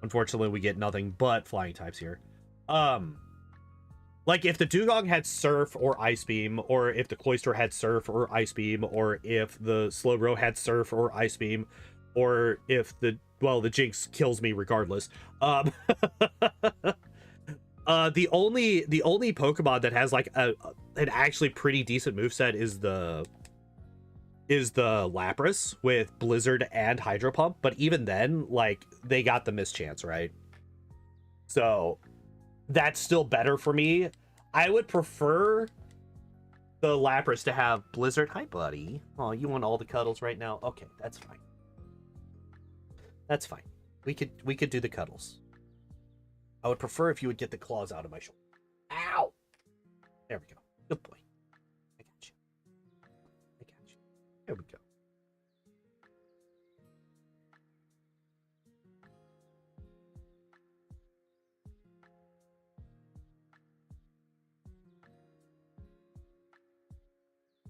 S1: Unfortunately, we get nothing but flying types here. Like, if the Dugong had Surf or Ice Beam, or if the Cloyster had Surf or Ice Beam, or if the Slowbro had Surf or Ice Beam, or if the... well, the Jinx kills me regardless. The only Pokemon that has like an actually pretty decent moveset is the Lapras with Blizzard and Hydro Pump, but even then, like, they got the mischance, right? So that's still better for me. I would prefer the Lapras to have Blizzard. Hi, buddy. Oh, you want all the cuddles right now? Okay, that's fine. That's fine. We could do the cuddles. I would prefer if you would get the claws out of my shoulder. Ow! There we go. Good boy. I got you. I got you. There we go.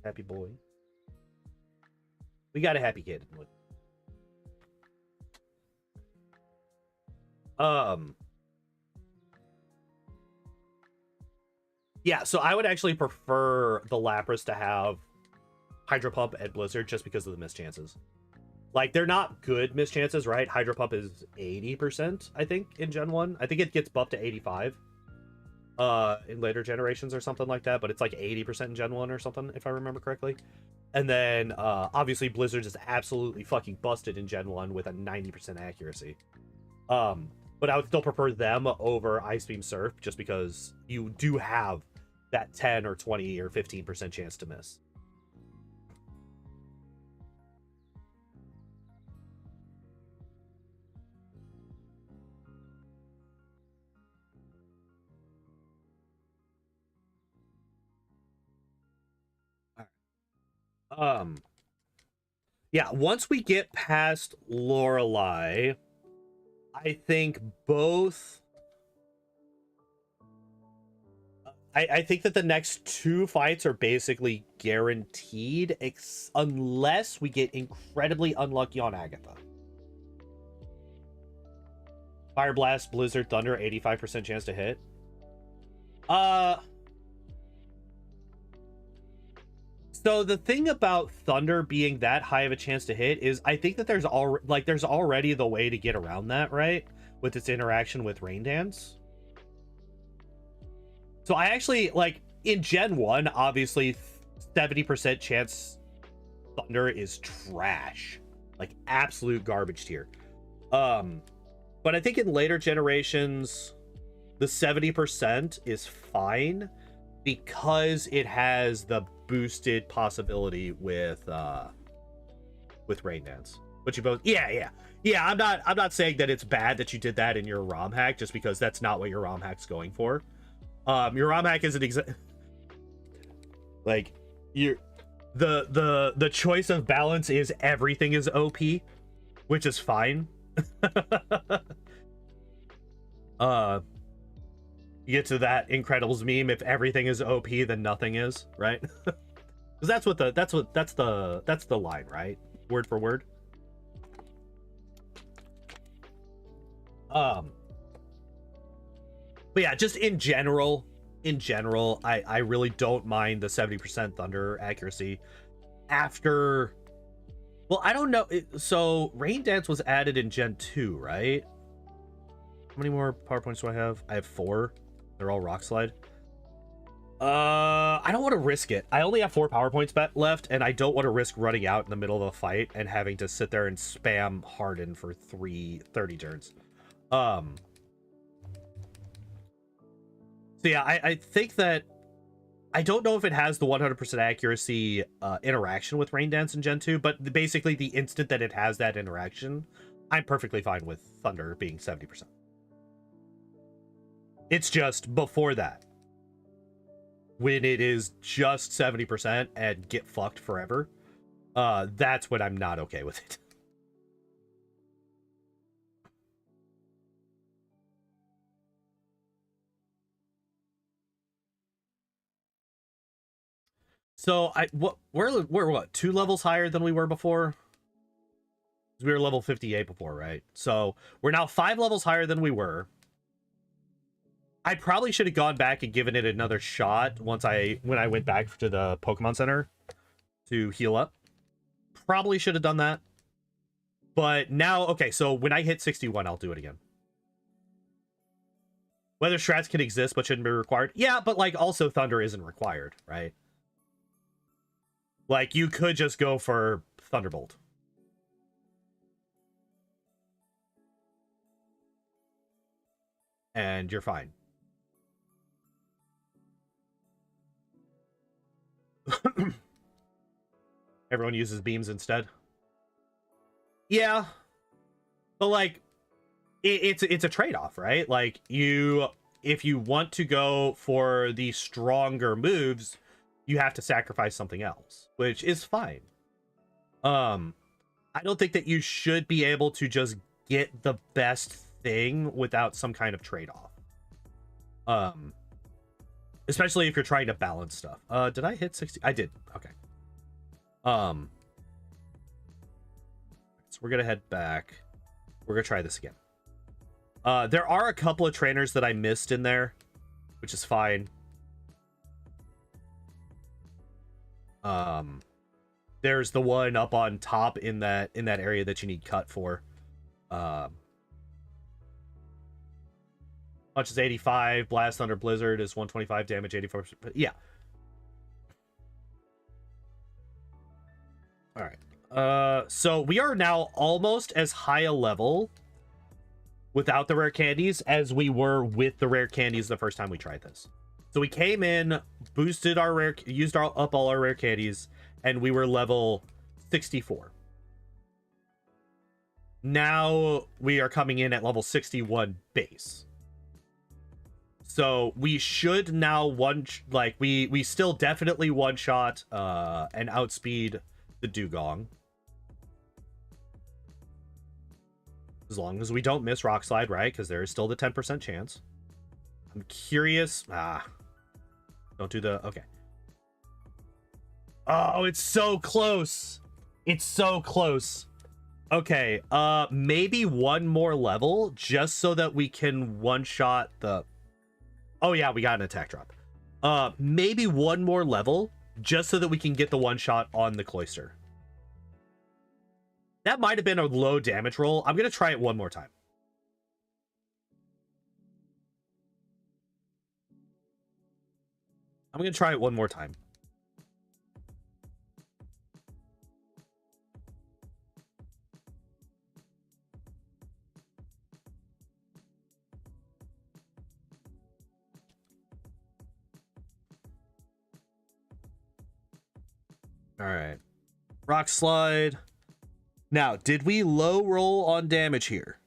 S1: Happy boy. We got a happy kid. Yeah, so I would actually prefer the Lapras to have Hydro Pump and Blizzard just because of the mischances. Like, they're not good mischances, right? Hydro Pump is 80%, I think, in Gen 1. I think it gets buffed to 85 in later generations or something like that, but it's like 80% in Gen 1 or something, if I remember correctly. And then, obviously, Blizzard is absolutely fucking busted in Gen 1 with a 90% accuracy. But I would still prefer them over Ice Beam Surf, just because you do have that 10 or 20 or 15% chance to miss. Yeah, once we get past Lorelei, I think both... I think that the next two fights are basically guaranteed, unless we get incredibly unlucky on Agatha. Fire Blast, Blizzard, Thunder, 85% chance to hit. So the thing about Thunder being that high of a chance to hit is I think that there's already the way to get around that, right? With its interaction with Rain Dance. So I actually, like, in Gen 1, obviously 70% chance Thunder is trash. Like, absolute garbage tier. But I think in later generations, the 70% is fine because it has the boosted possibility with Rain Dance. But you both, yeah. I'm not saying that it's bad that you did that in your ROM hack, just because that's not what your ROM hack's going for. Your ROM hack isn't like the choice of balance is everything is OP, which is fine. You get to that Incredibles meme, if everything is OP then nothing is, right? Because that's the line, right? Word for word. But yeah, just in general, I really don't mind the 70% thunder accuracy after, well, I don't know. So Rain Dance was added in Gen 2, right? How many more power points do I have? I have 4. They're all Rock Slide. I don't want to risk it. I only have 4 power points left, and I don't want to risk running out in the middle of a fight and having to sit there and spam Harden for 30 turns. So yeah, I think that I don't know if it has the 100% accuracy interaction with Rain Dance in Gen 2, but basically the instant that it has that interaction, I'm perfectly fine with Thunder being 70%. It's just before that, when it is just 70% and get fucked forever, that's when I'm not okay with it. So we're what, 2 levels higher than we were before? We were level 58 before, right? So we're now 5 levels higher than we were. I probably should have gone back and given it another shot when I went back to the Pokemon Center to heal up. Probably should have done that. But now, okay, so when I hit 61, I'll do it again. Whether strats can exist but shouldn't be required. Yeah, but like also Thunder isn't required, right? Like you could just go for Thunderbolt. And you're fine. Everyone uses beams instead. Yeah, but like it's a trade-off, right? Like if you want to go for the stronger moves, you have to sacrifice something else, which is fine. I don't think that you should be able to just get the best thing without some kind of trade-off. Especially if you're trying to balance stuff. Did I hit 60? I did. Okay. So we're gonna head back. We're gonna try this again. There are a couple of trainers that I missed in there, which is fine. There's the one up on top in that area that you need cut for. Much as 85, Blast Thunder Blizzard is 125 damage, 84%. Yeah. All right. So we are now almost as high a level without the rare candies as we were with the rare candies the first time we tried this. So we came in, boosted our rare, used up all our rare candies, and we were level 64. Now we are coming in at level 61 base. So we should now we still definitely one shot and outspeed the Dugong. As long as we don't miss Rock Slide, right? Because there is still the 10% chance. I'm curious. Don't do the... Okay. Oh, it's so close. It's so close. Okay, maybe one more level just so that we can one-shot the... Oh, yeah, we got an attack drop. Maybe one more level just so that we can get the one-shot on the Cloyster. That might have been a low damage roll. I'm going to try it one more time. I'm going to try it one more time. All right. Rock slide. Now, did we low roll on damage here?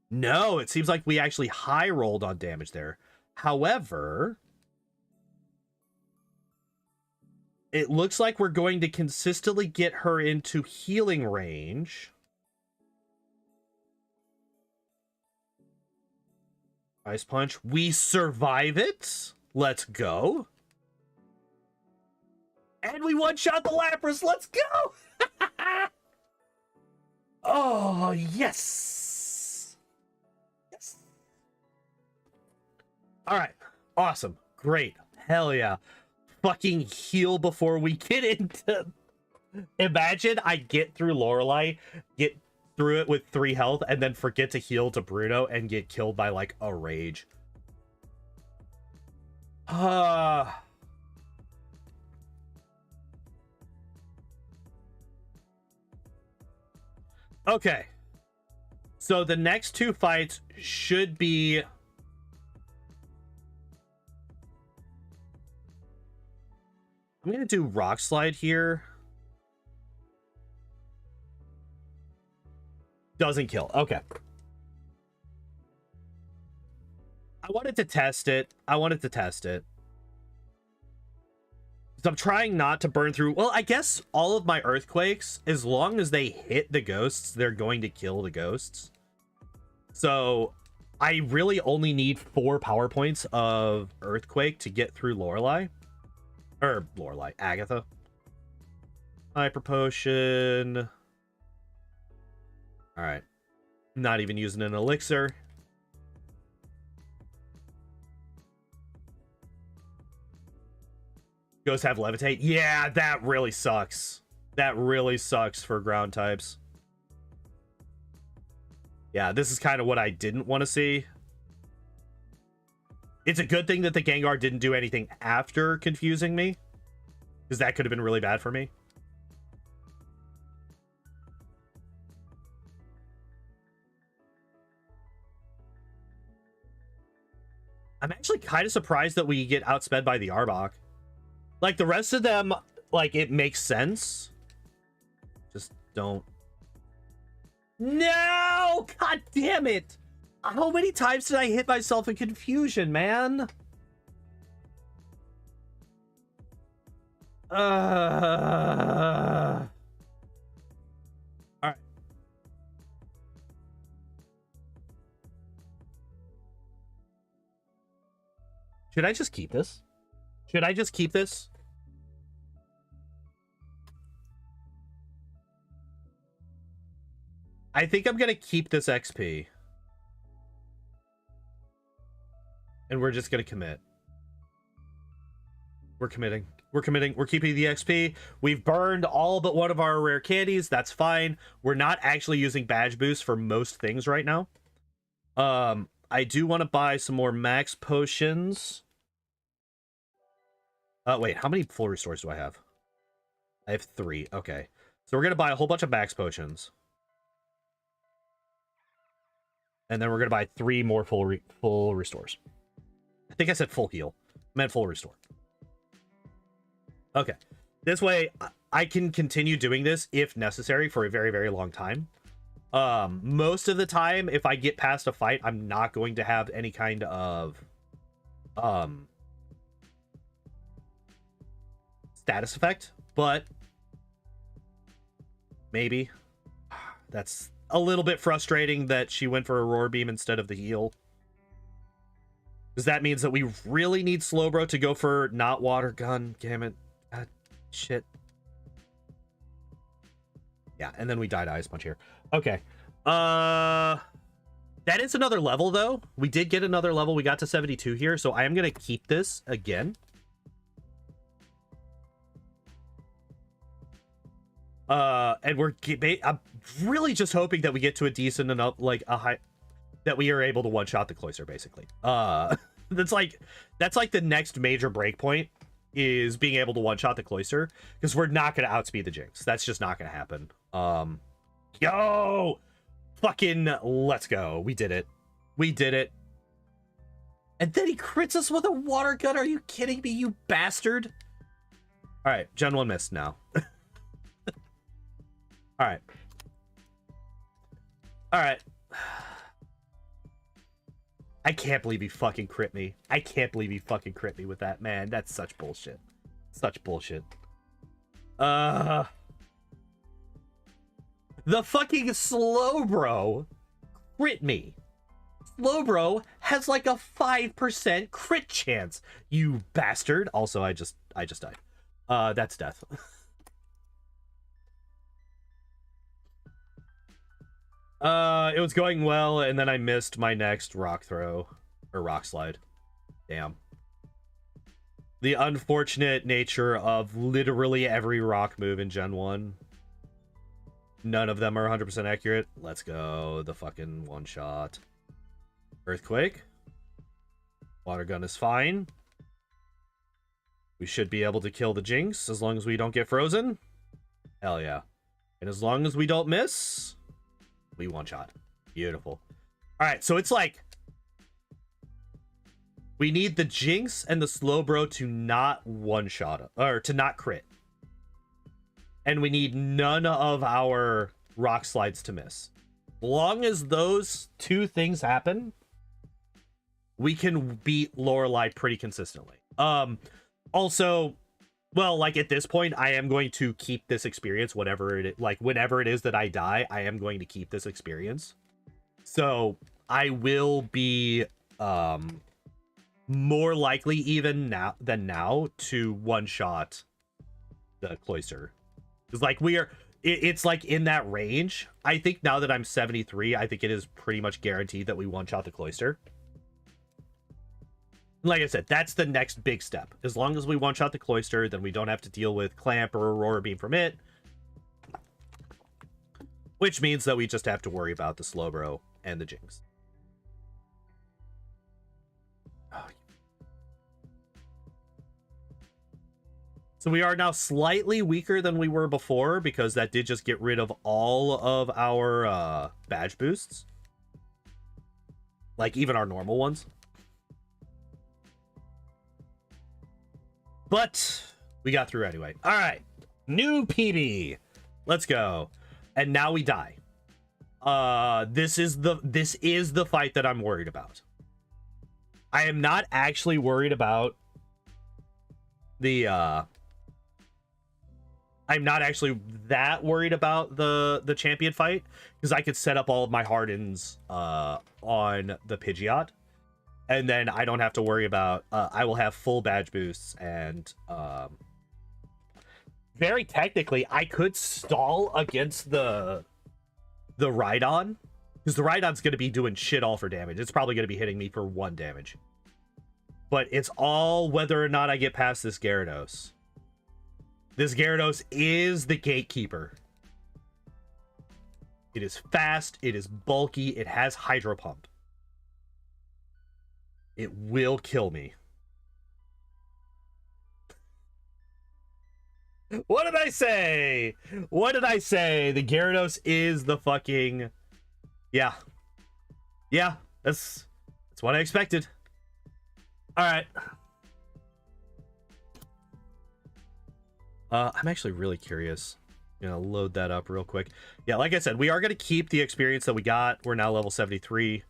S1: No, it seems like we actually high rolled on damage there. However, it looks like we're going to consistently get her into healing range. Ice punch. We survive it. Let's go. And we one-shot the Lapras. Let's go. Oh, yes. Yes. All right. Awesome. Great. Hell yeah. Fucking heal before we get into... Imagine I get through Lorelei, get through it with 3 health, and then forget to heal to Bruno and get killed by, like, a rage. Okay. So the next 2 fights should be... I'm going to do Rock Slide here. Doesn't kill. Okay. I wanted to test it. So I'm trying not to burn through... Well, I guess all of my Earthquakes, as long as they hit the ghosts, they're going to kill the ghosts. So I really only need 4 power points of Earthquake to get through Lorelei. Or Lorelei, Agatha. Hyper Potion. Alright. Not even using an elixir. Ghosts have Levitate. Yeah, that really sucks. That really sucks for ground types. Yeah, this is kind of what I didn't want to see. It's a good thing that the Gengar didn't do anything after confusing me, because that could have been really bad for me. I'm actually kind of surprised that we get outsped by the Arbok. Like, the rest of them, like, it makes sense. Just don't. No! God damn it! How many times did I hit myself in confusion, man? Alright. Should I just keep this? Should I just keep this? I think I'm gonna keep this XP. And we're just gonna commit. We're committing. We're committing. We're keeping the XP. We've burned all but one of our rare candies. That's fine. We're not actually using badge boost for most things right now. I do want to buy some more max potions. Wait, how many full restores do I have? I have 3. Okay. So we're going to buy a whole bunch of max potions. And then we're going to buy 3 more full restores. I think I said full heal. I meant full restore. Okay. This way, I can continue doing this if necessary for a very, very long time. Most of the time, if I get past a fight, I'm not going to have any kind of status effect, but maybe. That's a little bit frustrating that she went for a Roar Beam instead of the heal, because that means that we really need Slowbro to go for not Water Gun. Damn it. God, shit. Yeah, and then we died Ice Punch here. Okay. That is another level, though. We did get another level. We got to 72 here, so I am going to keep this again. And I'm really just hoping that we get to a decent enough, like, a high... that we are able to one-shot the Cloyster, basically. That's like the next major breakpoint, is being able to one-shot the Cloyster, because we're not going to outspeed the Jinx. That's just not going to happen. Yo! Fucking let's go. We did it. We did it. And then he crits us with a Water Gun. Are you kidding me, you bastard? All right, Gen 1 missed now. All right. All right. I can't believe he fucking crit me. I can't believe he fucking crit me with that, man. That's such bullshit. Such bullshit. The fucking Slowbro crit me. Slowbro has like a 5% crit chance. You bastard. Also, I just died. That's death. It was going well, and then I missed my next rock throw. Or rock slide. Damn. The unfortunate nature of literally every rock move in Gen 1. None of them are 100% accurate. Let's go. The fucking one shot. Earthquake. Water gun is fine. We should be able to kill the Jinx as long as we don't get frozen. Hell yeah. And as long as we don't miss, we one shot. Beautiful. All right, so it's like we need the Jinx and the Slowbro to not one shot or to not crit. And we need none of our rock slides to miss. As long as those two things happen, we can beat Lorelei pretty consistently. Also, well, like at this point, I am going to keep this experience, whatever it is, like whenever it is that I die, I am going to keep this experience. So I will be more likely even now to one shot the Cloister. Because like it's like in that range. I think now that I'm 73, I think it is pretty much guaranteed that we one shot the Cloister. Like I said, that's the next big step. As long as we one-shot the Cloister, then we don't have to deal with Clamp or Aurora Beam from it. Which means that we just have to worry about the Slowbro and the Jinx. So we are now slightly weaker than we were before, because that did just get rid of all of our badge boosts. Like, even our normal ones. But we got through anyway. All right, new PB. Let's go. And now we die. This is the fight that I'm worried about. I am not actually worried about the I'm not actually that worried about the champion fight, because I could set up all of my Hardens on the Pidgeot. And then I don't have to worry about, I will have full badge boosts, and very technically, I could stall against the Rhydon, because the Rhydon's going to be doing shit all for damage. It's probably going to be hitting me for 1 damage. But it's all whether or not I get past this Gyarados. This Gyarados is the gatekeeper. It is fast, it is bulky, it has Hydro Pump. It will kill me. What did I say? What did I say? The Gyarados is the fucking... Yeah. Yeah, that's what I expected. Alright. I'm actually really curious. You know, load that up real quick. Yeah, like I said, we are going to keep the experience that we got. We're now level 73.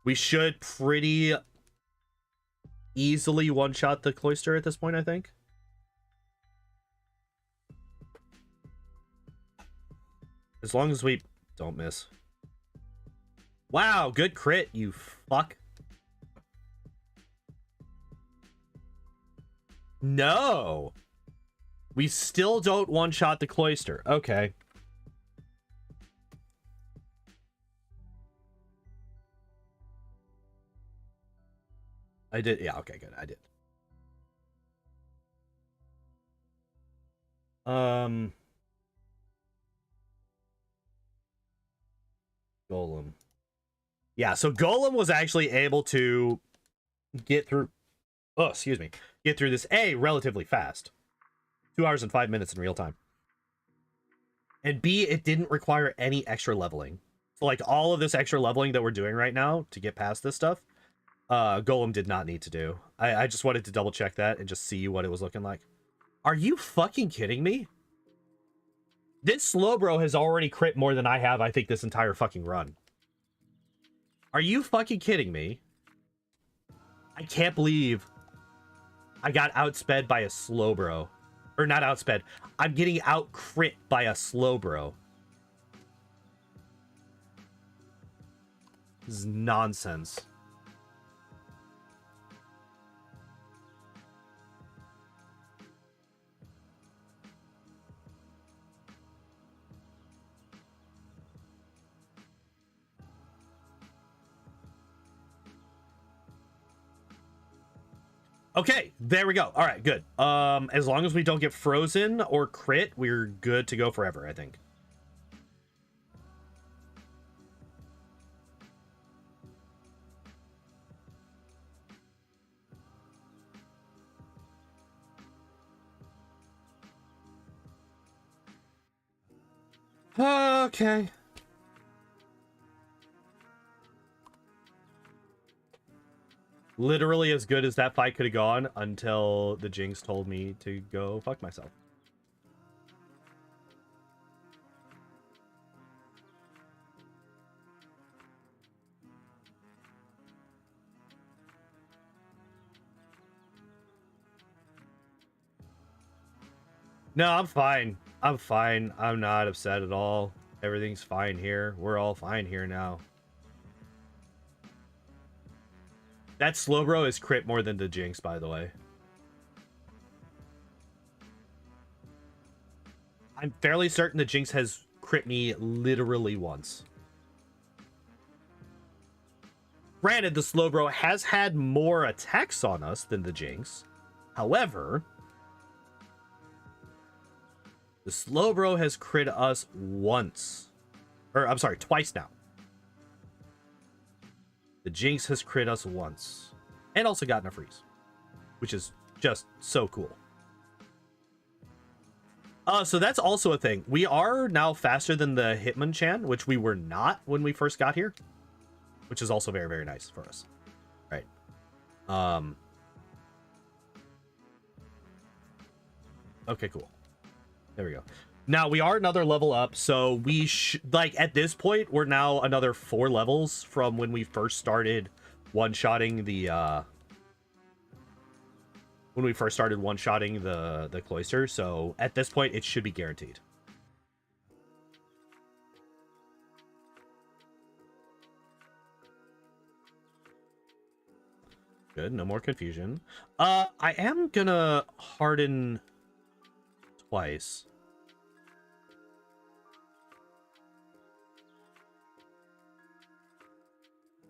S1: We should pretty easily one-shot the Cloister at this point, I think. As long as we don't miss. Wow, good crit, you fuck. No! We still don't one-shot the Cloister. Okay. I did, yeah, okay, good, I did. Golem. Yeah, so Golem was actually able to get through, oh, excuse me, get through this A relatively fast. 2 hours and 5 minutes in real time. And B, it didn't require any extra leveling. So like all of this extra leveling that we're doing right now to get past this stuff, Golem did not need to do. I just wanted to double check that and just see what it was looking like. Are you fucking kidding me? This Slowbro has already crit more than I have, I think, this entire fucking run. Are you fucking kidding me? I can't believe I got outsped by a Slowbro. Or not outsped. I'm getting out crit by a Slowbro. This is nonsense. Okay, there we go. All right, good. As long as we don't get frozen or crit, we're good to go forever, I think. Okay. Literally as good as that fight could have gone until the Jinx told me to go fuck myself. No, I'm fine. I'm fine. I'm not upset at all. Everything's fine here. We're all fine here now. That Slowbro is crit more than the Jinx, by the way. I'm fairly certain the Jinx has crit me literally once. Granted, the Slowbro has had more attacks on us than the Jinx. However, the Slowbro has crit us once. Or, I'm sorry, twice now. The Jinx has crit us once. And also gotten a freeze. Which is just so cool. So that's also a thing. We are now faster than the Hitmonchan, which we were not when we first got here. Which is also very, very nice for us. Right. Okay, cool. There we go. Now, we are another level up, so we like, at this point, we're now another 4 levels from when we first started one-shotting the, the Cloister, so at this point, it should be guaranteed. Good, no more confusion. I am gonna harden twice.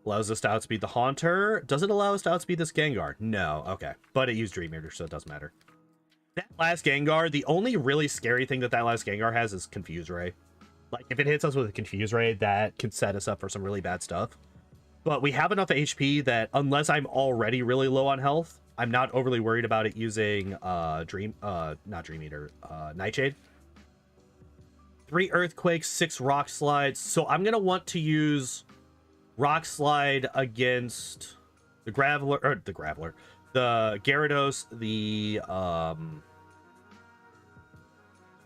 S1: Allows us to outspeed the Haunter. Does it allow us to outspeed this Gengar? No. Okay. But it used Dream Eater, so it doesn't matter. That last Gengar, the only really scary thing that last Gengar has is Confuse Ray. Like, if it hits us with a Confuse Ray, that could set us up for some really bad stuff. But we have enough HP that, unless I'm already really low on health, I'm not overly worried about it using not Dream Eater, Nightshade. 3 Earthquakes, 6 Rock Slides. So I'm going to want to use Rock Slide against the Graveler, or the Gyarados,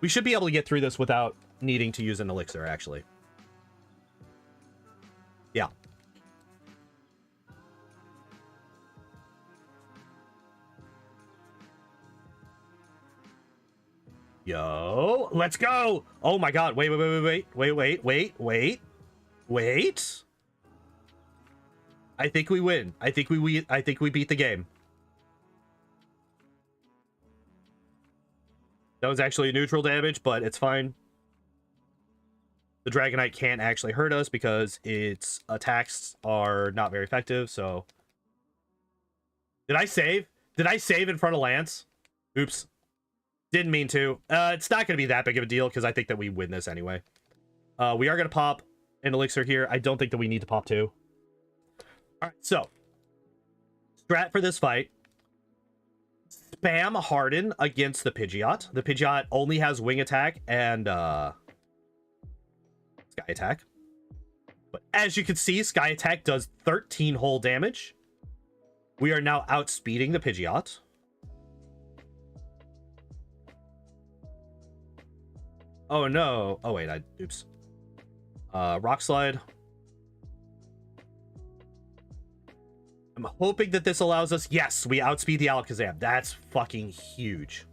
S1: we should be able to get through this without needing to use an elixir, actually. Yeah. Yo, let's go. Oh my god. Wait. I think we win. I think we beat the game. That was actually neutral damage, but it's fine. The Dragonite can't actually hurt us because its attacks are not very effective, so... Did I save? Did I save in front of Lance? Oops. Didn't mean to. It's not going to be that big of a deal because I think that we win this anyway. We are going to pop an elixir here. I don't think that we need to pop 2. Alright, so. Strat for this fight. Spam Harden against the Pidgeot. The Pidgeot only has Wing Attack and Sky Attack. But as you can see, Sky Attack does 13 whole damage. We are now outspeeding the Pidgeot. Oh no. Oh wait, oops. Rock slide. I'm hoping that this allows us. Yes, we outspeed the Alakazam. That's fucking huge.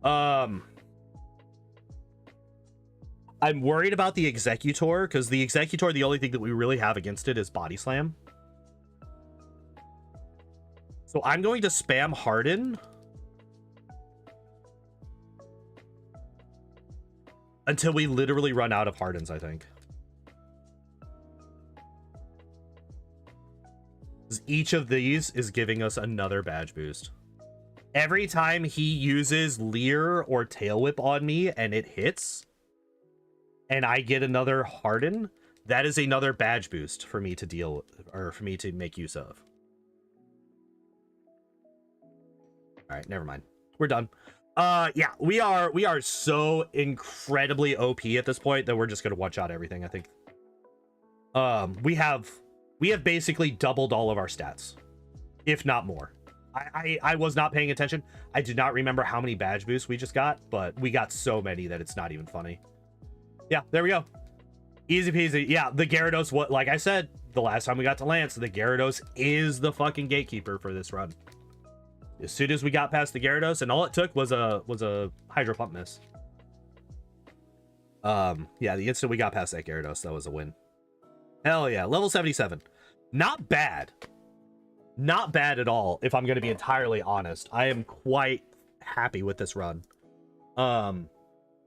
S1: I'm worried about the Executor, because the Executor, the only thing that we really have against it is Body Slam. So I'm going to spam Harden until we literally run out of Hardens, I think. Each of these is giving us another badge boost. Every time he uses Leer or Tail Whip on me and it hits, and I get another Harden, that is another badge boost for me to deal, or for me to make use of. All right, never mind. We're done. Yeah, we are so incredibly OP at this point that we're just gonna one shot everything, I think. We have basically doubled all of our stats, if not more. I was not paying attention. I do not remember how many badge boosts we just got, but we got so many that it's not even funny. Yeah, there we go. Easy peasy. Yeah, the Gyarados, what, like I said, the last time we got to Lance, the Gyarados is the fucking gatekeeper for this run. As soon as we got past the Gyarados, and all it took was a Hydro Pump miss. Yeah, the instant we got past that Gyarados, that was a win. Hell yeah, level 77. Not bad. Not bad at all, if I'm going to be entirely honest. I am quite happy with this run.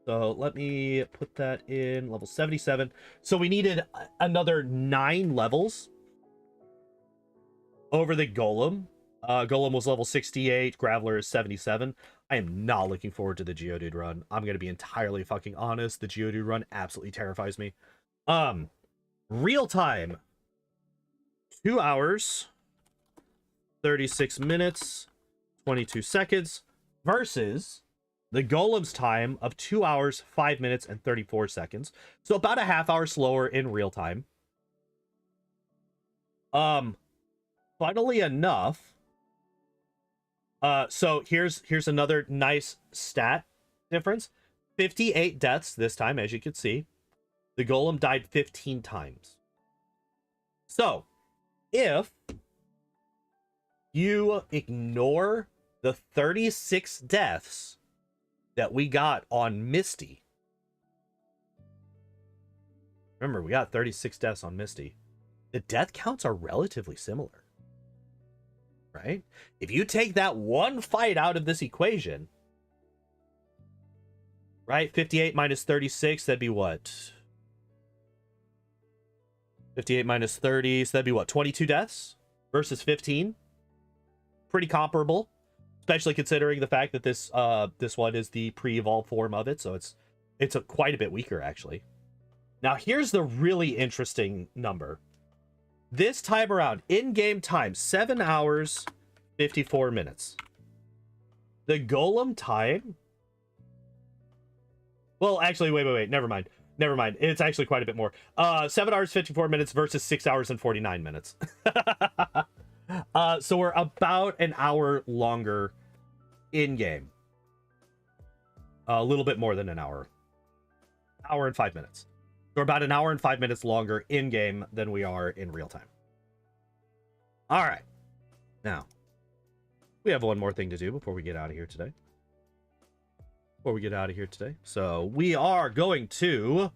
S1: So let me put that in level 77. So we needed another 9 levels over the Golem. Golem was level 68, Graveler is 77. I am not looking forward to the Geodude run. I'm going to be entirely fucking honest. The Geodude run absolutely terrifies me. Real time. 2 hours, 36 minutes, 22 seconds versus the Golem's time of 2 hours, 5 minutes, and 34 seconds. So about a half hour slower in real time. Funnily enough, so here's another nice stat difference. 58 deaths this time, as you can see. The Golem died 15 times. So, if you ignore the 36 deaths that we got on Misty. Remember, we got 36 deaths on Misty. The death counts are relatively similar. Right? If you take that one fight out of this equation, right? 58 minus 36, that'd be what? 58 minus 30, so that'd be what? 22 deaths versus 15. Pretty comparable, especially considering the fact that this one is the pre-evolved form of it, so it's quite a bit weaker actually. Now here's the really interesting number. This time around, in-game time, 7 hours, 54 minutes. The Golem time... Well, actually, wait, never mind. It's actually quite a bit more. 7 hours, 54 minutes versus 6 hours and 49 minutes. So we're about an hour longer in-game. A little bit more than an hour. Hour and 5 minutes. So we're about an hour and 5 minutes longer in-game than we are in real time. All right. Now, we have one more thing to do before we get out of here today. So we are going to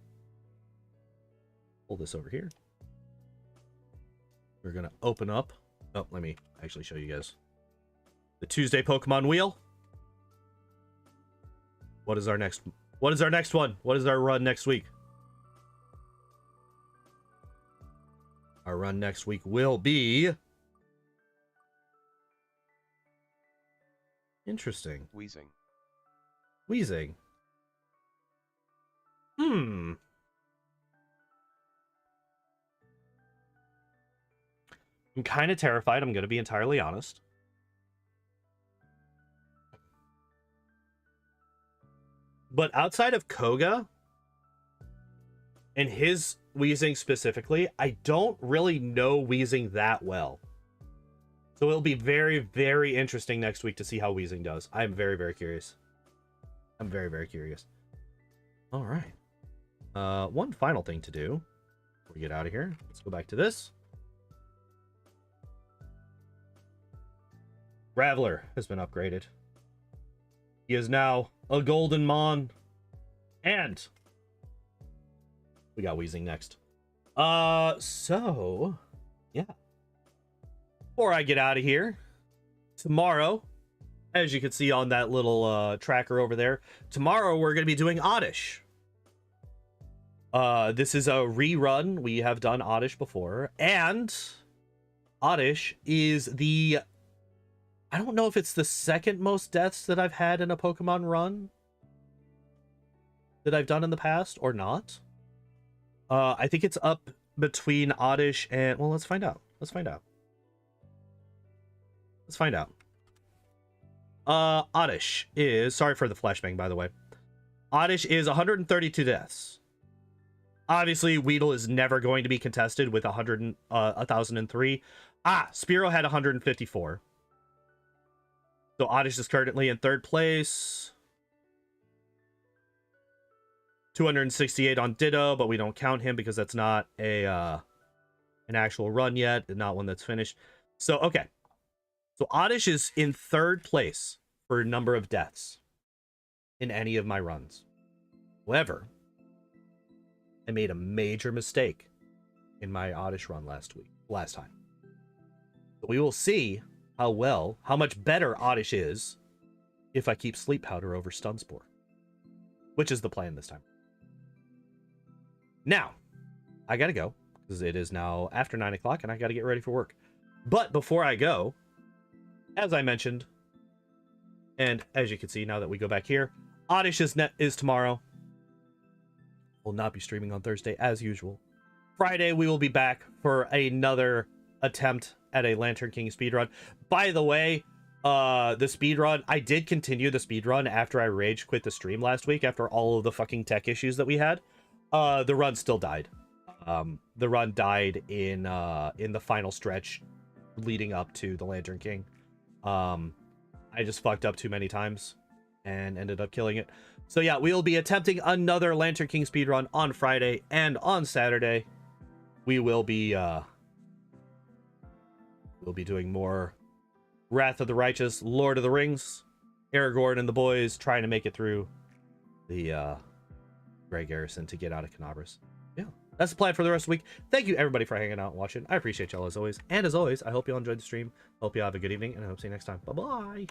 S1: pull this over here. We're going to open up. Oh, let me actually show you guys the Tuesday Pokemon wheel. What is our next one? What is our run next week? Our run next week will be... Interesting. Wheezing. I'm kind of terrified, I'm going to be entirely honest. But outside of Koga and his Wheezing specifically, I don't really know Wheezing that well. So it'll be very, very interesting next week to see how Wheezing does. I'm very, very curious. All right. One final thing to do before we get out of here. Let's go back to this. Graveler has been upgraded. He is now a golden mon. And we got Weezing next. So yeah. Before I get out of here, tomorrow, as you can see on that little tracker over there, tomorrow we're going to be doing Oddish. This is a rerun. We have done Oddish before, and Oddish is the, I don't know if it's the second most deaths that I've had in a Pokemon run that I've done in the past, or not. I think it's up between Oddish and, well, let's find out. Let's find out. Let's find out. Oddish is, sorry for the flashbang, by the way. Oddish is 132 deaths. Obviously, Weedle is never going to be contested with 1,003. Spearow had 154. So Oddish is currently in third place. 268 on Ditto, but we don't count him because that's not a an actual run yet, not one that's finished. So, okay. So Oddish is in third place for number of deaths in any of my runs. However, I made a major mistake in my Oddish run last time. But we will see how much better Oddish is if I keep Sleep Powder over Stun Spore, which is the plan this time. Now, I gotta go because it is now after 9 o'clock and I gotta get ready for work. But before I go, as I mentioned, and as you can see now that we go back here, Oddish is tomorrow. Will not be streaming on Thursday as usual. Friday we will be back for another attempt at a Lantern King speedrun. By the way, the speedrun, I did continue the speedrun after I rage quit the stream last week after all of the fucking tech issues that we had. The run still died. The run died in the final stretch leading up to the Lantern King. I just fucked up too many times and ended up killing it. So yeah, we'll be attempting another Lantern King speedrun on Friday, and on Saturday we will be doing more Wrath of the Righteous, Lord of the Rings, Aragorn and the boys trying to make it through the Grey Garrison to get out of Canabras. Yeah, that's the plan for the rest of the week. Thank you everybody for hanging out and watching. I appreciate y'all as always. And as always, I hope you all enjoyed the stream. Hope you all have a good evening, and I hope to see you next time. Bye-bye.